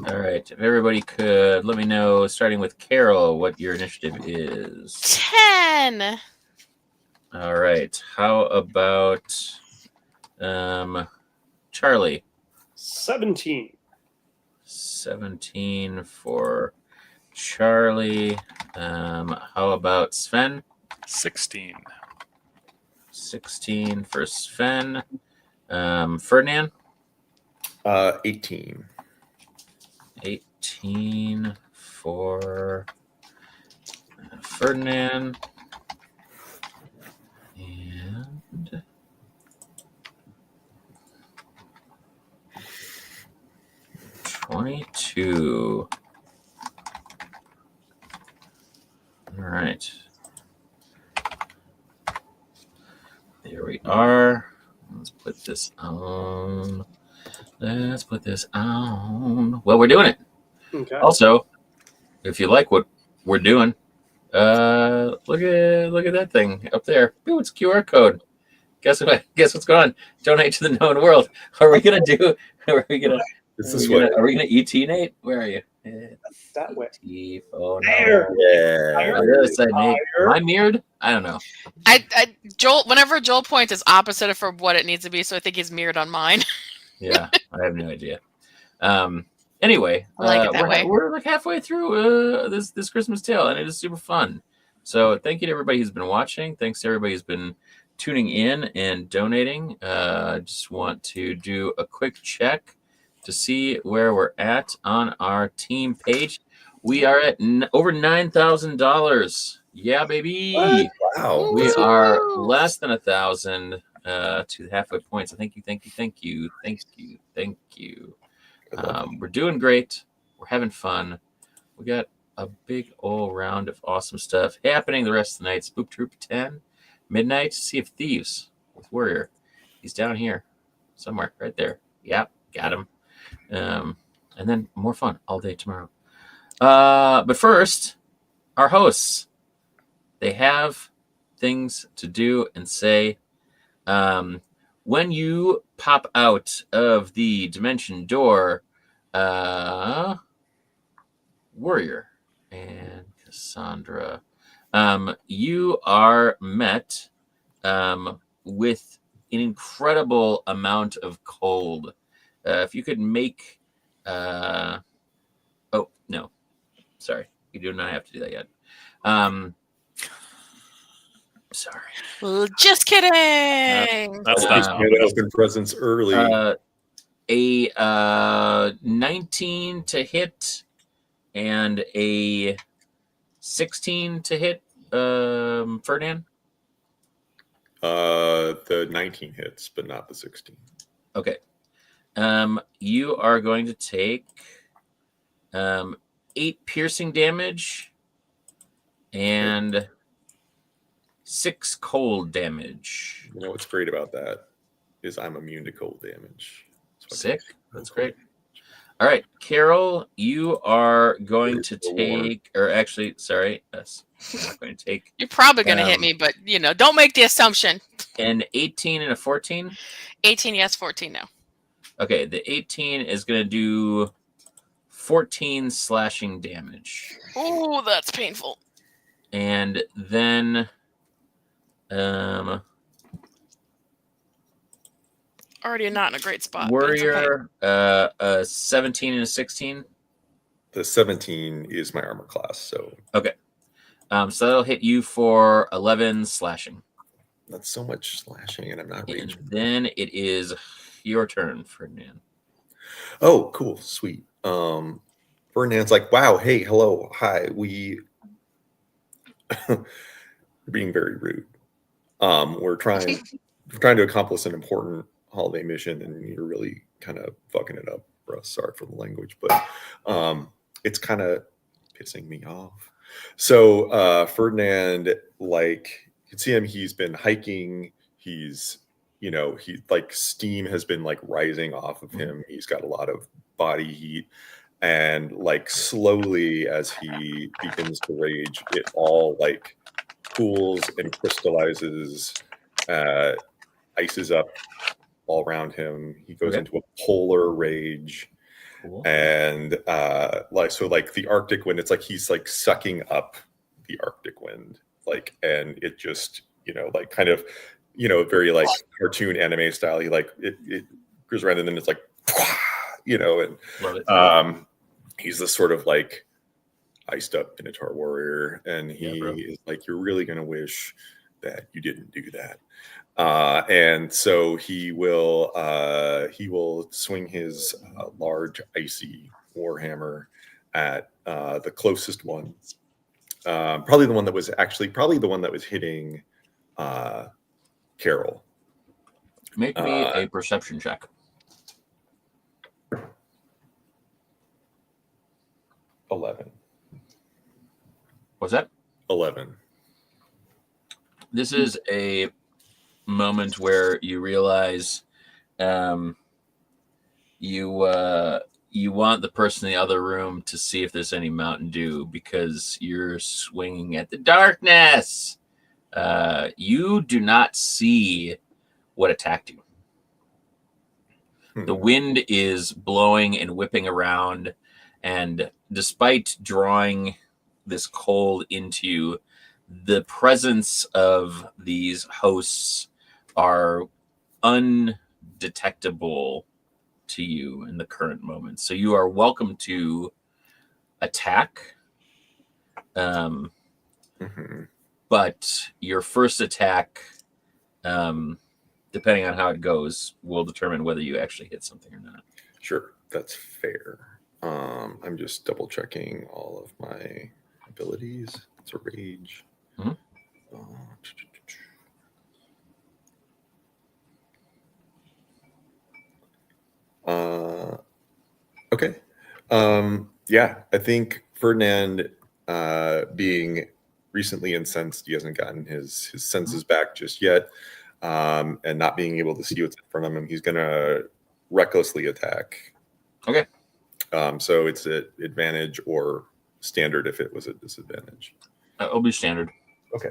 All right. If everybody could let me know, starting with Carol, what your initiative is. 10. All right. How about Charlie? 17. 17 for Charlie. How about Sven? 16. 16 for Sven. Ferdinand? 18. 18 for Ferdinand. And $22. All right. There we are. Let's put this on. Well, we're doing it. Okay. Also, if you like what we're doing, look at that thing up there. Ooh, it's a QR code. Guess what's going on? Donate to the known world. Are we gonna do? Are we gonna? It's this way. Are we gonna ET Nate? Where are you? That way. Oh no. There. Yeah. On the other side, Nate. Am I mirrored? I don't know. Joel, whenever Joel points, it's opposite of what it needs to be, so I think he's mirrored on mine. Yeah, I have no idea. Anyway, I like it that way. We're like halfway through this Christmas tale, and it is super fun. So thank you to everybody who's been watching. Thanks to everybody who's been tuning in and donating. I just want to do a quick check to see where we're at on our team page. We are at over $9,000. Yeah, baby. What? Wow. We are less than 1,000 to the halfway point. So thank you. We're doing great. We're having fun. We got a big old round of awesome stuff happening the rest of the night. Spook Troop 10, midnight. Sea of Thieves with Warrior. He's down here somewhere, right there. Yep, got him. And then more fun all day tomorrow. But first, our hosts. They have things to do and say. When you pop out of the Dimension Door, Warrior and Cassandra, you are met with an incredible amount of cold. If you could make... oh, no. Sorry. You do not have to do that yet. Sorry. Just kidding. That's not open presents early. A 19 to hit and a 16 to hit, Ferdinand. The 19 hits, but not the 16. Okay. You are going to take 8 piercing damage and 6 cold damage. You know what's great about that is I'm immune to cold damage. Sick. That's great. All right, Carol, you are going to take, or actually, sorry, yes, you're not going to take. You're probably going to hit me, but don't make the assumption. An 18 and a 14. 18, yes. 14, no. Okay, the 18 is going to do 14 slashing damage. Oh, that's painful. And then, already not in a great spot. Warrior, a 17 and a 16. The 17 is my armor class, so okay. So that'll hit you for 11 slashing. That's so much slashing, and I'm not raging. Then it is your turn, Ferdinand. Oh, cool, sweet. Ferdinand's like, wow, hey, hello, hi. We're being very rude. We're trying to accomplish an important holiday mission, and you're really kind of fucking it up for us. Sorry for the language, but it's kind of pissing me off. So Ferdinand, like, you can see him, he's been hiking, he's steam has been like rising off of him, he's got a lot of body heat, and like slowly as he begins to rage, it all like cools and crystallizes, ices up all around him. He goes into a polar rage. Cool. And like the Arctic wind, it's like he's like sucking up the Arctic wind, like, and it just like kind of very like cartoon anime style. He like it goes around and then it's like and he's this sort of like iced up Minotaur warrior, and he is like, you're really gonna wish that you didn't do that. And so he will swing his large icy warhammer at the closest one, probably the one that was hitting Carol. Make me a perception check. $11. What's that? 11. This is a moment where you realize you want the person in the other room to see if there's any Mountain Dew because you're swinging at the darkness. You do not see what attacked you. The wind is blowing and whipping around, and despite drawing this cold into you, the presence of these hosts are undetectable to you in the current moment. So you are welcome to attack. But your first attack, depending on how it goes, will determine whether you actually hit something or not. Sure, that's fair. I'm just double checking all of my abilities. It's a rage. Okay. Yeah, I think Ferdinand, being recently incensed, he hasn't gotten his senses back just yet, and not being able to see what's in front of him, he's gonna recklessly attack. Okay. So it's an advantage or standard if it was a disadvantage. It'll be standard. Okay.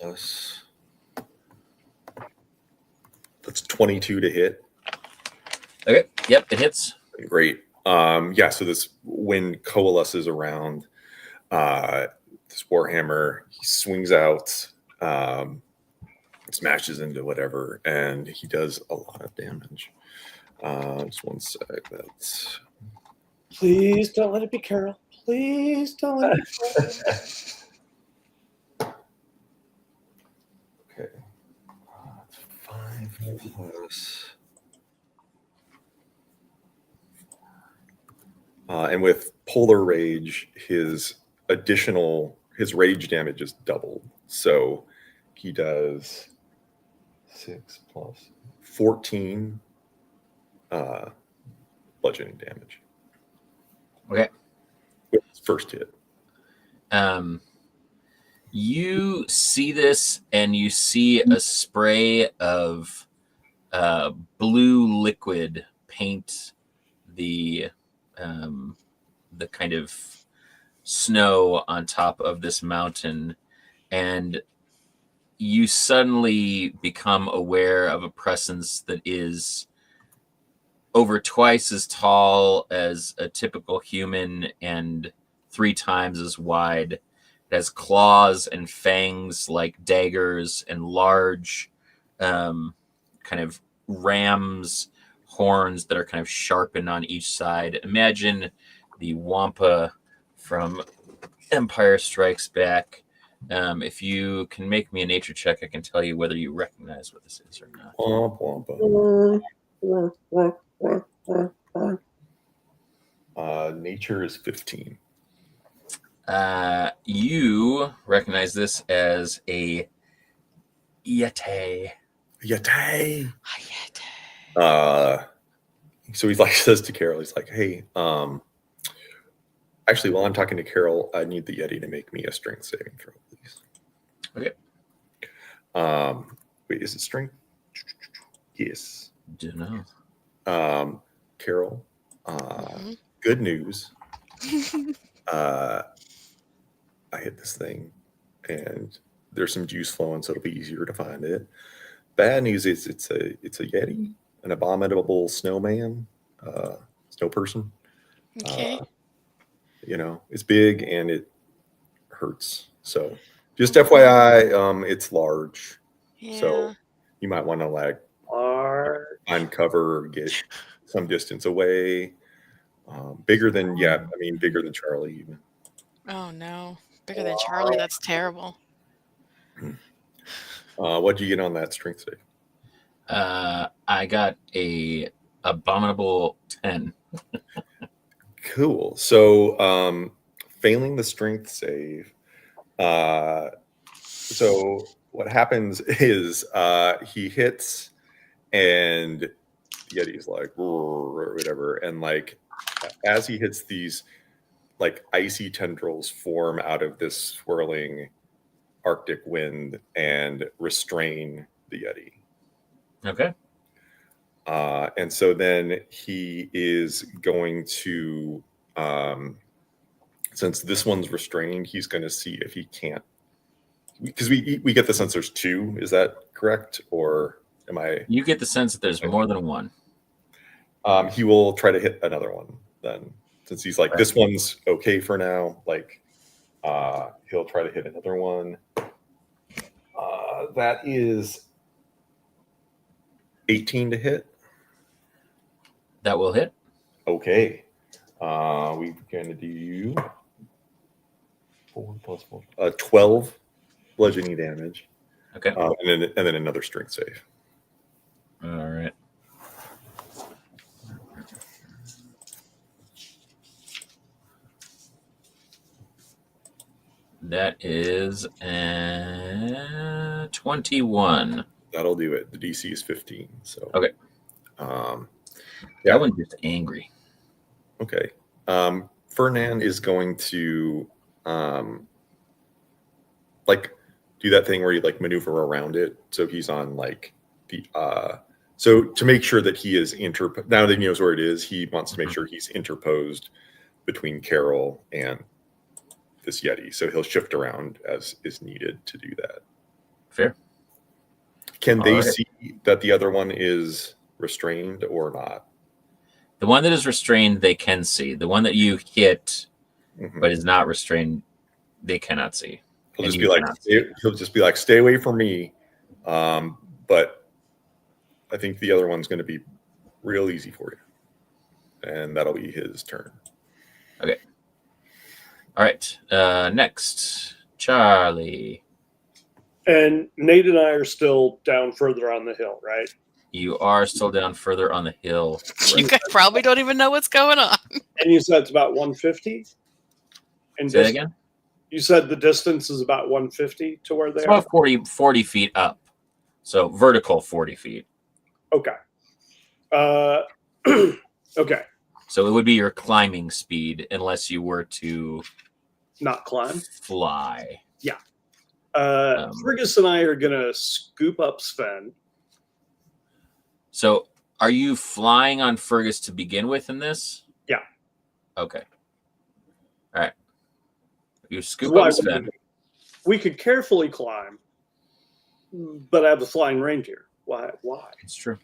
Plus, that's 22 to hit. Okay. Yep, it hits. Great. Yeah. So this wind coalesces around this warhammer. He swings out, smashes into whatever, and he does a lot of damage. Just one sec. That's Please don't let it be Carol. Please don't let it be Carol. Okay. That's 5 plus. And with Polar Rage, his rage damage is doubled. So he does 6 plus 14 bludgeoning damage. Okay. With his first hit. You see this, and you see a spray of blue liquid paint the kind of snow on top of this mountain, and you suddenly become aware of a presence that is over twice as tall as a typical human and 3 times as wide. It has claws and fangs like daggers and large kind of ram's horns that are kind of sharpened on each side. Imagine the Wampa from Empire Strikes Back. If you can make me a nature check, I can tell you whether you recognize what this is or not. Nature is 15. You recognize this as a Yeti. Yeti. So he's like, says to Carol, he's like, hey, actually, while I'm talking to Carol, I need the Yeti to make me a strength saving throw, please. Okay. Wait, is it strength? Yes. Don't know. Carol, good news. I hit this thing, and there's some juice flowing, so it'll be easier to find it. Bad news is it's a Yeti, an abominable snowman, snow person. Okay. It's big and it hurts. So just FYI, it's large. Yeah. So you might want to find cover, get some distance away. Bigger than Charlie even. Oh no. Bigger than Charlie, that's terrible. What'd you get on that strength save? I got a abominable 10. Cool. So failing the strength save. So what happens is he hits, and the Yeti's like or whatever, and like as he hits, these like icy tendrils form out of this swirling Arctic wind and restrain the Yeti. Okay. And so then he is going to, since this one's restrained, he's going to see if he can't, because we get the sense there's 2. Is that correct, or am I? You get the sense that there's more than one. He will try to hit another one then, since he's like, this one's okay for now. Like, he'll try to hit another one. That is 18 to hit. That will hit. Okay. We're going to do 4 plus 4. 12 bludgeoning damage. Okay. And then another strength save. All right. That is 21. That'll do it. The DC is 15. So okay. That one's just angry. Okay. Fernand is going to do that thing where you like maneuver around it. So he's on like the so to make sure that he is now that he knows where it is, he wants to make sure he's interposed between Carol and this Yeti. So he'll shift around as is needed to do that. Fair. Can they see that the other one is restrained or not? The one that is restrained, they can see. The one that you hit, but is not restrained, they cannot see. He'll just be like, stay away from me. But I think the other one's going to be real easy for you. And that'll be his turn. Okay. All right. Next, Charlie. And Nate and I are still down further on the hill, right? You are still down further on the hill. You guys probably don't even know what's going on. And you said it's about 150? And Say that again? You said the distance is about 150 to where they It's are? about 40 feet up. So vertical 40 feet. Okay. Okay. So it would be your climbing speed unless you were to not climb. Fly. Yeah. Fergus and I are going to scoop up Sven. So are you flying on Fergus to begin with in this? Yeah. Okay. All right. You scoop up Sven. We could carefully climb, but I have the flying reindeer. Why? It's true.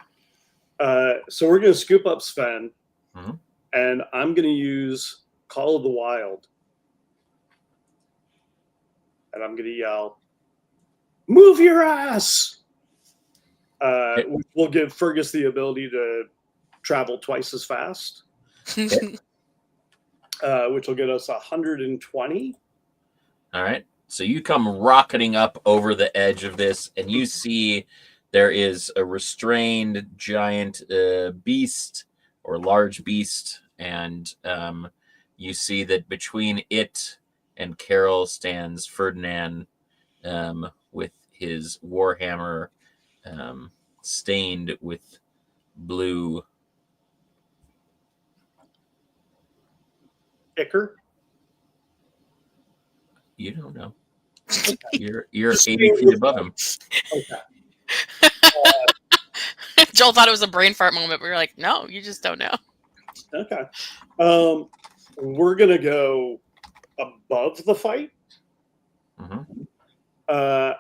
So we're going to scoop up Sven, mm-hmm. and I'm going to use Call of the Wild. And I'm going to yell, "Move your ass!" Okay. Which will give Fergus the ability to travel twice as fast, Okay. Which will get us 120. All right. So you come rocketing up over the edge of this, and you see there is a restrained giant beast or large beast, and you see that between it and Carol stands Ferdinand with his warhammer stained with blue. Icker? You don't know. You're 80 feet above him. Okay. Joel thought it was a brain fart moment. We were like, no, you just don't know. Okay. We're going to go above the fight. Mm-hmm. I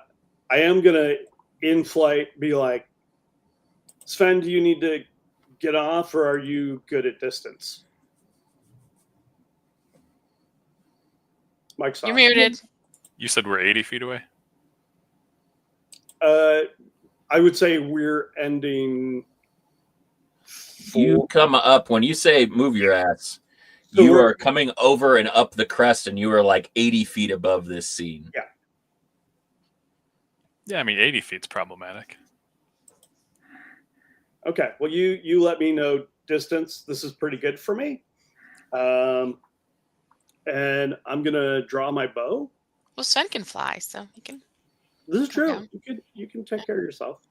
am going to, in flight, be like, "Sven, do you need to get off, or are you good at distance?" Mike's You're off. muted. You said we're 80 feet away? I would say we're ending. You come up, when you say move your ass, So you are coming over and up the crest, and you are like 80 feet above this scene. Yeah. Yeah, I mean, 80 feet's problematic. Okay. Well, you let me know distance. This is pretty good for me. And I'm going to draw my bow. Well, Sven can fly, so he can. This is true. You can take care of yourself.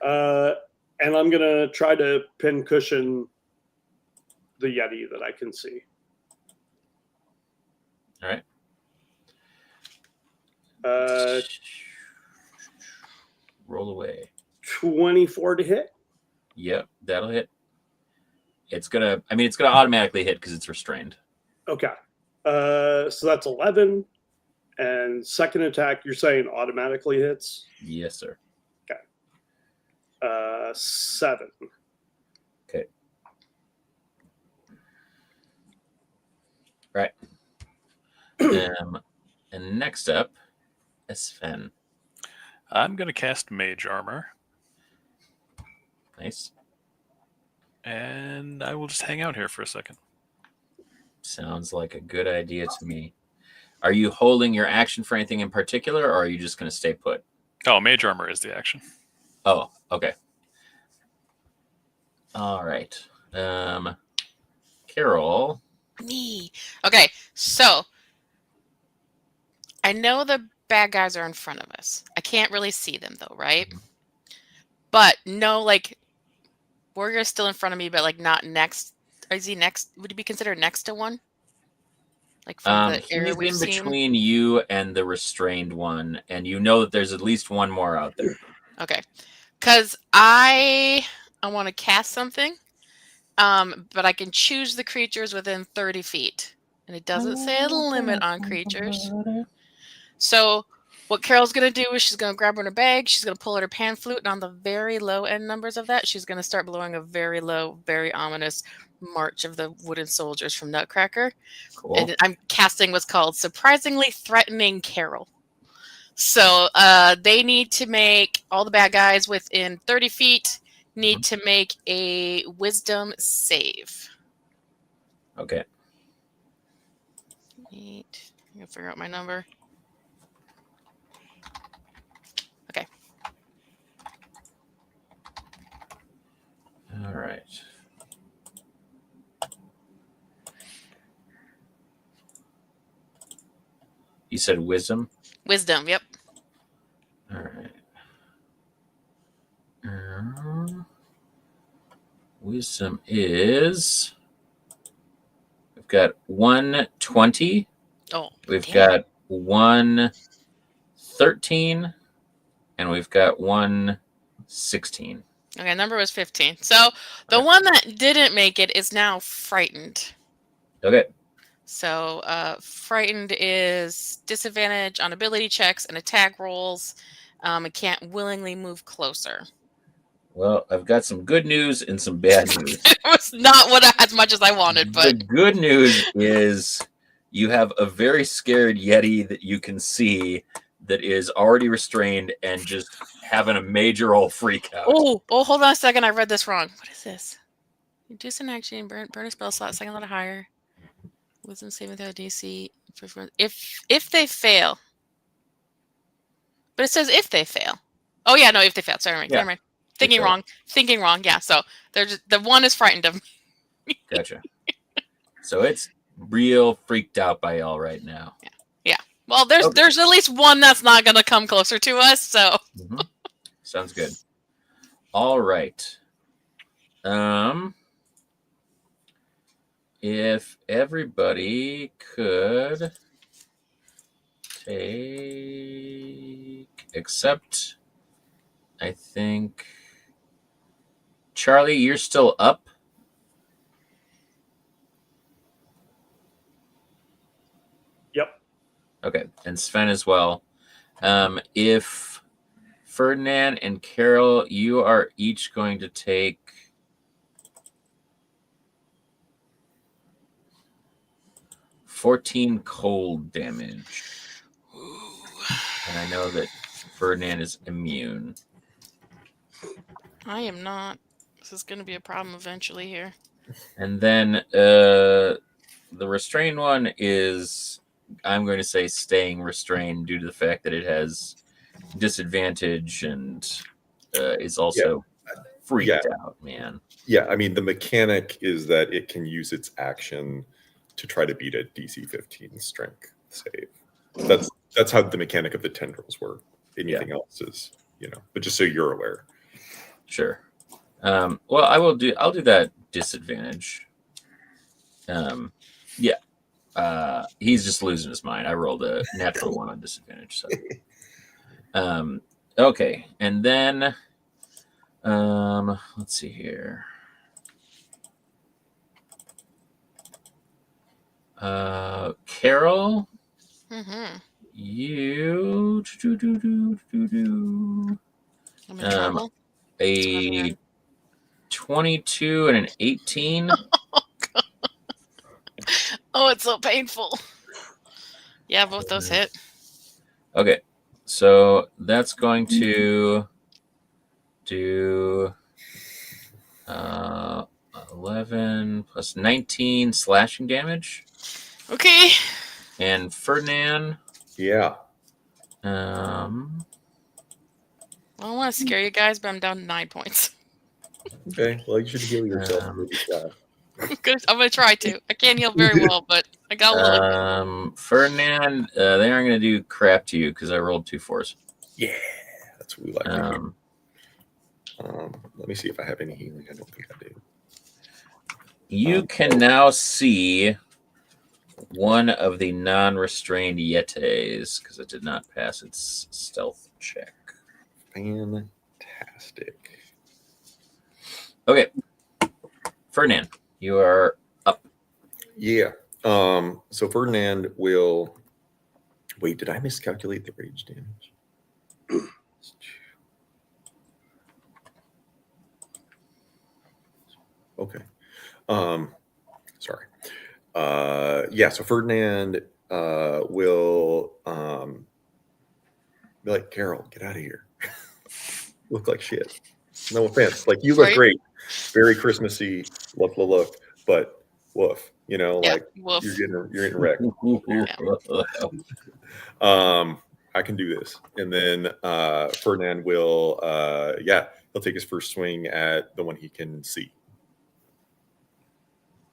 And I'm going to try to pin cushion the Yeti that I can see. All right. Roll away. 24 to hit. Yep, that'll hit. It's gonna automatically hit because it's restrained. Okay. So that's 11. And second attack, you're saying automatically hits? Yes, sir. Okay. 7. Okay. Right. And next up is Sven. I'm going to cast Mage Armor. Nice. And I will just hang out here for a second. Sounds like a good idea to me. Are you holding your action for anything in particular, or are you just going to stay put? Oh, Mage Armor is the action. Oh, okay. All right. Carol. Me. Okay, so I know the bad guys are in front of us. I can't really see them though, right? Mm-hmm. But no, like Warrior's still in front of me, but like not next. Is he next? Would he be considered next to one? Like from the area we've He's in seen? between you and the restrained one, and you know that there's at least one more out there. Okay, because I want to cast something, but I can choose the creatures within 30 feet, and it doesn't say a limit on creatures. So what Carol's going to do is she's going to grab her in her bag, she's going to pull out her pan flute, and on the very low end numbers of that, she's going to start blowing a very low, very ominous March of the Wooden Soldiers from Nutcracker. Cool. And I'm casting what's called Surprisingly Threatening Carol. So they need to make, all the bad guys within 30 feet need to make a wisdom save. Okay. 8. I'm gonna figure out my number. Okay. All right. You said wisdom? Wisdom, yep. All right. Wisdom is... We've got 120. Oh, We've damn. got 113. And we've got 116. Okay, number was 15. So the one that didn't make it is now frightened. Okay. So frightened is disadvantage on ability checks and attack rolls. It can't willingly move closer. Well, I've got some good news and some bad news. It was not as much as I wanted, but the good news is you have a very scared Yeti that you can see that is already restrained and just having a major old freak out. Oh, hold on a second. I read this wrong. What is this? Reduce an action, burn a spell slot, second letter higher. Wisdom saving throw DC. If they fail. But it says if they fail. Oh yeah, no, if they fail. Sorry, never mind. Thinking wrong. Yeah, so the one is frightened of me. Gotcha. So it's real freaked out by y'all right now. Yeah. Well, there's at least one that's not going to come closer to us, so. Mm-hmm. Sounds good. All right. If everybody could take, except I think Charlie, you're still up. Yep. Okay, and Sven as well. If Ferdinand and Carol, you are each going to take 14 cold damage. And I know that Ferdinand is immune. I am not. This is going to be a problem eventually here. And then the restrained one is, I'm going to say, staying restrained due to the fact that it has disadvantage and is also freaked out, man. Yeah, I mean, the mechanic is that it can use its action to try to beat a DC 15 strength save. That's how the mechanic of the tendrils work. Anything else is, but just so you're aware. Sure. Well, I'll do that disadvantage. He's just losing his mind. I rolled a natural 1 on disadvantage. So. Okay, and then let's see here. Carol, you I'm in trouble. A 22 and an 18. Oh, it's so painful. Yeah, both those hit. Okay, so that's going to do 11 plus 19 slashing damage. Okay. And Ferdinand. Yeah. I don't want to scare you guys, but I'm down to 9 points. Okay, well, you should heal yourself. I'm going to try to. I can't heal very well, but I got a little bit. Ferdinand, they aren't going to do crap to you because I rolled 2 4s. Yeah, that's what we like to hear. Let me see if I have any healing. I don't think I do. You can now see one of the non-restrained Yetis because it did not pass its stealth check. Fantastic. Okay. Ferdinand, you are up. Yeah. So Ferdinand will... Wait, did I miscalculate the rage damage? Okay. Sorry. So Ferdinand will be like, Carol, get out of here. Look like shit. No offense. Like, you look great. Very Christmassy. Look. But woof. You know, Yeah, like woof. you're getting wrecked. I can do this. And then Ferdinand will, he'll take his first swing at the one he can see.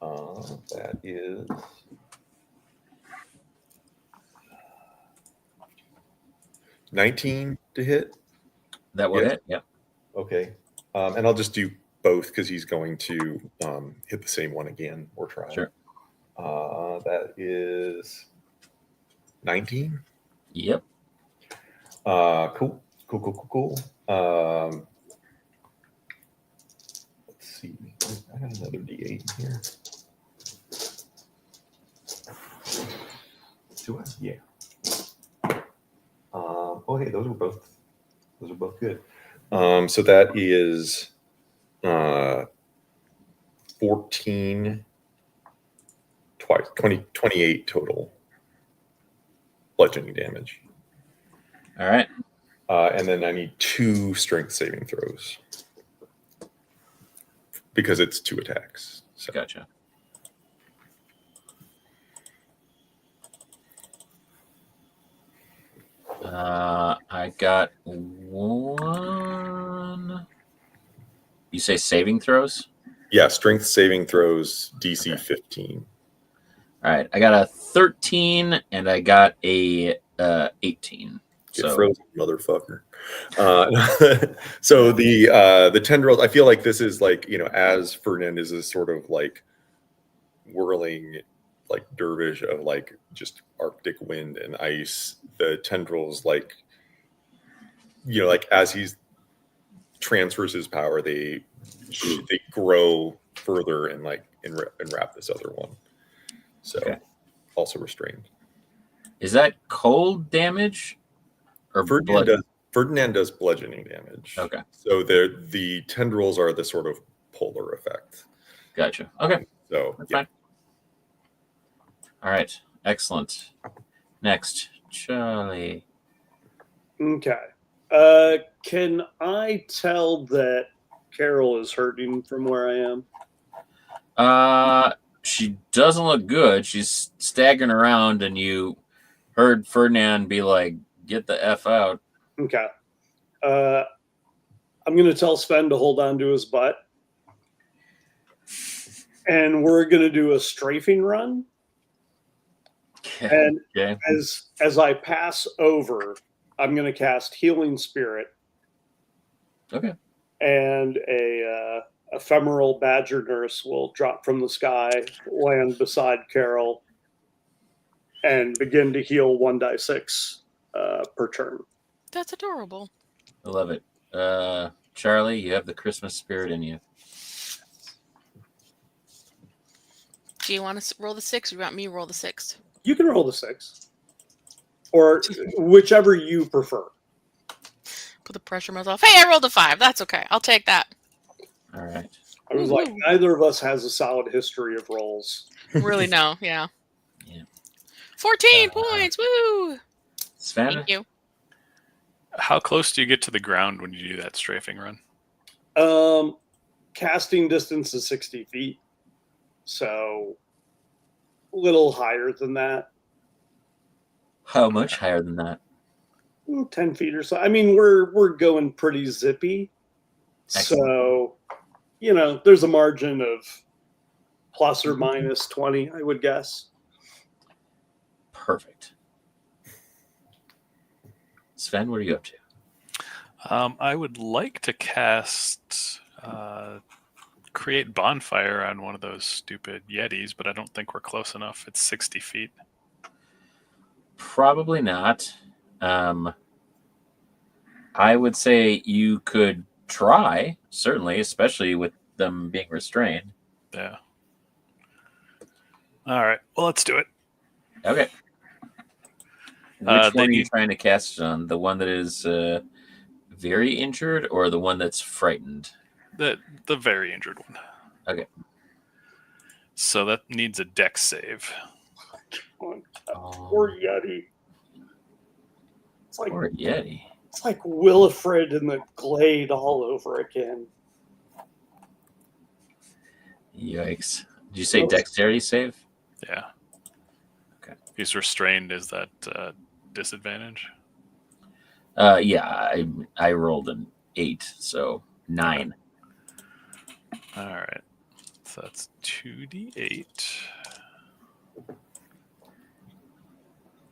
That is 19 to hit. That will hit. Yeah. Okay. And I'll just do both because he's going to hit the same one again or try. Sure. That is 19. Yep. Cool. Let's see. I got another D8 here. Do I? Yeah. Hey, those are both good. So that is 14 twice, 28 total bludgeoning damage. All right. And then I need 2 strength saving throws because it's 2 attacks. So. Gotcha. I got 1. You say saving throws? Yeah, strength saving throws DC 15. All right, I got a 13 and I got a 18. Get frozen, motherfucker. So the tendrils, I feel like this is like, as Ferdinand is this sort of like whirling like dervish of like just Arctic wind and ice, the tendrils like as he transfers his power, they grow further and wrap this other one. So also restrained. Is that cold damage or Ferdinand does bludgeoning damage. Okay. So the tendrils are the sort of polar effect. Gotcha. Okay. So fine. All right. Excellent. Next, Charlie. Okay. Can I tell that Carol is hurting from where I am? She doesn't look good. She's staggering around, and you heard Ferdinand be like, "Get the F out." Okay. I'm going to tell Sven to hold on to his butt. And we're going to do a strafing run. And as I pass over, I'm going to cast Healing Spirit. Okay. And a ephemeral badger nurse will drop from the sky, land beside Carol, and begin to heal 1d6 per turn. That's adorable. I love it. Charlie, you have the Christmas spirit in you. Do you want to roll the 6 or do you want me to roll the 6? You can roll the 6. Or whichever you prefer. Put the pressure on myself. Hey, I rolled a 5. That's okay. I'll take that. All right. I was like, neither of us has a solid history of rolls. Really, no. Yeah. 14 points. Woo! Sven? Thank you. How close do you get to the ground when you do that strafing run? Casting distance is 60 feet. So a little higher than that. How much higher than that? 10 feet or so. I mean, we're going pretty zippy. Excellent. So, there's a margin of plus or minus 20, I would guess. Perfect. Sven, what are you up to? I would like to cast create bonfire on one of those stupid Yetis, but I don't think we're close enough. It's 60 feet. Probably not. I would say you could try, certainly, especially with them being restrained. Yeah. All right. Well, let's do it. Okay. Which one are you trying to cast it on? The one that is very injured or the one that's frightened? The very injured one. Okay. So that needs a dex save. Poor Yeti. Poor Yeti. It's like Willifred in the Glade all over again. Yikes. Did you say dexterity save? Yeah. Okay. If he's restrained, is that disadvantage? Yeah, I rolled an 8, so 9. All right. So that's 2d8.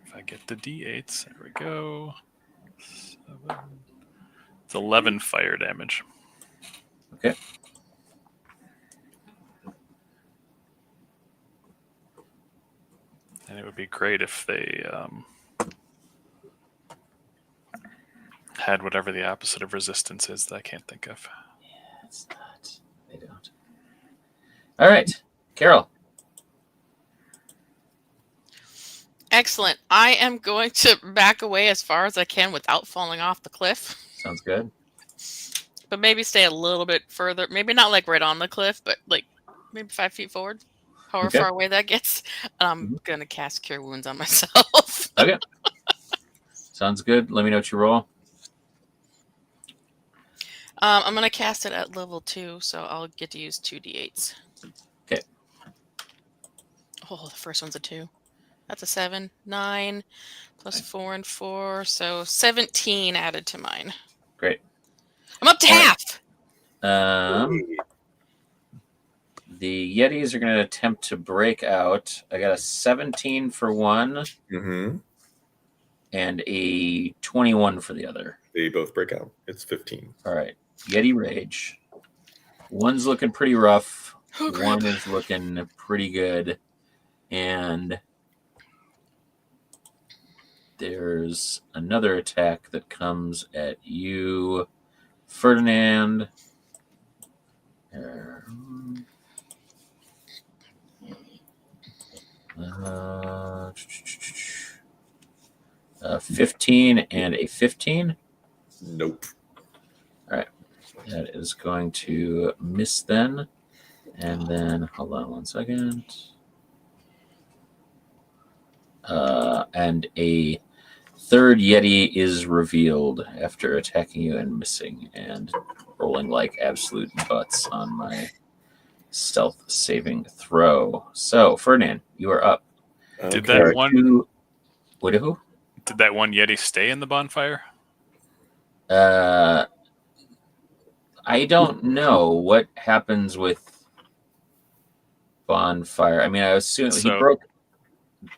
If I get the d8s, there we go. 7. It's 11 fire damage. Okay. And it would be great if they had whatever the opposite of resistance is that I can't think of. Yeah, it's not. They don't. All right, Carol. Excellent. I am going to back away as far as I can without falling off the cliff. Sounds good. But maybe stay a little bit further. Maybe not like right on the cliff, but like maybe 5 feet forward. However far away that gets. And I'm going to cast Cure Wounds on myself. Okay. Sounds good. Let me know what you roll. I'm going to cast it at level 2, so I'll get to use 2d8s. Okay. Oh, the first one's a 2. That's a 7. 9 plus 4 and 4, so 17 added to mine. Great. I'm up to half. The Yetis are going to attempt to break out. I got a 17 for one, and a 21 for the other. They both break out. It's 15. All right. Yeti Rage. One's looking pretty rough. One is looking pretty good. And there's another attack that comes at you, Ferdinand. 15 and a 15. Nope. All right. That is going to miss then. And then, hold on one second. And a third Yeti is revealed after attacking you and missing and rolling like absolute butts on my stealth saving throw. So, Ferdinand, you are up. Did that one? What? Who? Did that one Yeti stay in the bonfire? I don't know what happens with bonfire. I mean, I assume he broke.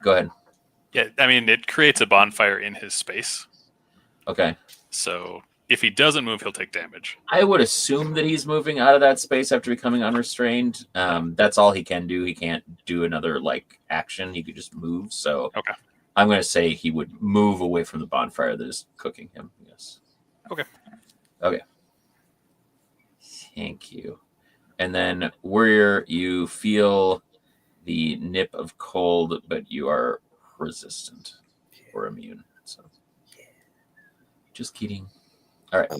Go ahead. Yeah, I mean, it creates a bonfire in his space. Okay. So if he doesn't move, he'll take damage. I would assume that he's moving out of that space after becoming unrestrained. That's all he can do. He can't do another action. He could just move. So okay. I'm going to say he would move away from the bonfire that is cooking him. Yes. Okay. Okay. Thank you. And then Warrior, you feel the nip of cold, but you are resistant or immune. So just kidding. All right.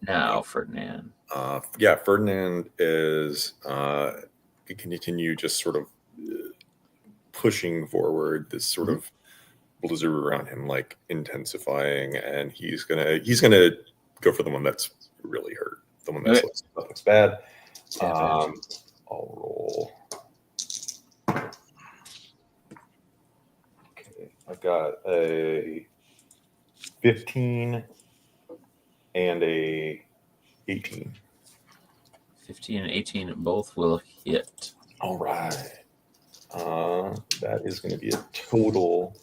Now Ferdinand. Ferdinand is continue just sort of pushing forward, this sort of blizzard around him intensifying, and he's gonna go for the one that's really hurt, the one that looks bad. I'll roll. Okay, I've got a 15 and a 18. 15 and 18 both will hit. All right. That is going to be a total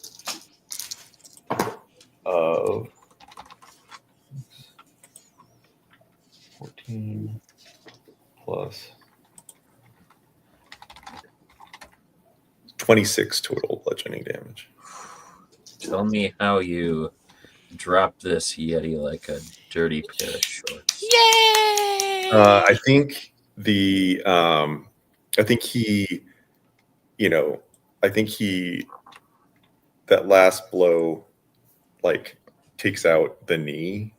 of 14 plus 26 total bludgeoning damage. Tell me how you drop this Yeti like a dirty pair of shorts. Yay! I think that last blow takes out the knee,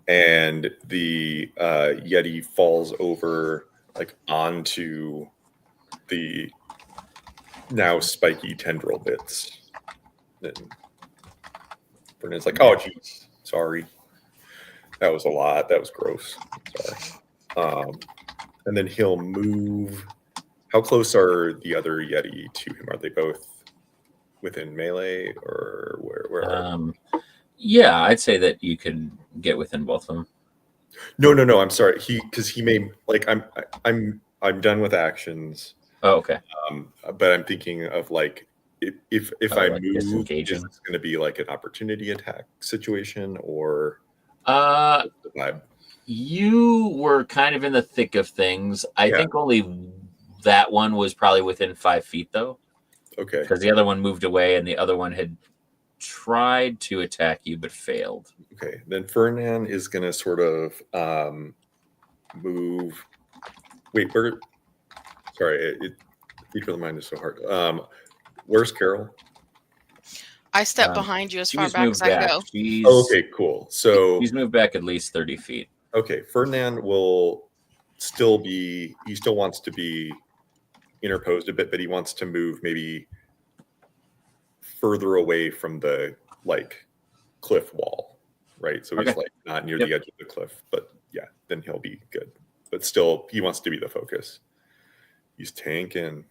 and the Yeti falls over onto the now spiky tendril bits. And Brennan's like, "Oh, geez, sorry. That was a lot. That was gross. Sorry." And then he'll move How close are the other Yeti to him? Are they both within melee, or where are they? Yeah, I'd say that you could get within both of them. No. I'm sorry. Because he may like I'm done with actions. Oh, okay. But I'm thinking of like if I like move, is disengaging. this going to be like an opportunity attack situation or Uh, the vibe? You were kind of in the thick of things. I think only that one was probably within 5 feet, though. Okay. Because the other one moved away, and the other one had tried to attack you but failed. Okay. Then Ferdinand is going to sort of move. Wait, where? Sorry, Feature of the Mind is so hard. Where's Carol? I step behind you as far She's back moved as I back. go. Okay, cool. So she's moved back at least 30 feet. Okay, Ferdinand will still be. He still wants to be interposed a bit, but he wants to move maybe further away from the like cliff wall, right? So he's like not near the edge of the cliff, but yeah, then he'll be good. But still, he wants to be the focus. He's tanking.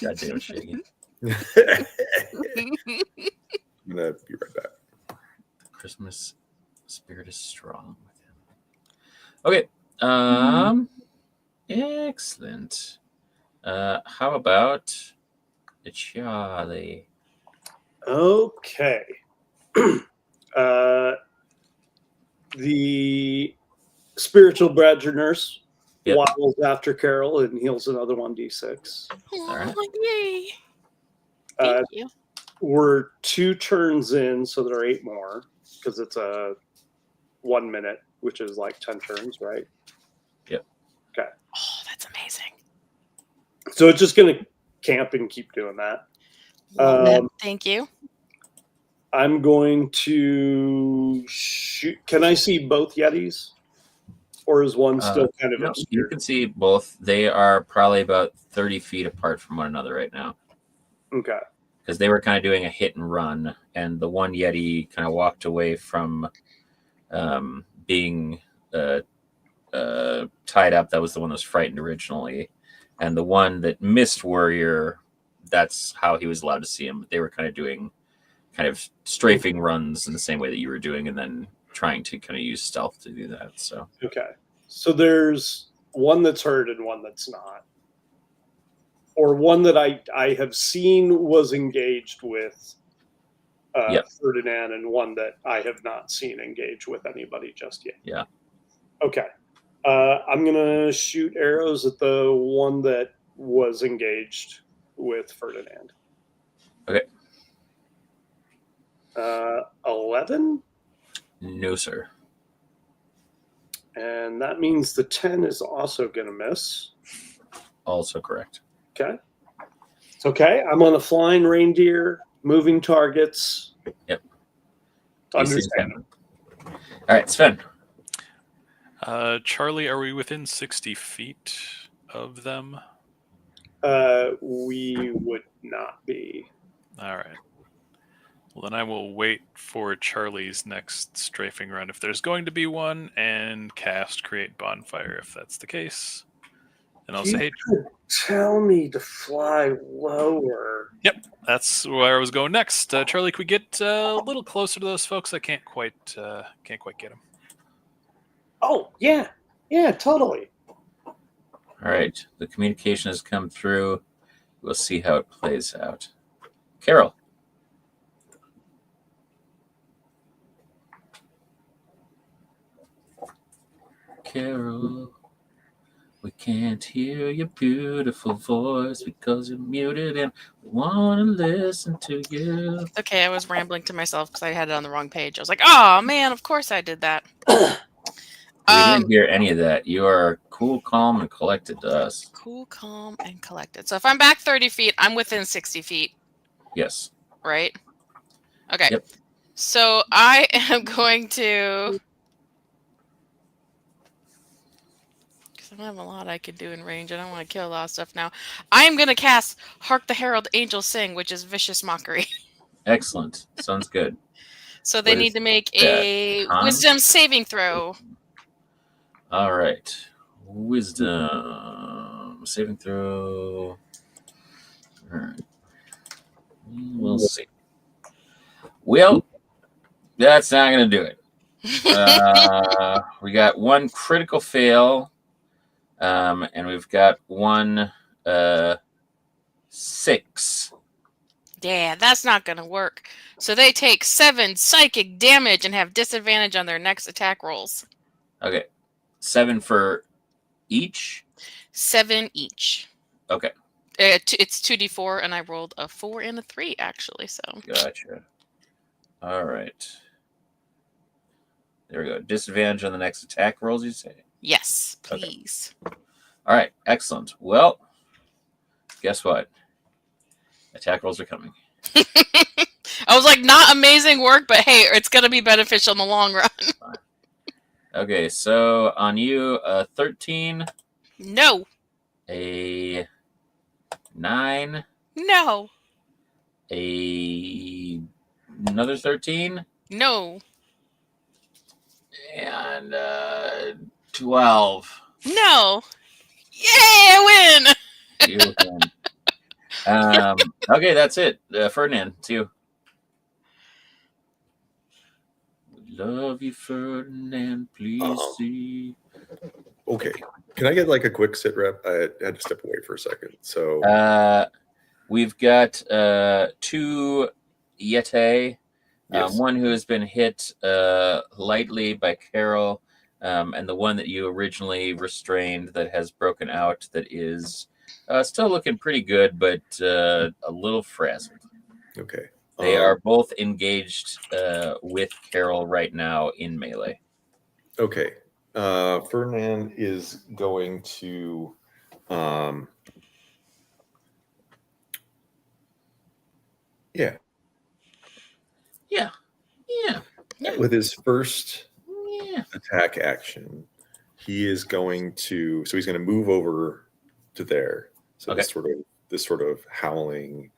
Goddamn shaking. I'm gonna be right back. Christmas spirit is strong with him. Okay. Excellent. How about Charlie? Okay. The spiritual badger nurse waddles after Carol and heals another 1d6. All right. Yay. Thank you. We're 2 turns in, so there are 8 more because it's a 1 minute, which is like 10 turns, right? Yep. Okay. Oh, that's amazing. So it's just going to camp and keep doing that. Thank you. I'm going to shoot. Can I see both Yetis? Or is one still kind of obscure? You can see both. They are probably about 30 feet apart from one another right now. Okay. Because they were kind of doing a hit and run, and the one Yeti kind of walked away from being tied up. That was the one that was frightened originally. And the one that missed Warrior, that's how he was allowed to see him. But they were kind of doing kind of strafing runs in the same way that you were doing, and then trying to kind of use stealth to do that. So okay. So there's one that's hurt and one that's not. Or one that I have seen was engaged with Ferdinand, and one that I have not seen engage with anybody just yet. Yeah. Okay. I'm going to shoot arrows at the one that was engaged with Ferdinand. Okay. 11? No, sir. And that means the 10 is also going to miss. Also correct. Okay. It's okay. I'm on a flying reindeer, moving targets. Yep. Understand. All right, Sven. Charlie, are we within 60 feet of them? We would not be. All right. Well, then I will wait for Charlie's next strafing run if there's going to be one, and cast Create Bonfire if that's the case. And I'll say, hey, tell me to fly lower. Yep, that's where I was going next. Charlie, could we get a little closer to those folks? I can't quite get them. Oh yeah, totally. All right, the communication has come through. We'll see how it plays out. Carol. Carol, we can't hear your beautiful voice because you're muted and we want to listen to you. Okay, I was rambling to myself because I had it on the wrong page. I was like, oh, man, of course I did that. We didn't hear any of that. You are cool, calm, and collected to us. Cool, calm, and collected. So if I'm back 30 feet, I'm within 60 feet. Yes. Right? Okay. Yep. So I am going to... I don't have a lot I could do in range. I don't want to kill a lot of stuff now. I am going to cast Hark the Herald Angels Sing, which is Vicious Mockery. Excellent. Sounds good. So they need to make a Wisdom saving throw. All right. Wisdom. Saving throw. All right. We'll see. Well, that's not going to do it. We got one critical fail, and we've got one 6. Yeah, that's not going to work. So they take 7 psychic damage and have disadvantage on their next attack rolls. Okay. 7 for each? 7 each. Okay. It's 2d4, and I rolled a 4 and a 3, actually. So Gotcha. All right. There we go. Disadvantage on the next attack rolls, you say? yes, please. Okay. All right. Excellent. Well, guess what? Attack rolls are coming. I was like, not amazing work, but hey, it's going to be beneficial in the long run. Okay, so on you, 13. No. A 9. No. Another 13. No. And 12. No. Yay, I win! You win. Okay, that's it. Ferdinand, it's you. Love you, Ferdinand. Please see. Okay. Can I get like a quick sit rep? I had to step away for a second. So we've got 2 Yeti. yes. One who has been hit lightly by Carol, and the one that you originally restrained that has broken out that is still looking pretty good, but a little frazzled. Okay. They are both engaged with Carol right now in melee. Okay. Ferdinand is going to yeah. With his first attack action, he is going to he's going to move over to there. So this sort of howling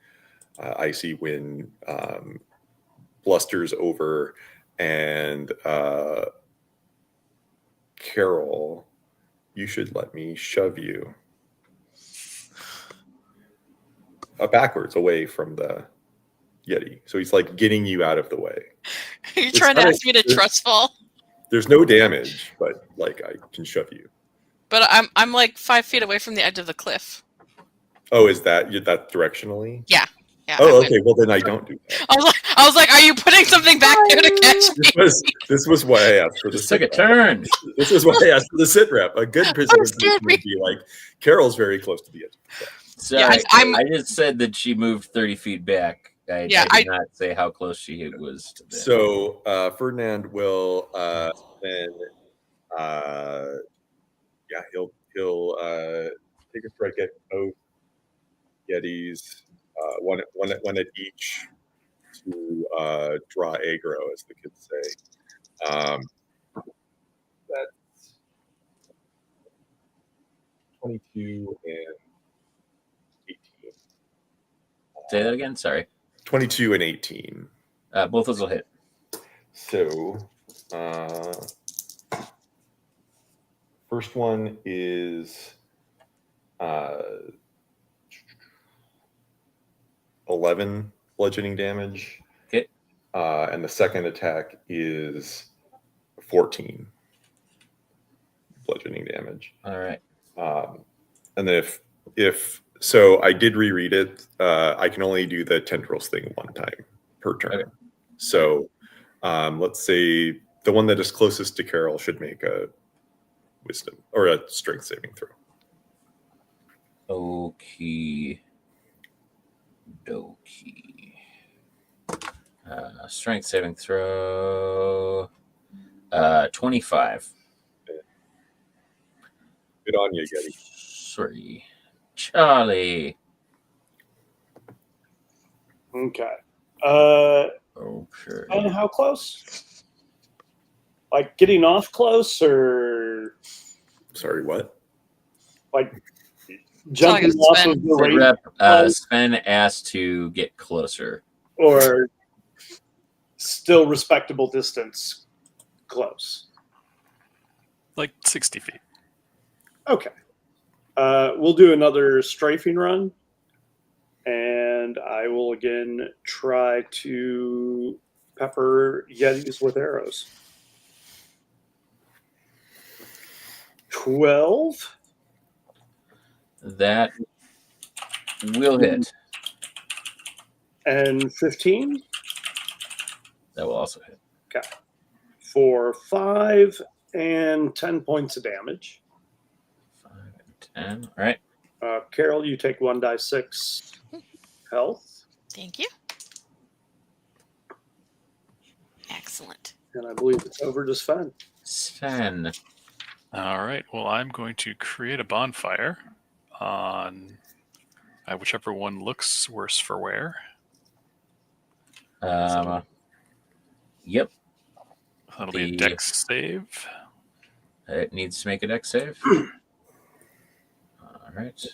icy wind blusters over, and Carol, you should let me shove you backwards away from the Yeti. So he's like getting you out of the way. You're trying to ask me to trust fall? There's no damage, but like I can shove you. But I'm like 5 feet away from the edge of the cliff. Oh, is that directionally? Yeah. Oh, okay. Well, then I don't do that. I was like, are you putting something back there to catch me? This was why I asked for the sit rep. Took a turn. This is why I asked for the sit rep. A good presentation would be like, Carol's very close to the edge. So I just said that she moved 30 feet back. I did not say how close she was to this. So Ferdinand will then he'll take a strike at both Yetis, one at each, to draw aggro, as the kids say. That's 22 and 18. Say that again. Sorry. 22 and 18. Both those will hit. So, first one is 11 bludgeoning damage. Okay. And the second attack is 14 bludgeoning damage. All right. And then if so, I did reread it. I can only do the tendrils thing one time per turn. Okay. So let's say the one that is closest to Carol should make a wisdom or a strength saving throw. Okie dokie. Strength saving throw. 25. Good on you, Getty. Sorry. Charlie. Okay. Okay. And how close? Like getting off close, or sorry, what? Like jumping off of the rep. Sven asked to get closer, or still respectable distance close, like 60 feet. Okay. We'll do another strafing run, and I will again try to pepper Yetis with arrows. 12. That will hit. And 15. That will also hit. Okay. For 5 and 10 points of damage. 5 and 10. All right. Carol, you take 1d6 health. Thank you. Excellent. And I believe it's over to Sven. Sven. All right. Well, I'm going to create a bonfire on whichever one looks worse for wear. Yep. That'll be a dex save. It needs to make a dex save. All right.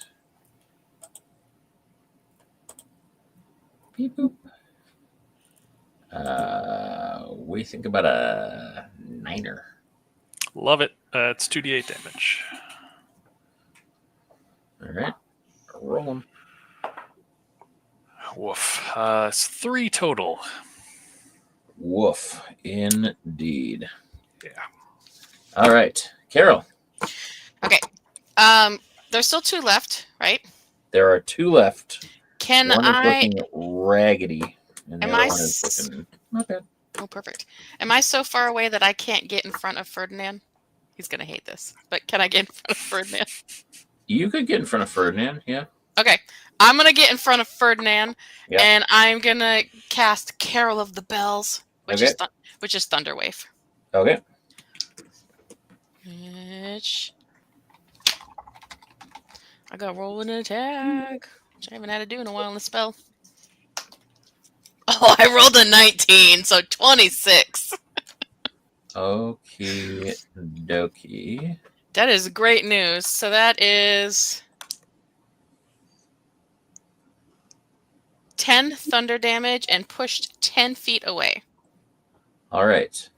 Beep boop. We think about a 9er. Love it. It's 2d8 damage. All right. Roll them. Woof. It's 3 total. Woof. Indeed. Yeah. All right. Carol. Okay. There's still 2 left, right? There are 2 left. Can one I? is looking raggedy, and the Am other I one is looking not bad. Oh, perfect. Am I so far away that I can't get in front of Ferdinand? He's gonna hate this, but can I get in front of Ferdinand? You could get in front of Ferdinand, yeah. Okay, I'm gonna get in front of Ferdinand, Yeah. and I'm gonna cast Carol of the Bells, which Okay. is Thunderwave. Okay. Which I got roll an attack, which I haven't had to do in a while in the spell. Oh, I rolled a 19, so 26. Okie dokie. That is great news. So that is 10 thunder damage and pushed 10 feet away. All right.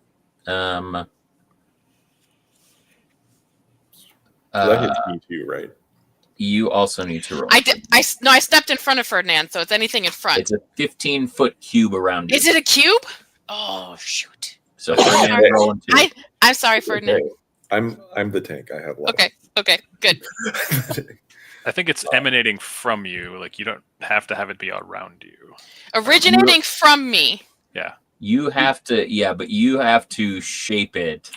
That hits me too, right? You also need to roll. I stepped in front of Ferdinand, so it's anything in front. It's a 15-foot cube around you. Is it a cube? Oh, shoot. So Ferdinand rolling 2. I'm sorry, Ferdinand. Okay. I'm the tank. I have love. Okay, good. I think it's emanating from you. Like, you don't have to have it be around you. Originating from me. Yeah. You have to, but you have to shape it.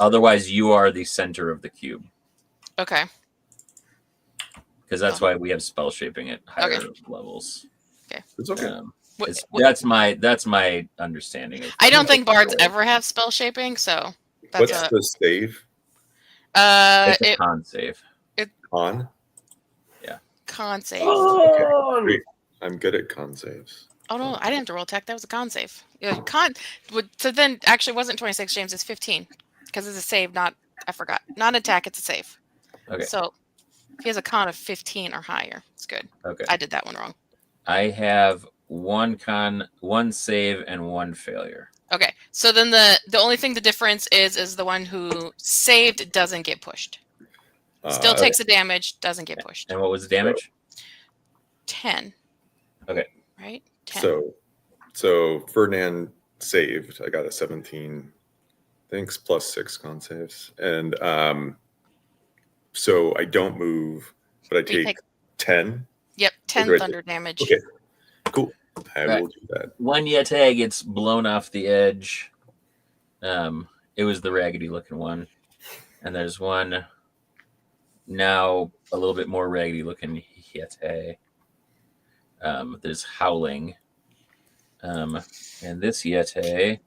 Otherwise, you are the center of the cube. Okay. Because that's why we have spell shaping at higher levels. Okay. It's okay. That's my understanding. I don't think bards ever have spell shaping, so that's What's the save? It's a con save. Con? Yeah. Con save. Okay. Great. I'm good at con saves. Oh no, I didn't have to roll attack. That was a con save. Yeah, so then actually it wasn't 26, James. It's 15 because it's a save. I forgot. Not an attack. It's a save. Okay. So if he has a con of 15 or higher, it's good. Okay. I did that one wrong. I have 1 con, 1 save, and 1 failure. Okay. So then the only thing the difference is the one who saved doesn't get pushed. Still takes the damage, doesn't get pushed. And what was the damage? 10. Okay. Right? 10. So Ferdinand saved. I got a 17. Thanks, plus 6 con saves. And so I don't move, but I take 10. Yep, 10 thunder damage. Okay, cool. I will do that. One Yeti gets blown off the edge. It was the raggedy looking one. And there's one now a little bit more raggedy looking Yeti. There's howling. And this Yeti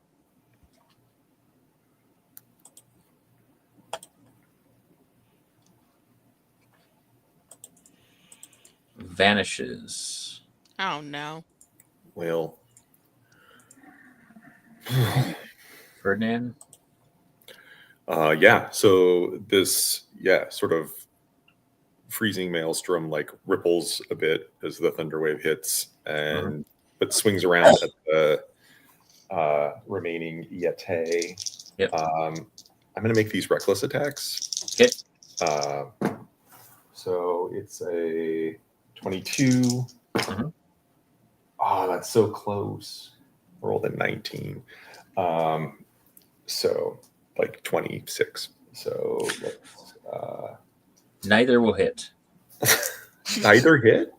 vanishes. Oh no. Well, Ferdinand? yeah. So this, sort of freezing maelstrom like ripples a bit as the thunder wave hits, and but swings around at the remaining Yeti. Yep. I'm going to make these reckless attacks. Okay. So it's a 22. Mhm. Oh, that's so close. I rolled a 19. So like 26. So let's, Neither will hit. neither hit?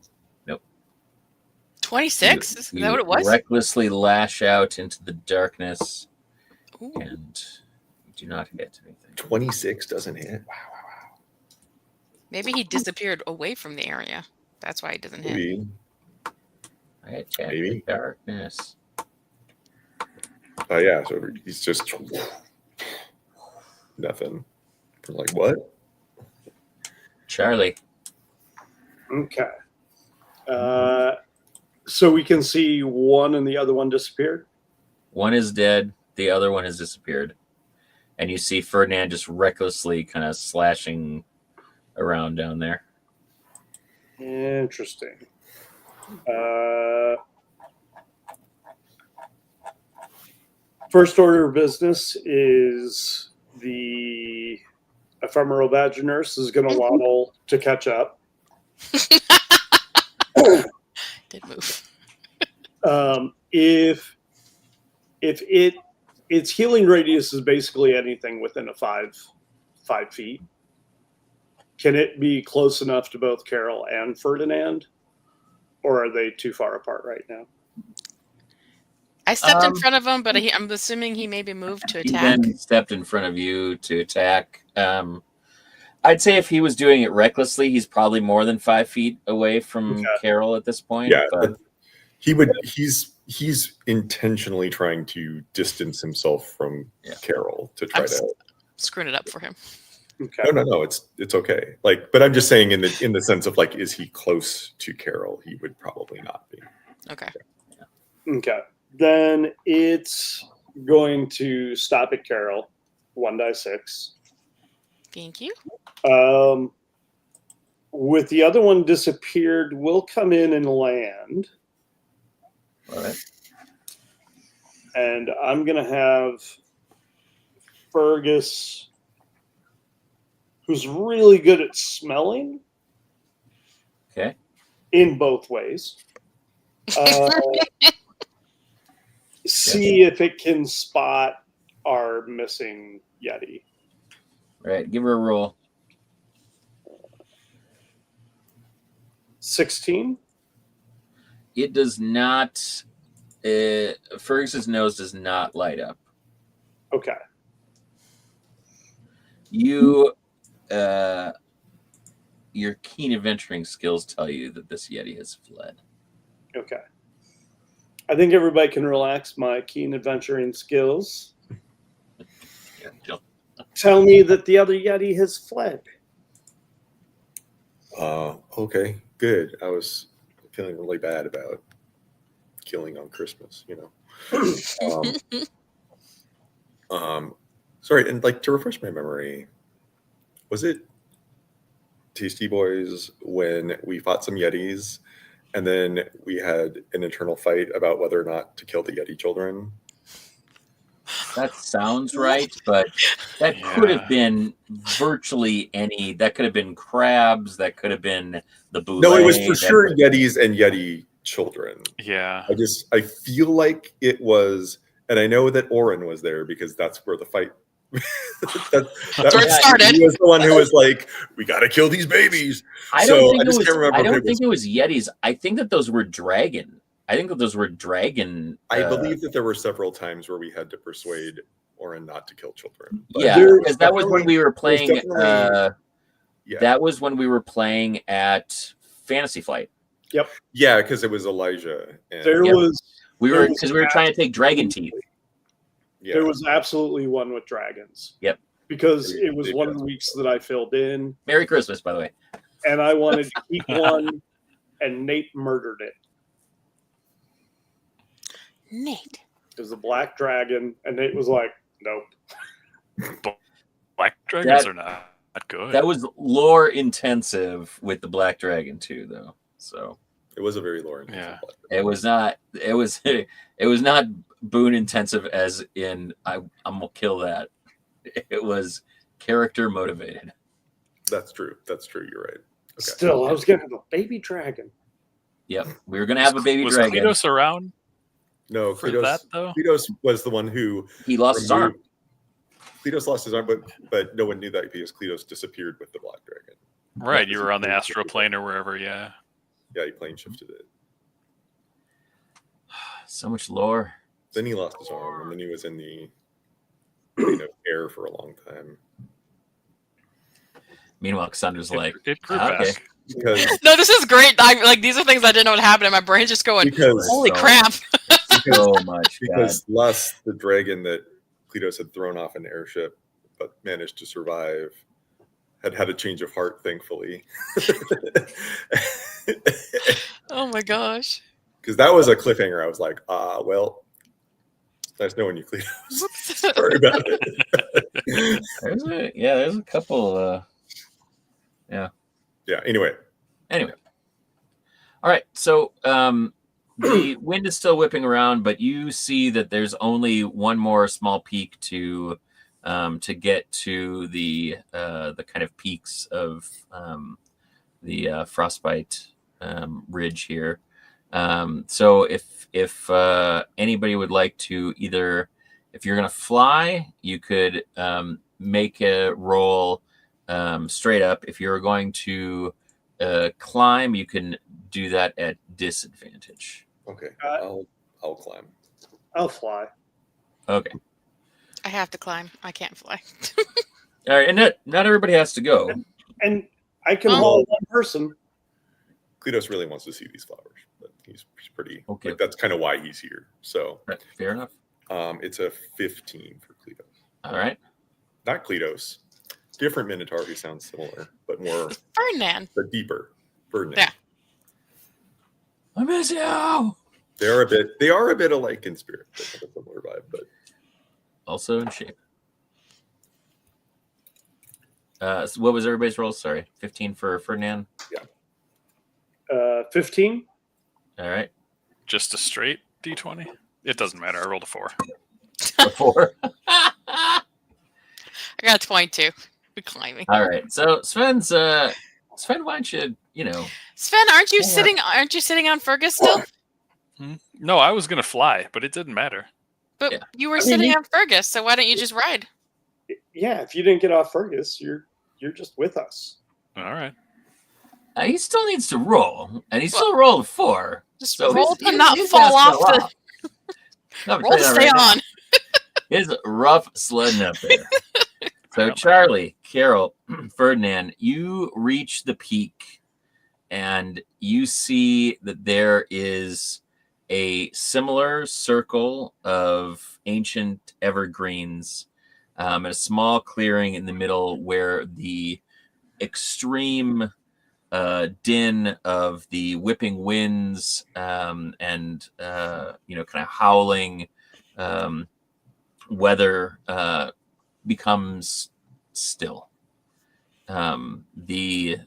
26? Is that what it was? Recklessly lash out into the darkness. Ooh. And you do not hit anything. 26 doesn't hit. Wow. Maybe he disappeared away from the area. That's why he doesn't hit. Maybe. I attack Maybe. the darkness. Oh yeah, so he's just nothing. We're like, what? Charlie. Okay. So we can see one and the other one disappeared. One is dead. The other one has disappeared. And you see Ferdinand just recklessly kind of slashing around down there. Interesting. First order of business is the ephemeral badger nurse is going to waddle to catch up. Did move. If its healing radius is basically anything within a 5 feet, can it be close enough to both Carol and Ferdinand, or are they too far apart right now? I stepped in front of him, but I'm assuming he maybe moved to He attack. then stepped in front of you to attack. I'd say if he was doing it recklessly, he's probably more than 5 feet away from Carol at this point. Yeah, but he's intentionally trying to distance himself from Carol to try to screwing it up for him. Okay. No, it's okay. Like, but I'm just saying in the sense of like, is he close to Carol? He would probably not be. Okay. Okay. Then it's going to stop at Carol. 1d6. Thank you. With the other one disappeared, we'll come in and land. All right. And I'm going to have Fergus, who's really good at smelling. Okay. In both ways. See if it can spot our missing Yeti. All right. Give her a roll. 16. It does not. Fergus's nose does not light up. Okay. You, your keen adventuring skills tell you that this Yeti has fled. Okay. I think everybody can relax. My keen adventuring skills tell me that the other Yeti has fled. Okay, good. I was feeling really bad about killing on Christmas, Sorry, and like to refresh my memory, was it Tasty Boys when we fought some Yetis and then we had an internal fight about whether or not to kill the Yeti children? That sounds right, but that could have been virtually any. That could have been crabs. That could have been the boule. No, it was for sure Yetis and Yeti children. Yeah. I feel like it was, and I know that Oren was there because that's where the fight. That's where it started. He was the one who was like, "We got to kill these babies." I don't think it was Yetis. I think that those were dragon. I think that those were dragon. I believe that there were several times where we had to persuade Oren not to kill children. Yeah, because that was when we were playing. That was when we were playing at Fantasy Flight. Yep. Yeah, because it was Elijah. And we were trying to take dragon teeth. Yeah. There was absolutely one with dragons. Yep. Because it was one of the weeks that I filled in. Merry Christmas, by the way. And I wanted to keep one, and Nate murdered it. Nate. It was a black dragon, and Nate was like, nope. Black dragons are not good. That was lore intensive with the black dragon too, though. So it was a very lore intensive. It was not. It was not boon intensive as in I'm gonna kill that. It was character motivated. That's true. You're right. Still, I was going to have a baby dragon. Yep, we were going to have a baby was dragon. Was Cletos around? No, for Cletos, that though. Cletos was the one who he lost his arm. Cletos lost his arm, but no one knew that because Cletos disappeared with the black dragon. Right, you were on the astral plane or wherever. Yeah, he plane shifted it. So much lore. Then he lost his arm, and then he was in the air for a long time. Meanwhile, Cassandra's like, it grew back. Because, no, this is great. These are things I didn't know what happened, and my brain's just going, holy crap. So much. Because Lust, the dragon that Cletos had thrown off an airship, but managed to survive, had a change of heart, thankfully. Oh my gosh. Because that was a cliffhanger. I was like, well, it's nice knowing you, Cletos. Sorry about it. There's a couple. Yeah. Anyway. All right. So the wind is still whipping around, but you see that there's only one more small peak to get to the kind of peaks of the frostbite ridge here. So if anybody would like to either, if you're going to fly, you could make a roll straight up. If you're going to climb, you can do that at disadvantage. Okay, I'll climb. I'll fly. Okay. I have to climb. I can't fly. All right, and not everybody has to go. And I can haul one person. Cletos really wants to see these flowers, but he's pretty. Okay. That's kind of why he's here. So right, fair enough. It's a 15 for Cletos. All right. Not Cletos. Different Minotaur who sounds similar, but more Ferdinand. But deeper. Ferdinand. Yeah. I miss you. They are a bit alike in spirit. They have a similar vibe, but also in shape. So what was everybody's roll? Sorry, 15 for Ferdinand. Yeah. 15. All right. Just a straight D20. It doesn't matter. I rolled a 4. A 4. I got 22. We're climbing. All right. So Sven, why don't you Sven, aren't you sitting on Fergus still? No, I was gonna fly, but it didn't matter. But you were sitting on Fergus, so why don't you just ride? Yeah, if you didn't get off Fergus, you're just with us. All right. He still needs to roll, and he still rolled a 4. Just roll to not fall off the. Roll to stay on. It's rough sledding up there. So Charlie, Carol, Ferdinand, you reach the peak, and you see that there is a similar circle of ancient evergreens, and a small clearing in the middle where the extreme din of the whipping winds and kind of howling weather becomes still. The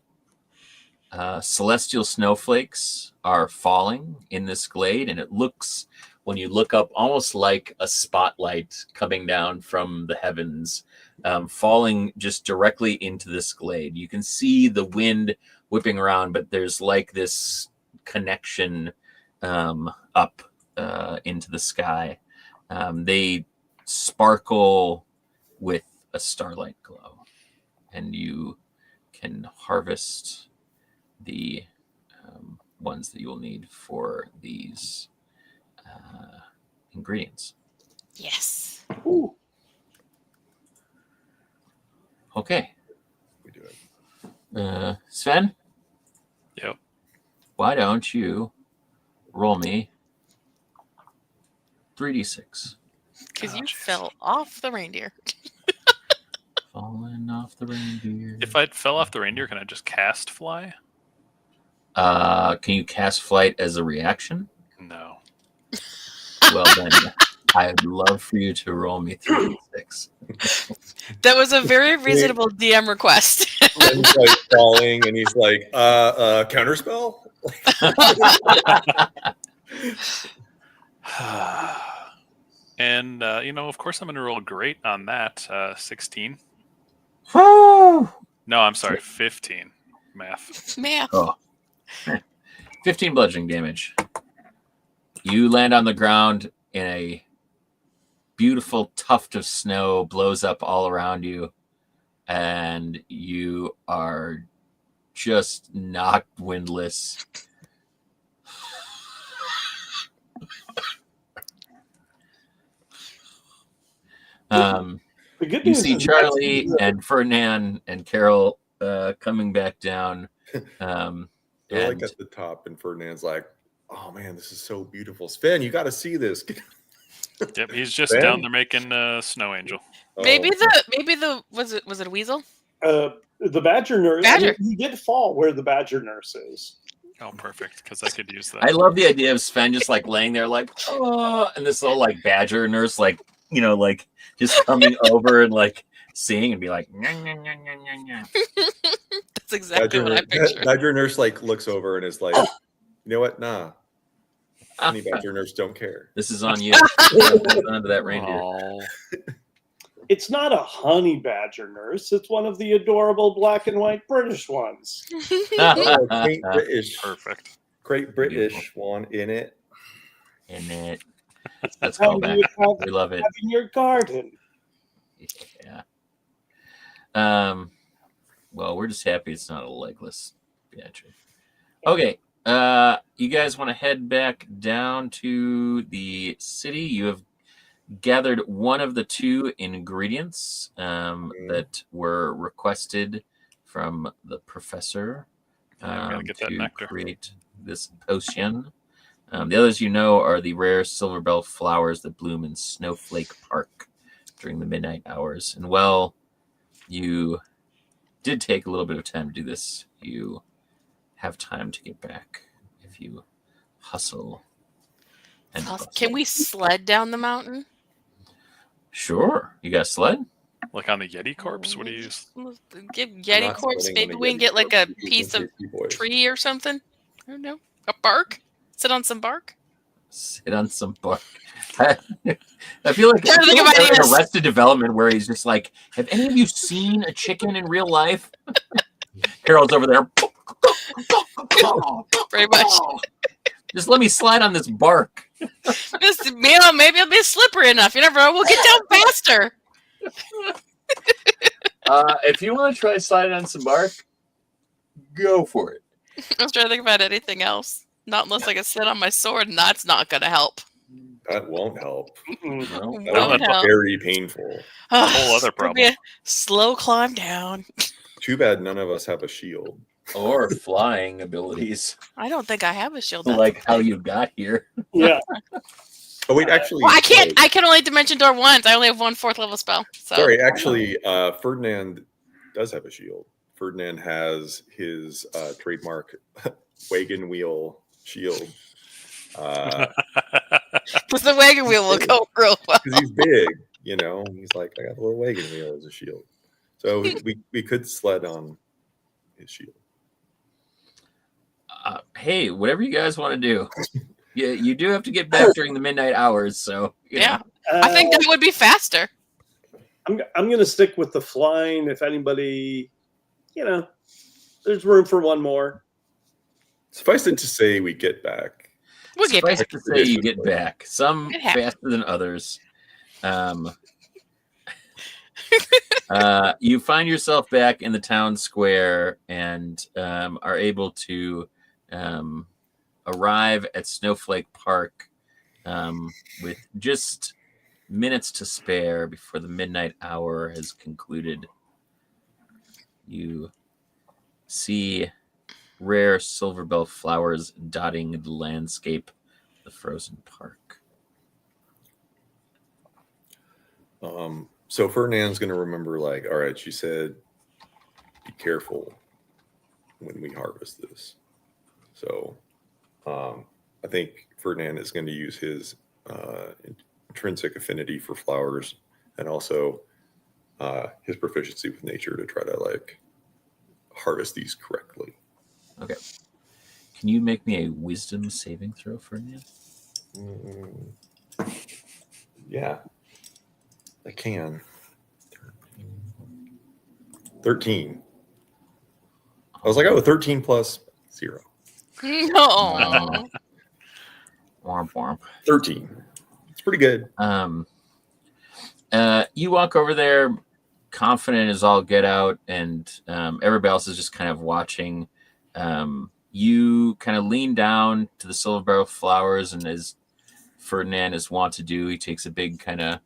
celestial snowflakes are falling in this glade, and it looks, when you look up, almost like a spotlight coming down from the heavens, falling just directly into this glade. You can see the wind whipping around, but there's like this connection up into the sky. They sparkle with a starlight glow, and you can harvest the ones that you will need for these ingredients. Yes. Ooh. We Okay. do it. Sven? Yep. Why don't you roll me 3d6? Because you fell off the reindeer. Falling off the reindeer. If I fell off the reindeer, can I just cast fly? Can you cast flight as a reaction? No. Well, then I'd love for you to roll me 3d6. That was a very reasonable DM request. And he's like falling, and he's like, counterspell? And, of course I'm going to roll great on that. 16. Woo! No, I'm sorry, 15. Math. Oh. 15 bludgeoning damage. You land on the ground in a beautiful tuft of snow, blows up all around you, and you are just knocked windless. You see Charlie and Ferdinand and Carol coming back down. They're like at the top, and Ferdinand's like, "Oh man, this is so beautiful, Sven. You got to see this." Yep, he's just down there making snow angel. Maybe the was it a weasel? The badger nurse. Badger. I mean, he did fall where the badger nurse is. Oh, perfect, because I could use that. I love the idea of Sven just like laying there like, oh, and this little like badger nurse like, you know, like just coming over and like seeing and be like, nyah, nyah, nyah, nyah, nyah, nyah. That's exactly what I pictured. Badger nurse like looks over and is like, you know what? Nah. Any badger nurse don't care. This is on you. Onto that reindeer. It's not a honey badger nurse. It's one of the adorable black and white British ones. Great British. Perfect. Great British one in it. Let's go back. We love it. In your garden. Yeah. Well, we're just happy it's not a legless badger. Okay. You guys want to head back down to the city? You have gathered one of the two ingredients that were requested from the professor to create this potion. The others you know are the rare silver bell flowers that bloom in Snowflake Park during the midnight hours. And while you did take a little bit of time to do this, you have time to get back if you hustle. And can we sled down the mountain? Sure. You got a sled? Like on the Yeti corpse? What do you use? Get Yeti corpse. Maybe we can get like a piece of tree or something. I don't know. A bark? Sit on some bark? Sit on some bark. I feel like in Arrested Development where he's just like, have any of you seen a chicken in real life? Carol's over there. Very much. Just let me slide on this bark. Maybe it'll be slippery enough. You never know. We'll get down faster. If you want to try sliding on some bark, go for it. I was trying to think about anything else. Not unless I can sit on my sword, and that's not going to help. That won't help. No, that's very painful. A whole other problem. It'll be a slow climb down. Too bad none of us have a shield. Or flying abilities. I don't think I have a shield. Like how you got here. Yeah. Oh wait, actually, well, I can't. I can only dimension door once. I only have one 4th level spell. So. Sorry, actually, Ferdinand does have a shield. Ferdinand has his trademark wagon wheel shield. Because the wagon wheel will go real well. Because he's big, you know. He's like, I got a little wagon wheel as a shield. So we could sled on his shield. Hey, whatever you guys want to do. You do have to get back during the midnight hours, so yeah. I think that would be faster. I'm going to stick with the flying. If anybody, there's room for one more. Suffice it to say, we get back. We'll get back. To say you get back. Some faster than others. You find yourself back in the town square and are able to arrive at Snowflake Park with just minutes to spare before the midnight hour has concluded. You see rare silver bell flowers dotting the landscape of the frozen park. So Ferdinand's going to remember, like, all right, she said, be careful when we harvest this. So I think Ferdinand is going to use his intrinsic affinity for flowers and also his proficiency with nature to try to, like, harvest these correctly. Okay. Can you make me a wisdom saving throw, Ferdinand? Yeah. I can. 13. I was like, oh, 13 plus 0. No. Womp womp. 13. It's pretty good. You walk over there, confident as all get out, and everybody else is just kind of watching. You kind of lean down to the silver barrel flowers, and as Ferdinand is wont to do, he takes a big kind of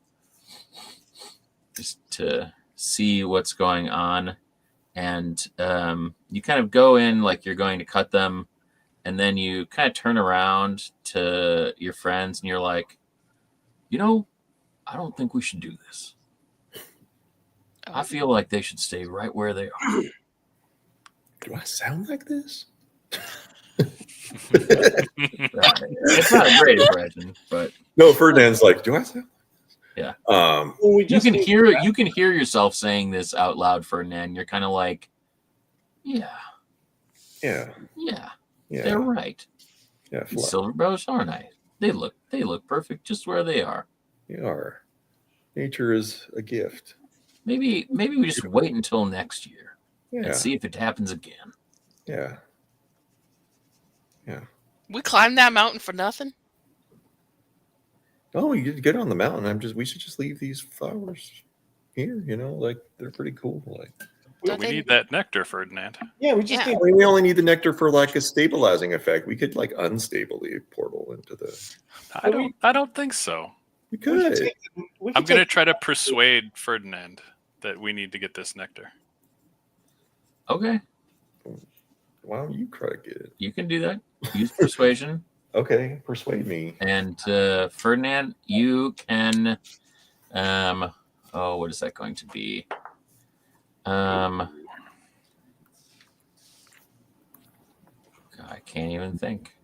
just to see what's going on. And you kind of go in like you're going to cut them, and then you kind of turn around to your friends, and you're like, I don't think we should do this. I feel like they should stay right where they are. Do I sound like this? It's not a great impression, but no. Ferdinand's like, do I sound? Yeah. Well, you can hear yourself saying this out loud, Ferdinand. You're kind of like, yeah, they're right. Yeah, These silver bows are nice. They look perfect just where they are. They are. Nature is a gift. Maybe we just wait until next year and see if it happens again. Yeah. We climbed that mountain for nothing. Oh, you get on the mountain. We should just leave these flowers here. Like they're pretty cool. Like, but we need that nectar, Ferdinand. Yeah, we just need. We only need the nectar for like a stabilizing effect. We could like unstable the portal into the. I don't think so. We could. I'm going to try to persuade Ferdinand that we need to get this nectar. Okay. Why don't you try to get it? You can do that. Use persuasion. Okay, persuade me. And Ferdinand, you can. What is that going to be? God, I can't even think.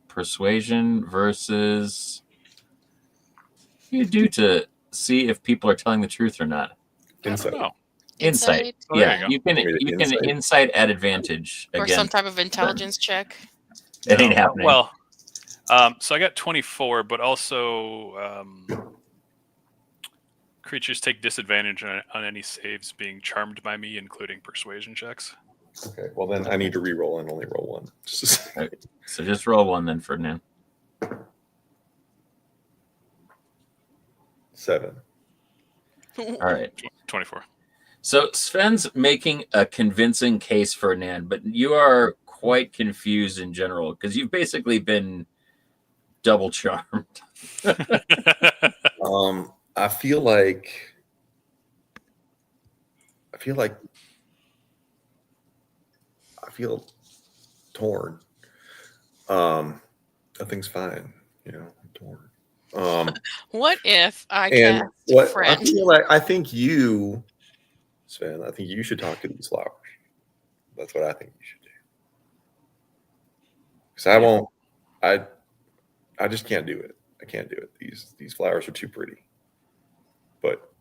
Persuasion versus. What do you do to see if people are telling the truth or not? Insight. Insight. Oh, Yeah, you can insight at advantage or again. some type of intelligence check. It ain't happening. Well, so I got 24, but also creatures take disadvantage on any saves being charmed by me, including persuasion checks. Okay, well then I need to re-roll and only roll 1. Right. So just roll 1 then, Ferdinand. 7. All right. 24. So Sven's making a convincing case, Ferdinand, but you are quite confused in general because you've basically been double charmed. I feel torn. Nothing's fine, I'm torn. What if I and cast what friend? I think you, Sven, I think you should talk to these flowers. That's what I think you should do. Because I just can't do it. I can't do it. These flowers are too pretty. But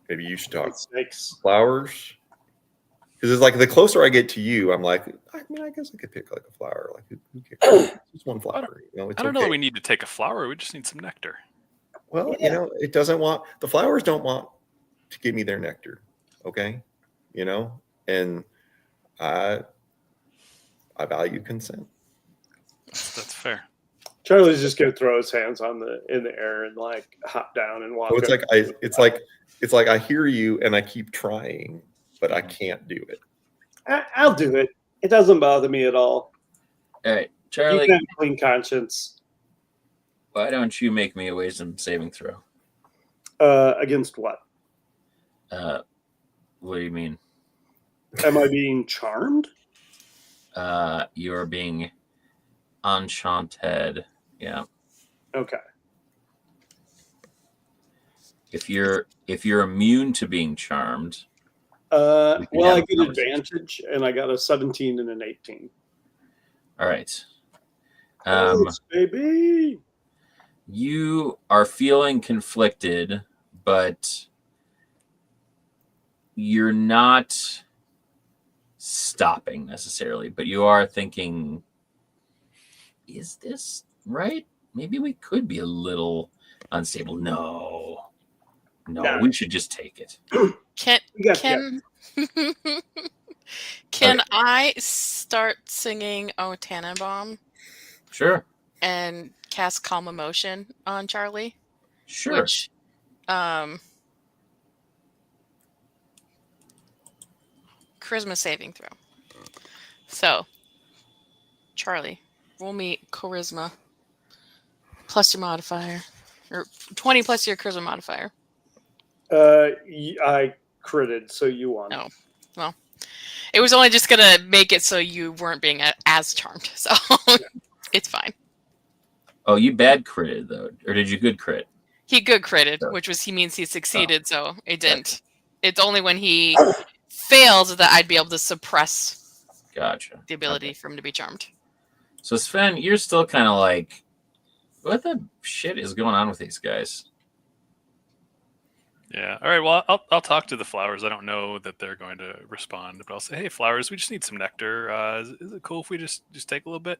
maybe you should talk to flowers. Because it's like the closer I get to you, I'm like, I guess I could pick like a flower. Like who cares? Just one flower. I don't know that we need to take a flower. We just need some nectar. Well, it doesn't want the flowers don't want to give me their nectar. Okay. And I value consent. That's fair. Charlie's just gonna throw his hands in the air and like hop down and walk. So it's like I hear you and I keep trying, but I can't do it. I'll do it. It doesn't bother me at all. All right, Charlie. You can have clean conscience. Why don't you make me a wisdom saving throw? Against what? What do you mean? Am I being charmed? You're being enchanted. Yeah. Okay. If you're immune to being charmed. Well, I get advantage, and I got a 17 and an 18. All right. Baby. You are feeling conflicted, but you're not stopping necessarily, but you are thinking, is this right? Maybe we could be a little unstable. No, we should just take it. Can Can I start singing "O Tannenbaum"? Sure. And cast Calm Emotion on Charlie? Sure. Which, charisma saving throw. So, Charlie, roll me charisma plus your modifier, or 20 plus your charisma modifier. I critted, so you won. Oh, well, it was only just gonna make it so you weren't being as charmed, so it's fine. Oh, you bad critted though, or did you good crit? He good critted, which means he succeeded, so it didn't. It's only when he fails that I'd be able to suppress. Gotcha. The ability for him to be charmed. So Sven, you're still kind of like, what the shit is going on with these guys? Yeah. All right. Well, I'll talk to the flowers. I don't know that they're going to respond, but I'll say, "Hey, flowers, we just need some nectar. Is it cool if we just take a little bit?"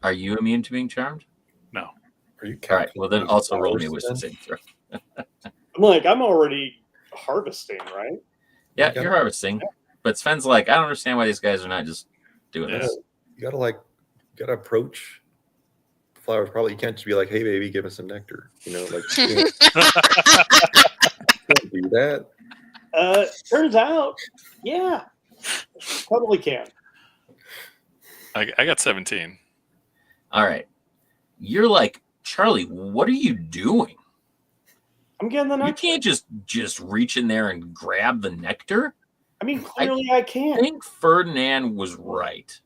Are you immune to being charmed? No. Are you? All right. Well, then also roll me a wisdom saving throw. I'm already harvesting, right? Yeah, you're harvesting, but Sven's like, I don't understand why these guys are not just doing this. You gotta approach flowers. Probably you can't just be like, "Hey, baby, give us some nectar." You know, like you can't do that. Turns out, yeah, totally can. I got 17. All right. You're like, Charlie, what are you doing? I'm getting the nectar. You can't just reach in there and grab the nectar. I mean, clearly I can. I think Ferdinand was right.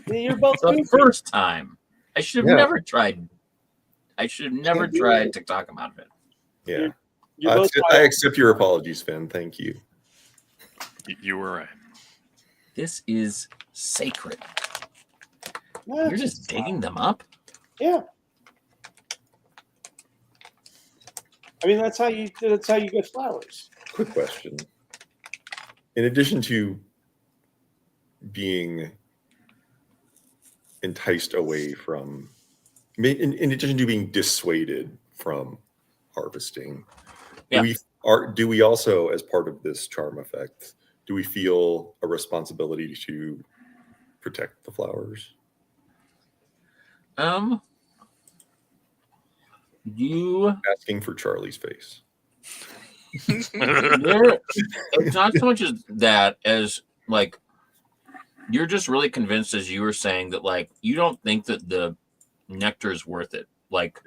You're both the first time. I should have never tried. I should have never tried to talk him out of it. Yeah. I accept your apologies, Finn. Thank you. You were right. This is sacred. You're just digging them up? Yeah. I mean, that's how you get flowers. Quick question. In addition to being enticed away from, in addition to being dissuaded from harvesting, do we also, as part of this charm effect, do we feel a responsibility to protect the flowers? You asking for Charlie's face. It's not so much as that as like you're just really convinced, as you were saying, that like you don't think that the nectar is worth it. Like,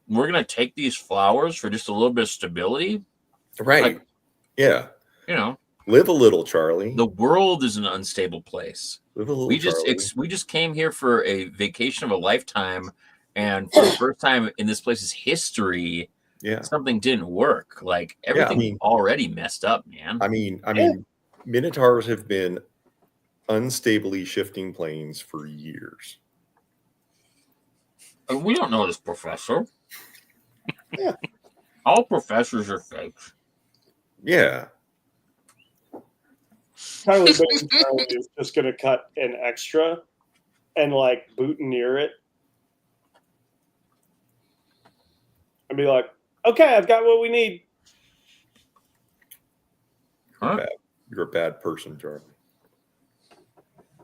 we're gonna take these flowers for just a little bit of stability, right? Like, yeah, you know, live a little, Charlie. The world is an unstable place. Live a little, we just came here for a vacation of a lifetime, and for the first time in this place's history, something didn't work. Like everything already messed up, man. I mean, Minotaurs have been unstably shifting planes for years. We don't know this professor. All professors are fakes. Yeah. Charlie is just going to cut an extra and like boutonniere it and be like, "Okay, I've got what we need." Huh? You're a bad person, Charlie.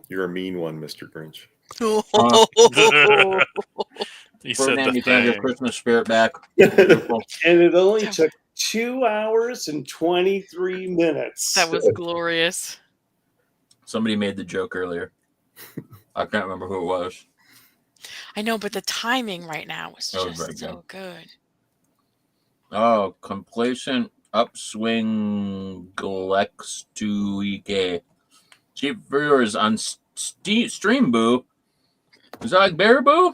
You're a mean one, Mr. Grinch. He said you can have your Christmas spirit back. And it only took 2 hours and 23 minutes. That was glorious. Somebody made the joke earlier. I can't remember who it was. I know, but the timing right now was just so good. Oh, complacent upswing Galextuike. Chief viewers on Stream Boo. Is that like Bear Boo?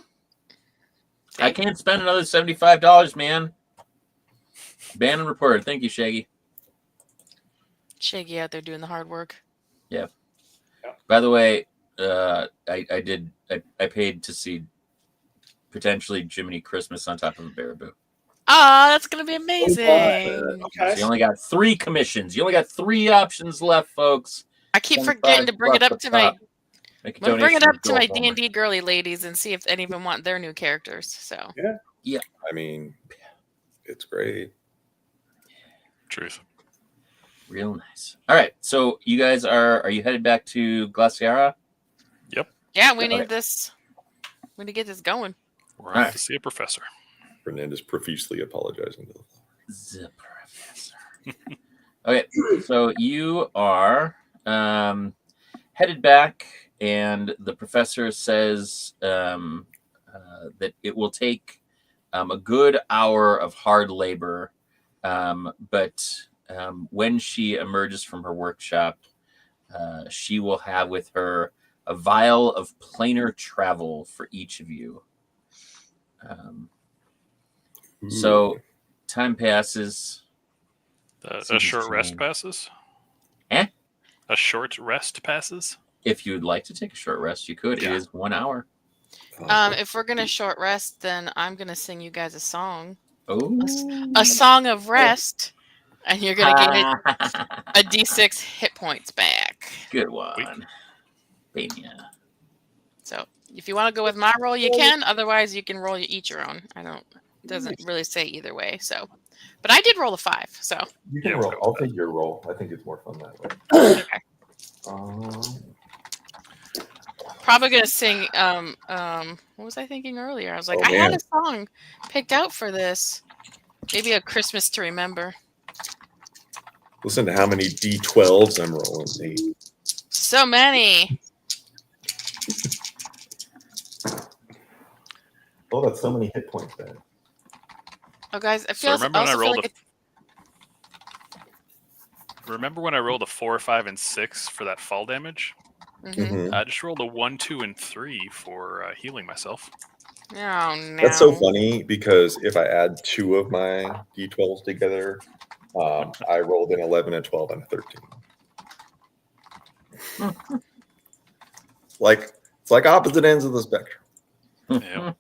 I can't spend another $75, man. Banned and reported. Thank you, Shaggy. Shaggy out there doing the hard work. Yeah. By the way, I paid to see potentially Jiminy Christmas on top of a Bear Boo. Oh, that's gonna be amazing. So you only got 3 commissions. You only got 3 options left, folks. I keep forgetting to bring it up to my D&D girly ladies and see if any of them want their new characters. So yeah. I mean, it's great. Truth. Real nice. All right. So you guys are you headed back to Glaciara? Yep. Yeah, we need this. We need to get this going. We're off to see a professor. Fernandez profusely apologizing to the professor. Okay, so you are headed back, and the professor says that it will take a good hour of hard labor, but when she emerges from her workshop, she will have with her a vial of planar travel for each of you. So time passes. A short rest passes? Eh? A short rest passes? If you'd like to take a short rest, you could. Yeah. It is 1 hour. If we're gonna short rest, then I'm gonna sing you guys a song. Oh, A song of rest, and you're gonna get a D6 hit points back. Good one. Bania. So if you want to go with my roll, you can. Otherwise, you can roll each your own. It doesn't really say either way. So, but I did roll a 5. So you can roll. I'll take your roll. I think it's more fun that way. Okay. Probably gonna sing. What was I thinking earlier? I was like, Oh, I had man. a song picked out for this. Maybe a Christmas to remember. Listen to how many D12s I'm rolling. 8. So many. Oh, that's so many hit points there. Oh, guys, I So feel. remember I when I also feel rolled like Remember when I rolled a 4, 5, and 6 for that fall damage? Mhm. I just rolled a 1, 2, and 3 for healing myself. Oh no. That's so funny because if I add 2 of my D12s together, I rolled an 11, a 12, and a 13. It's like opposite ends of the spectrum. Yep.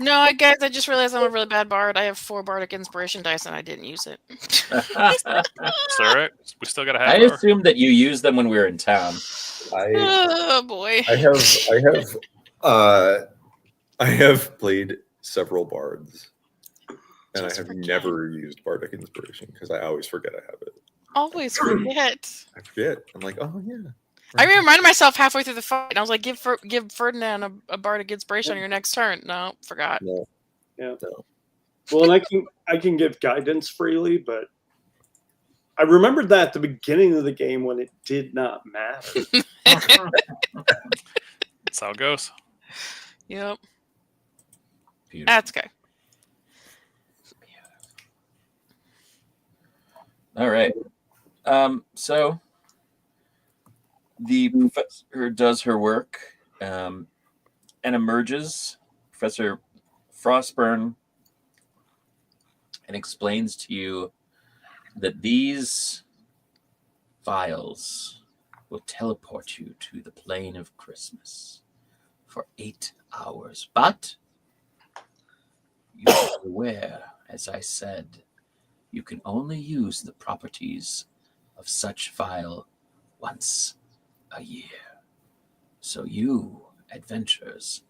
No, guys, I just realized I'm a really bad bard. I have 4 bardic inspiration dice and I didn't use it. It's all right. We still got a half I hour. assumed that you used them when we were in town. Oh boy. I have played several bards, and Just I have forget. never used bardic inspiration because I always forget I have it. Always forget. I forget. I'm like, oh yeah. I reminded myself halfway through the fight, and I was like, "Give Ferdinand a bardic inspiration on your next turn." No, forgot. No. Yeah. No. Well, and I can give guidance freely, but I remembered that at the beginning of the game when it did not matter. That's how it goes. Yep, Beautiful. that's okay. All right. So the professor does her work and emerges, Professor Frostburn, and explains to you that these vials will teleport you to the plane of Christmas for 8 hours. But you are aware, as I said, you can only use the properties of such vial once a year. So you, adventurers,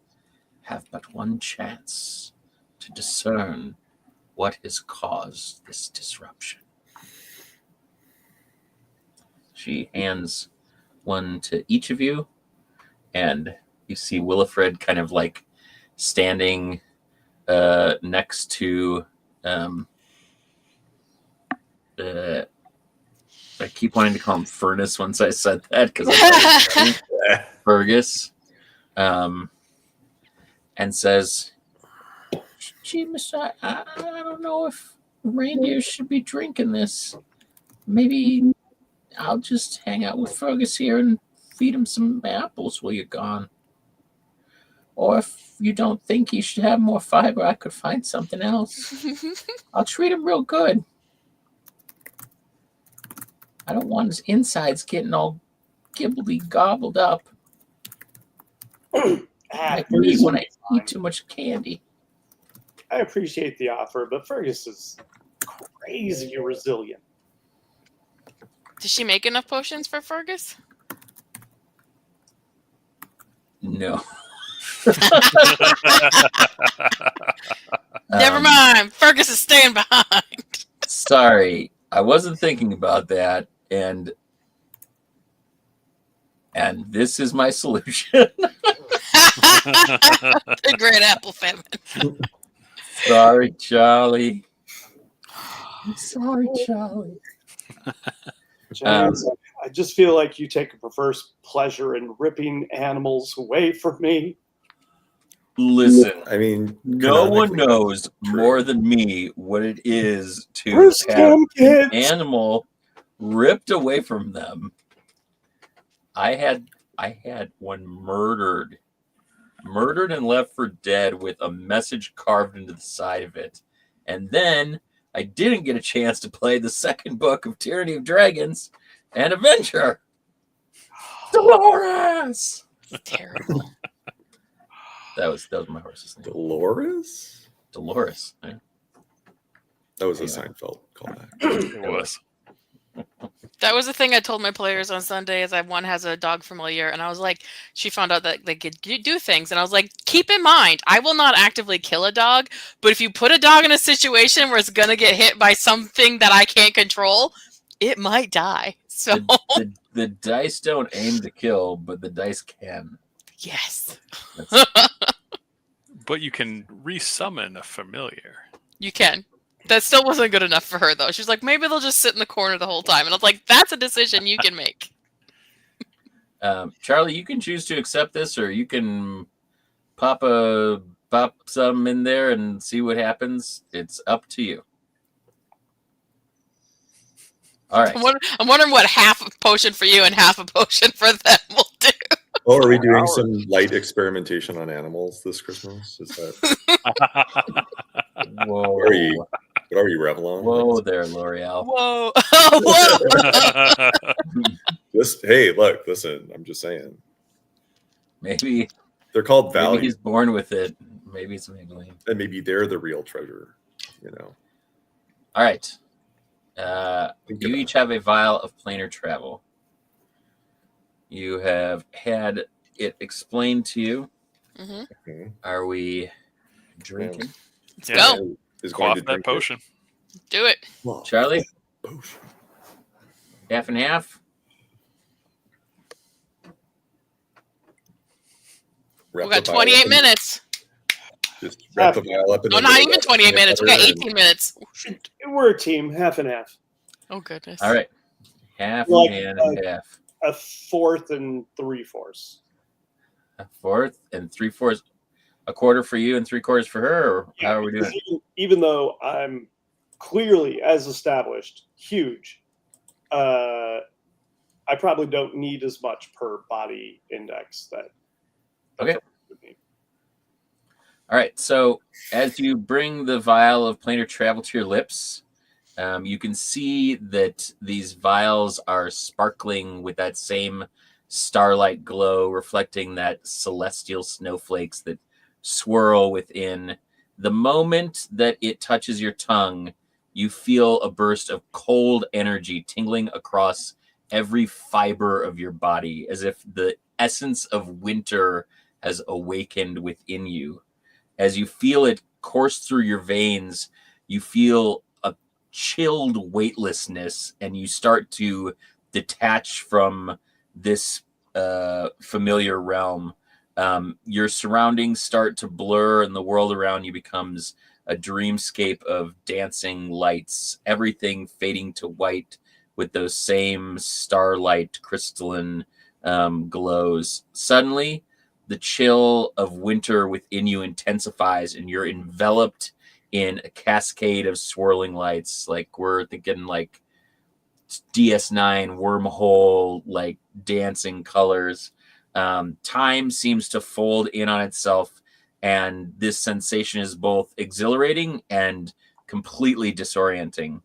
have but one chance to discern what has caused this disruption. She hands one to each of you, and you see Willifred kind of like standing next to I keep wanting to call him Furnace once I said that because I Fergus, and says, "Gee, Mister, I don't know if reindeer should be drinking this. Maybe I'll just hang out with Fergus here and feed him some apples while you're gone. Or if you don't think he should have more fiber, I could find something else. I'll treat him real good. I don't want his insides getting all gibbledy gobbled up. Like me when I eat too much candy." I appreciate the offer, but Fergus is crazy resilient. Did she make enough potions for Fergus? No. Never mind. Fergus is staying behind. Sorry, I wasn't thinking about that, and this is my solution. The great apple famine. Sorry, Charlie. I'm sorry, Charlie. James, I just feel like you take a perverse pleasure in ripping animals away from me. Listen, I mean, no one canonically, knows that's true. more than me what it is to Where's have Tom, an kids? animal ripped away from them. I had one murdered and left for dead with a message carved into the side of it. And then I didn't get a chance to play the second book of Tyranny of Dragons and Adventure. Dolores! Terrible. That was my horse's name. Dolores? Dolores. Yeah. That was a Anyway. Seinfeld callback. It was. That was the thing I told my players on Sunday is one has a dog familiar, and I was like, she found out that they could do things, and I was like, keep in mind, I will not actively kill a dog, but if you put a dog in a situation where it's gonna get hit by something that I can't control, it might die. So The dice don't aim to kill, but the dice can. yes, But you can resummon a familiar. you can. That still wasn't good enough for her, though. She's like, maybe they'll just sit in the corner the whole time. And I was like, that's a decision you can make. Charlie, you can choose to accept this, or you can pop some in there and see what happens. It's up to you. All right. I'm wondering what half a potion for you and half a potion for them will do. Oh, are we doing some light experimentation on animals this Christmas? Is that Whoa. what are you, Revlon? Whoa there, L'Oreal. Whoa. Whoa. Just hey, look, listen. I'm just saying. Maybe They're called value, he's born with it. Maybe it's Maybelline. and maybe they're the real treasure. You know. All right. Think You about each have a vial of planar travel. You have had it explained to you. Mhm. it. Are we drinking? Let's Yeah. go. Is going Quaff to that drink potion. Do it. It. Charlie, Potion. half and half. Wrap We got the vial 28 up in- minutes. Just wrap the vial up in No, the not middle even of 28 minutes. We got peanut butter 18 minutes. Oh, shoot. We're a team, half and half. Oh, goodness. All right. Half Like, and half. A fourth and 3/4. A fourth and 3/4. A quarter for you and 3/4 for her, or how are we doing? Even though I'm clearly, as established, huge, I probably don't need as much per body index. Okay. All right. So as you bring the vial of planar travel to your lips, you can see that these vials are sparkling with that same starlight glow, reflecting that celestial snowflakes that swirl within. The moment that it touches your tongue, you feel a burst of cold energy tingling across every fiber of your body, as if the essence of winter has awakened within you. As you feel it course through your veins, you feel a chilled weightlessness, and you start to detach from this familiar realm. Your surroundings start to blur, and the world around you becomes a dreamscape of dancing lights, everything fading to white with those same starlight crystalline glows. Suddenly, the chill of winter within you intensifies, and you're enveloped in a cascade of swirling lights. Like we're thinking like DS9 wormhole, like dancing colors. Time seems to fold in on itself, and this sensation is both exhilarating and completely disorienting.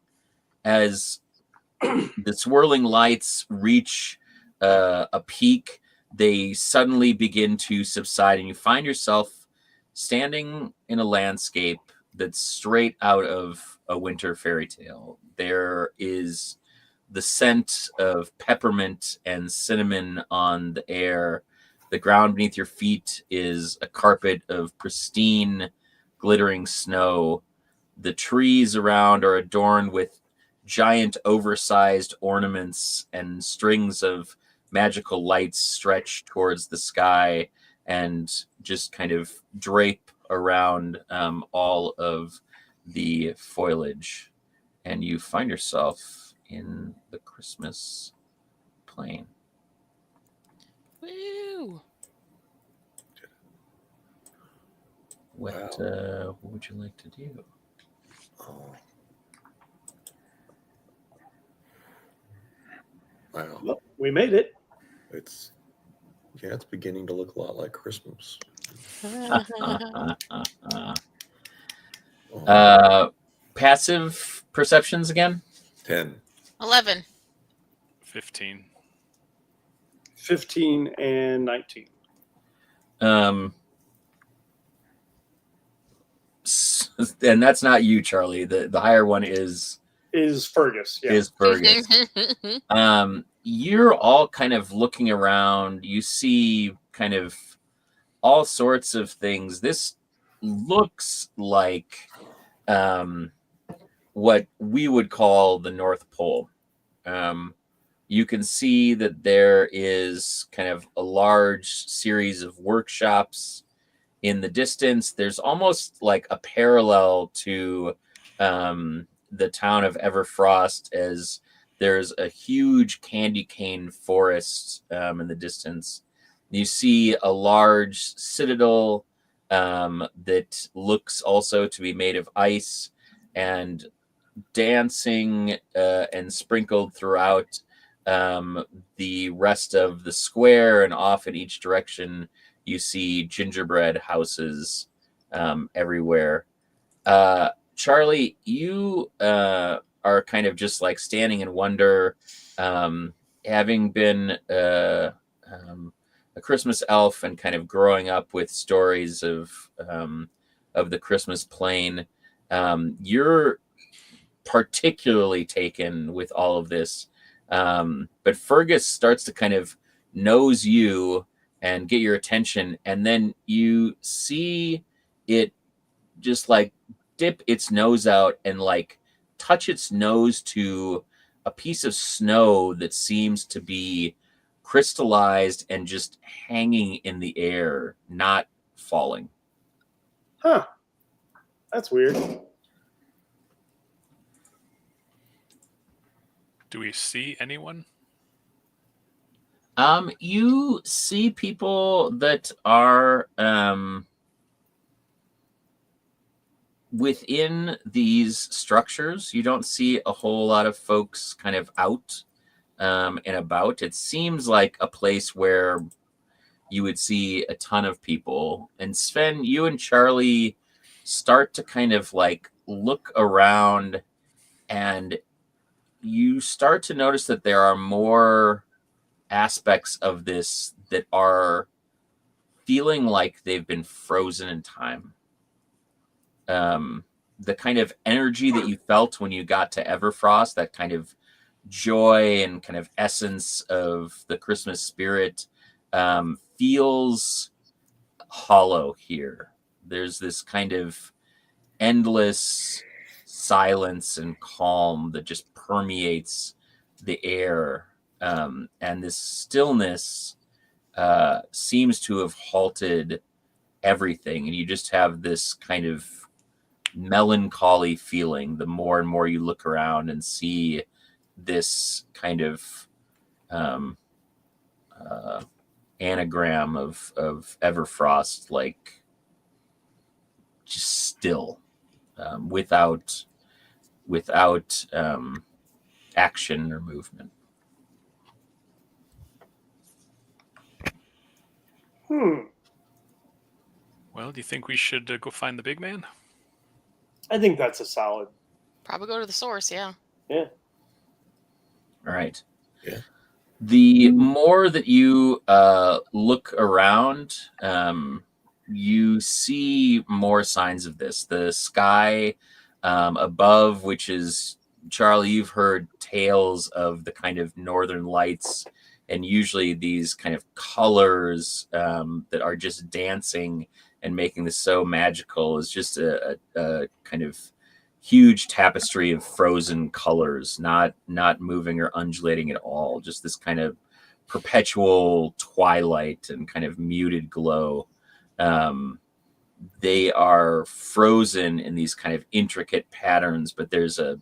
As the swirling lights reach a peak, they suddenly begin to subside, and you find yourself standing in a landscape that's straight out of a winter fairy tale. There is the scent of peppermint and cinnamon on the air. The ground beneath your feet is a carpet of pristine, glittering snow. The trees around are adorned with giant, oversized ornaments and strings of magical lights stretch towards the sky and just kind of drape around all of the foliage. And you find yourself in the Christmas plain. Woo! What would you like to do? Oh. Wow. Well, we made it. It's beginning to look a lot like Christmas. Passive perceptions again? 10. 11. 15. 15 and 19. And that's not you, Charlie. The higher one is Fergus. Yeah. Is Fergus. You're all kind of looking around. You see kind of all sorts of things. This looks like what we would call the North Pole. You can see that there is kind of a large series of workshops in the distance. There's almost like a parallel to the town of Everfrost, as there's a huge candy cane forest in the distance. You see a large citadel that looks also to be made of ice, and dancing and sprinkled throughout the rest of the square, and off in each direction you see gingerbread houses everywhere. Charlie, you are kind of just like standing in wonder, having been a Christmas elf and kind of growing up with stories of the Christmas plain. You're particularly taken with all of this, but Fergus starts to kind of nose you and get your attention, and then you see it just like dip its nose out and like touch its nose to a piece of snow that seems to be crystallized and just hanging in the air, not falling. Huh. That's weird. Do we see anyone? You see people that are within these structures. You don't see a whole lot of folks kind of out and about. It seems like a place where you would see a ton of people. And Sven, you and Charlie start to kind of like look around, and you start to notice that there are more aspects of this that are feeling like they've been frozen in time. The kind of energy that you felt when you got to Everfrost, that kind of joy and kind of essence of the Christmas spirit, feels hollow here. There's this kind of endless silence and calm that just permeates the air. And this stillness seems to have halted everything. And you just have this kind of melancholy feeling the more and more you look around and see this kind of anagram of Everfrost, like just still, without action or movement. Well, do you think we should go find the big man? I think that's a solid. Probably go to the source, yeah. Yeah. All right. Yeah. The more that you look around, you see more signs of this. The sky above, which is, Charlie, you've heard tales of the kind of northern lights and usually these kind of colors that are just dancing and making this so magical is just a kind of huge tapestry of frozen colors, not moving or undulating at all. Just this kind of perpetual twilight and kind of muted glow. They are frozen in these kind of intricate patterns, but there's a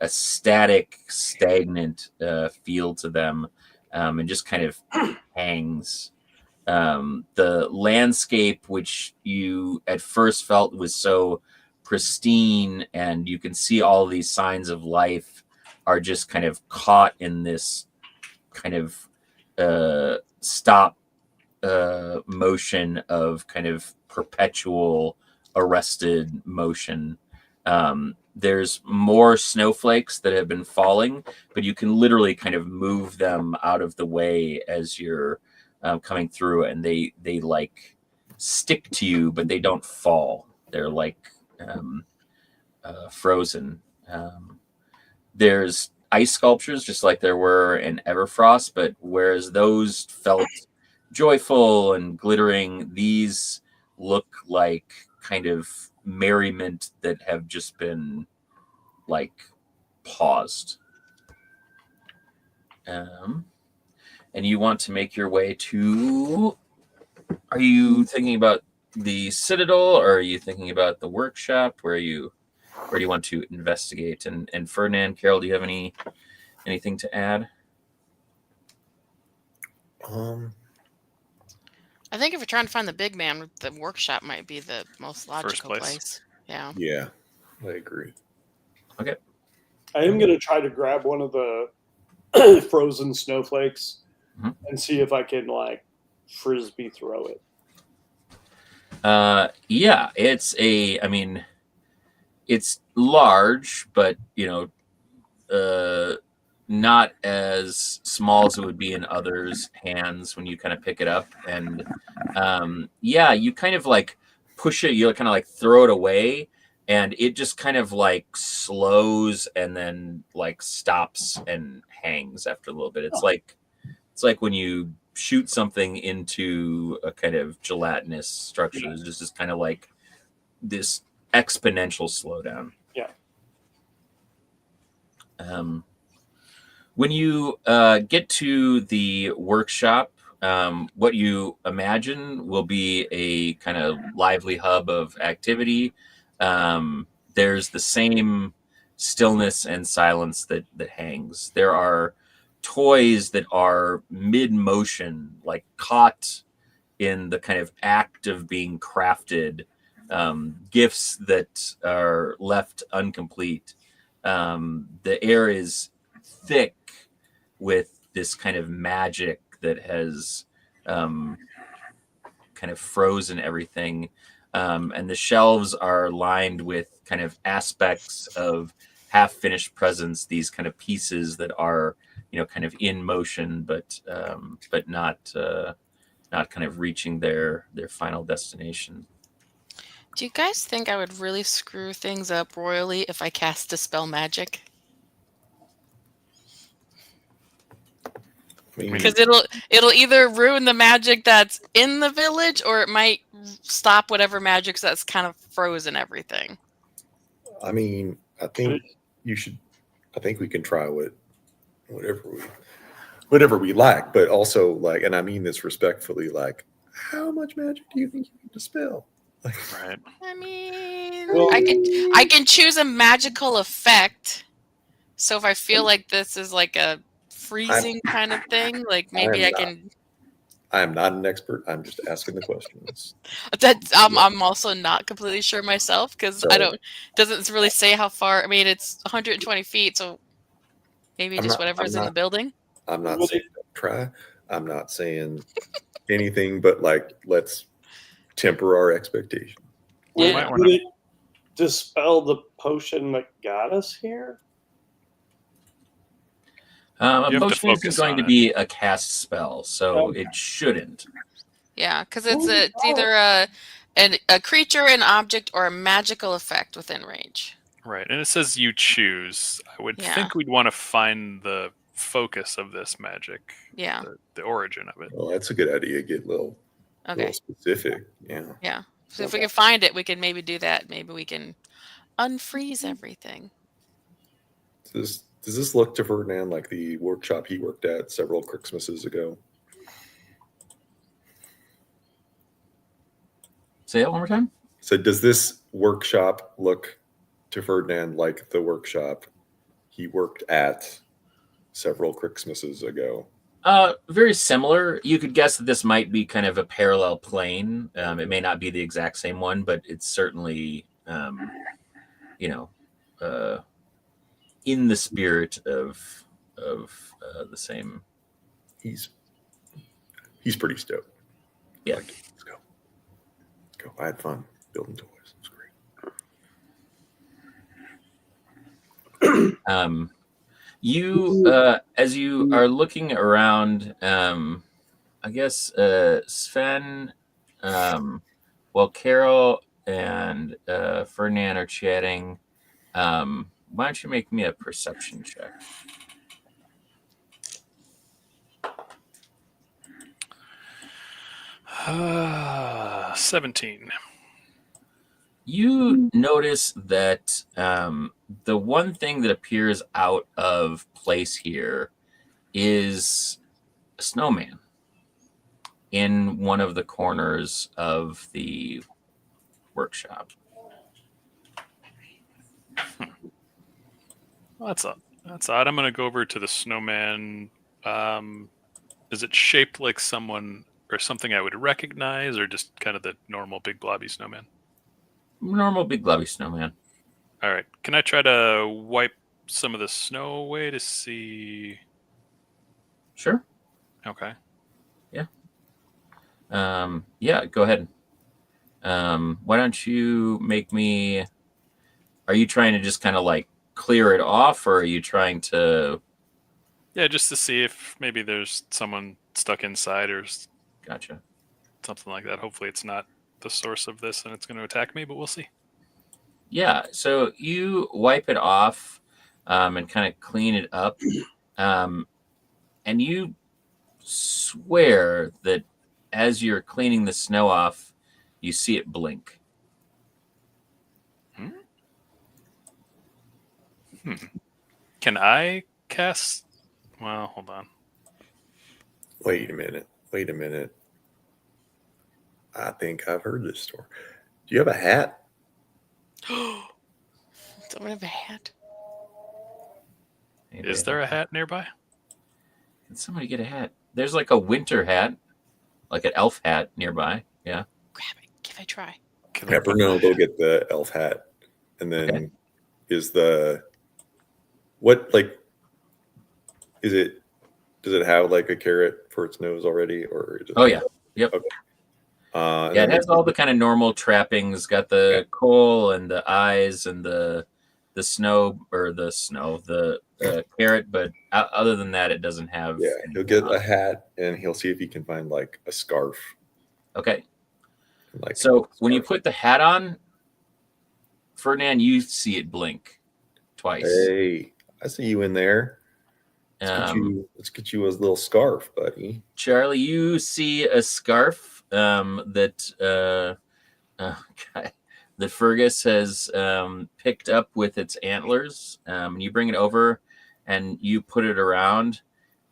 static, stagnant feel to them, and just kind of hangs. The landscape, which you at first felt was so pristine and you can see all these signs of life, are just kind of caught in this kind of stop motion of kind of perpetual arrested motion. There's more snowflakes that have been falling, but you can literally kind of move them out of the way as you're coming through, and they like stick to you, but they don't fall. They're like frozen. There's ice sculptures just like there were in Everfrost, but whereas those felt joyful and glittering, these look like kind of merriment that have just been like paused. And you want to make your way to, are you thinking about the Citadel, or are you thinking about the workshop? Where do you want to investigate? And Ferdinand, Carol, do you have anything to add? I think if you're trying to find the big man, the workshop might be the most logical place. Yeah. Yeah, I agree. Okay. I am going to try to grab one of the frozen snowflakes and see if I can like frisbee throw it. Yeah, it's large, but not as small as it would be in others' hands when you kind of pick it up. And you kind of like push it, you kind of like throw it away, and it just kind of like slows and then like stops and hangs after a little bit. It's like when you shoot something into a kind of gelatinous structure. It's just this kind of like this exponential slowdown. Yeah. When you get to the workshop, what you imagine will be a kind of lively hub of activity. There's the same stillness and silence that hangs. There are toys that are mid-motion, like caught in the kind of act of being crafted, gifts that are left incomplete. The air is thick with this kind of magic that has kind of frozen everything. And the shelves are lined with kind of aspects of half-finished presents, these kind of pieces that are, kind of in motion, but not kind of reaching their final destination. Do you guys think I would really screw things up royally if I cast Dispel Magic? Because it'll either ruin the magic that's in the village, or it might stop whatever magic that's kind of frozen everything. I mean, I think you should. I think we can try whatever we like, but also like, and I mean this respectfully, like, how much magic do you think you can dispel? Right. I mean, I can choose a magical effect. So if I feel like this is like a freezing kind of thing, like maybe I can. I am not an expert. I'm just asking the questions. I'm also not completely sure myself, because doesn't really say how far. I mean, it's 120 feet, so maybe just whatever's in the building. I'm not saying don't try. I'm not saying anything, but like, let's temper our expectations. Would it dispel the potion that got us here? A potion isn't going to be a cast spell, so it shouldn't. Yeah, because it's either a creature, an object, or a magical effect within range. Right, and it says you choose. I would think we'd want to find the focus of this magic. Yeah. The origin of it. Well, that's a good idea. Get a little specific. Yeah. Yeah. So if we can find it, we can maybe do that. Maybe we can unfreeze everything. Does this look to Ferdinand like the workshop he worked at several Christmases ago? Say it one more time. So does this workshop look to Ferdinand like the workshop he worked at several Christmases ago? Very similar. You could guess that this might be kind of a parallel plane. It may not be the exact same one, but it's certainly, in the spirit of the same. He's pretty stoked. Yeah. Let's go. I had fun building toys. It was great. You, as you are looking around, I guess Sven, while Carol and Ferdinand are chatting, why don't you make me a perception check? Uh, 17. You notice that the one thing that appears out of place here is a snowman in one of the corners of the workshop. Well, that's odd. I'm going to go over to the snowman. Is it shaped like someone or something I would recognize, or just kind of the normal big blobby snowman? Normal big blobby snowman. All right. Can I try to wipe some of the snow away to see? Sure. Okay. Yeah. Yeah, go ahead. Why don't you make me... Are you trying to just kind of like clear it off, or are you trying to... Yeah, just to see if maybe there's someone stuck inside or Gotcha. something like that. Hopefully it's not the source of this and it's going to attack me, but we'll see. Yeah, so you wipe it off and kind of clean it up. And you swear that as you're cleaning the snow off, you see it blink. Can I cast? Well, hold on. Wait a minute. I think I've heard this story. Do you have a hat? Don't have a hat. Maybe Is there a hat nearby? Can somebody get a hat? There's like a winter hat, like an elf hat nearby. Yeah. Grab it. Give it a try. Never know. Go get the elf hat. And then does it have like a carrot for its nose already, or just... Oh yeah. Yep. Okay. Yeah, it has all the kind of normal trappings. Got the coal and the eyes and the carrot, but other than that, it doesn't have. Yeah, he'll get a hat and he'll see if he can find like a scarf. Okay. So when you put the hat on, Ferdinand, you see it blink twice. Hey, I see you in there. Let's get you a little scarf, buddy. Charlie, you see a scarf that Fergus has picked up with its antlers. You bring it over and you put it around,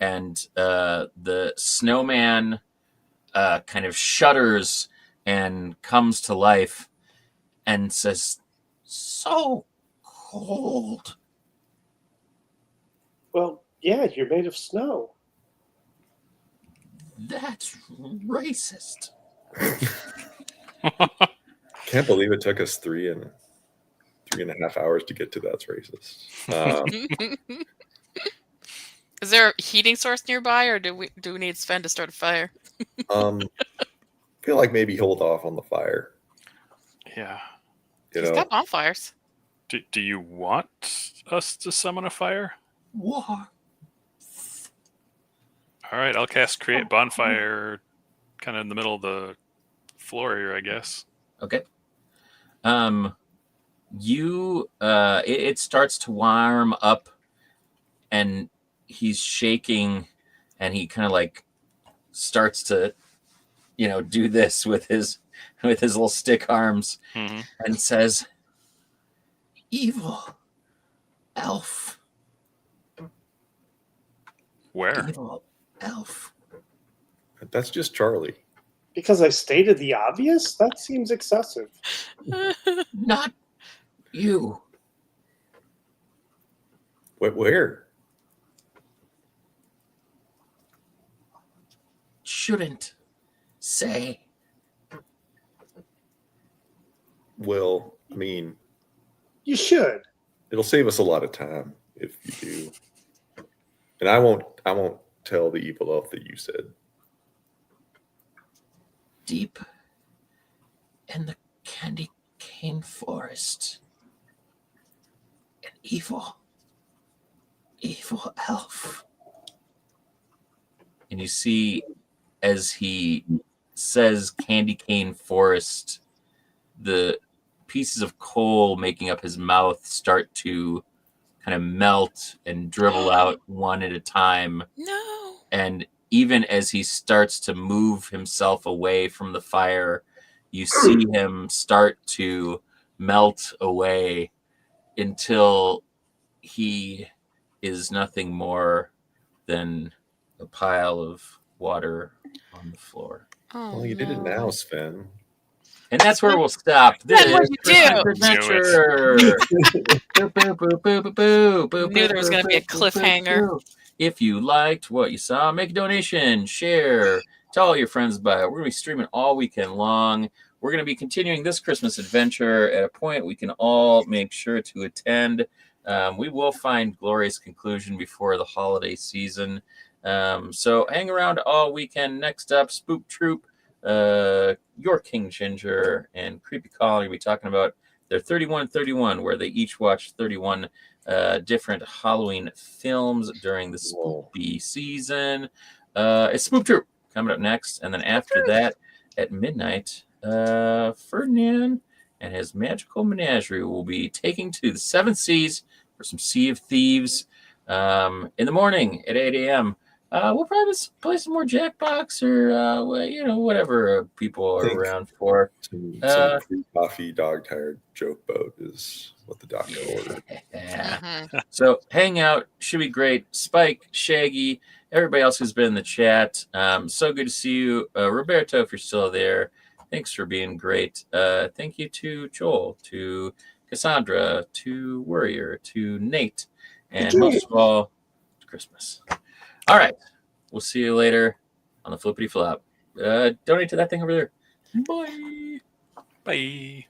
and the snowman kind of shudders and comes to life and says, "So cold." Well, yeah, you're made of snow. That's racist. Can't believe it took us 3.5 hours to get to that's racist. Is there a heating source nearby, or do we need Sven to start a fire? Feel like maybe hold off on the fire. Yeah. He's got bonfires. Do you want us to summon a fire? War. All right, I'll cast Create Bonfire kind of in the middle of the floor here, I guess. Okay. It starts to warm up, and he's shaking, and he kind of like starts to, do this with his little stick arms, and says, "Evil elf." Where? Evil elf. That's just Charlie. Because I stated the obvious? That seems excessive. Not you. Where? Shouldn't say. Well, I mean, You should. it'll save us a lot of time if you do. And I won't tell the evil elf that you said. Deep in the candy cane forest, an evil elf. And you see, as he says candy cane forest, the pieces of coal making up his mouth start to kind of melt and dribble out one at a time. No. And even as he starts to move himself away from the fire, you see him start to melt away until he is nothing more than a pile of water on the floor. Oh, Well, you did it now, Sven. And that's where we'll stop. This Sven, what'd you do? adventure. Knew there was going to be a cliffhanger. If you liked what you saw, make a donation, share, tell all your friends about it. We're going to be streaming all weekend long. We're going to be continuing this Christmas adventure at a point we can all make sure to attend. We will find glorious conclusion before the holiday season. So hang around all weekend. Next up, Spook Troop, Your King Ginger, and Creepy Colony will be talking about their 31-31, where they each watch 31 different Halloween films during the spooky season. It's Spook Troop coming up next, and then after that, at midnight, Ferdinand and his magical menagerie will be taking to the Seven Seas for some Sea of Thieves in the morning at 8 a.m. We'll probably play some more Jackbox or, whatever people are around for. Some pre-coffee dog-tired joke boat is what the doctor ordered. Yeah. So hang out. Should be great. Spike, Shaggy, everybody else who's been in the chat. So good to see you. Roberto, if you're still there, thanks for being great. Thank you to Joel, to Cassandra, to Worrier, to Nate, and most of all, to Christmas. All right. We'll see you later on the flippity flop. Donate to that thing over there. Bye. Bye.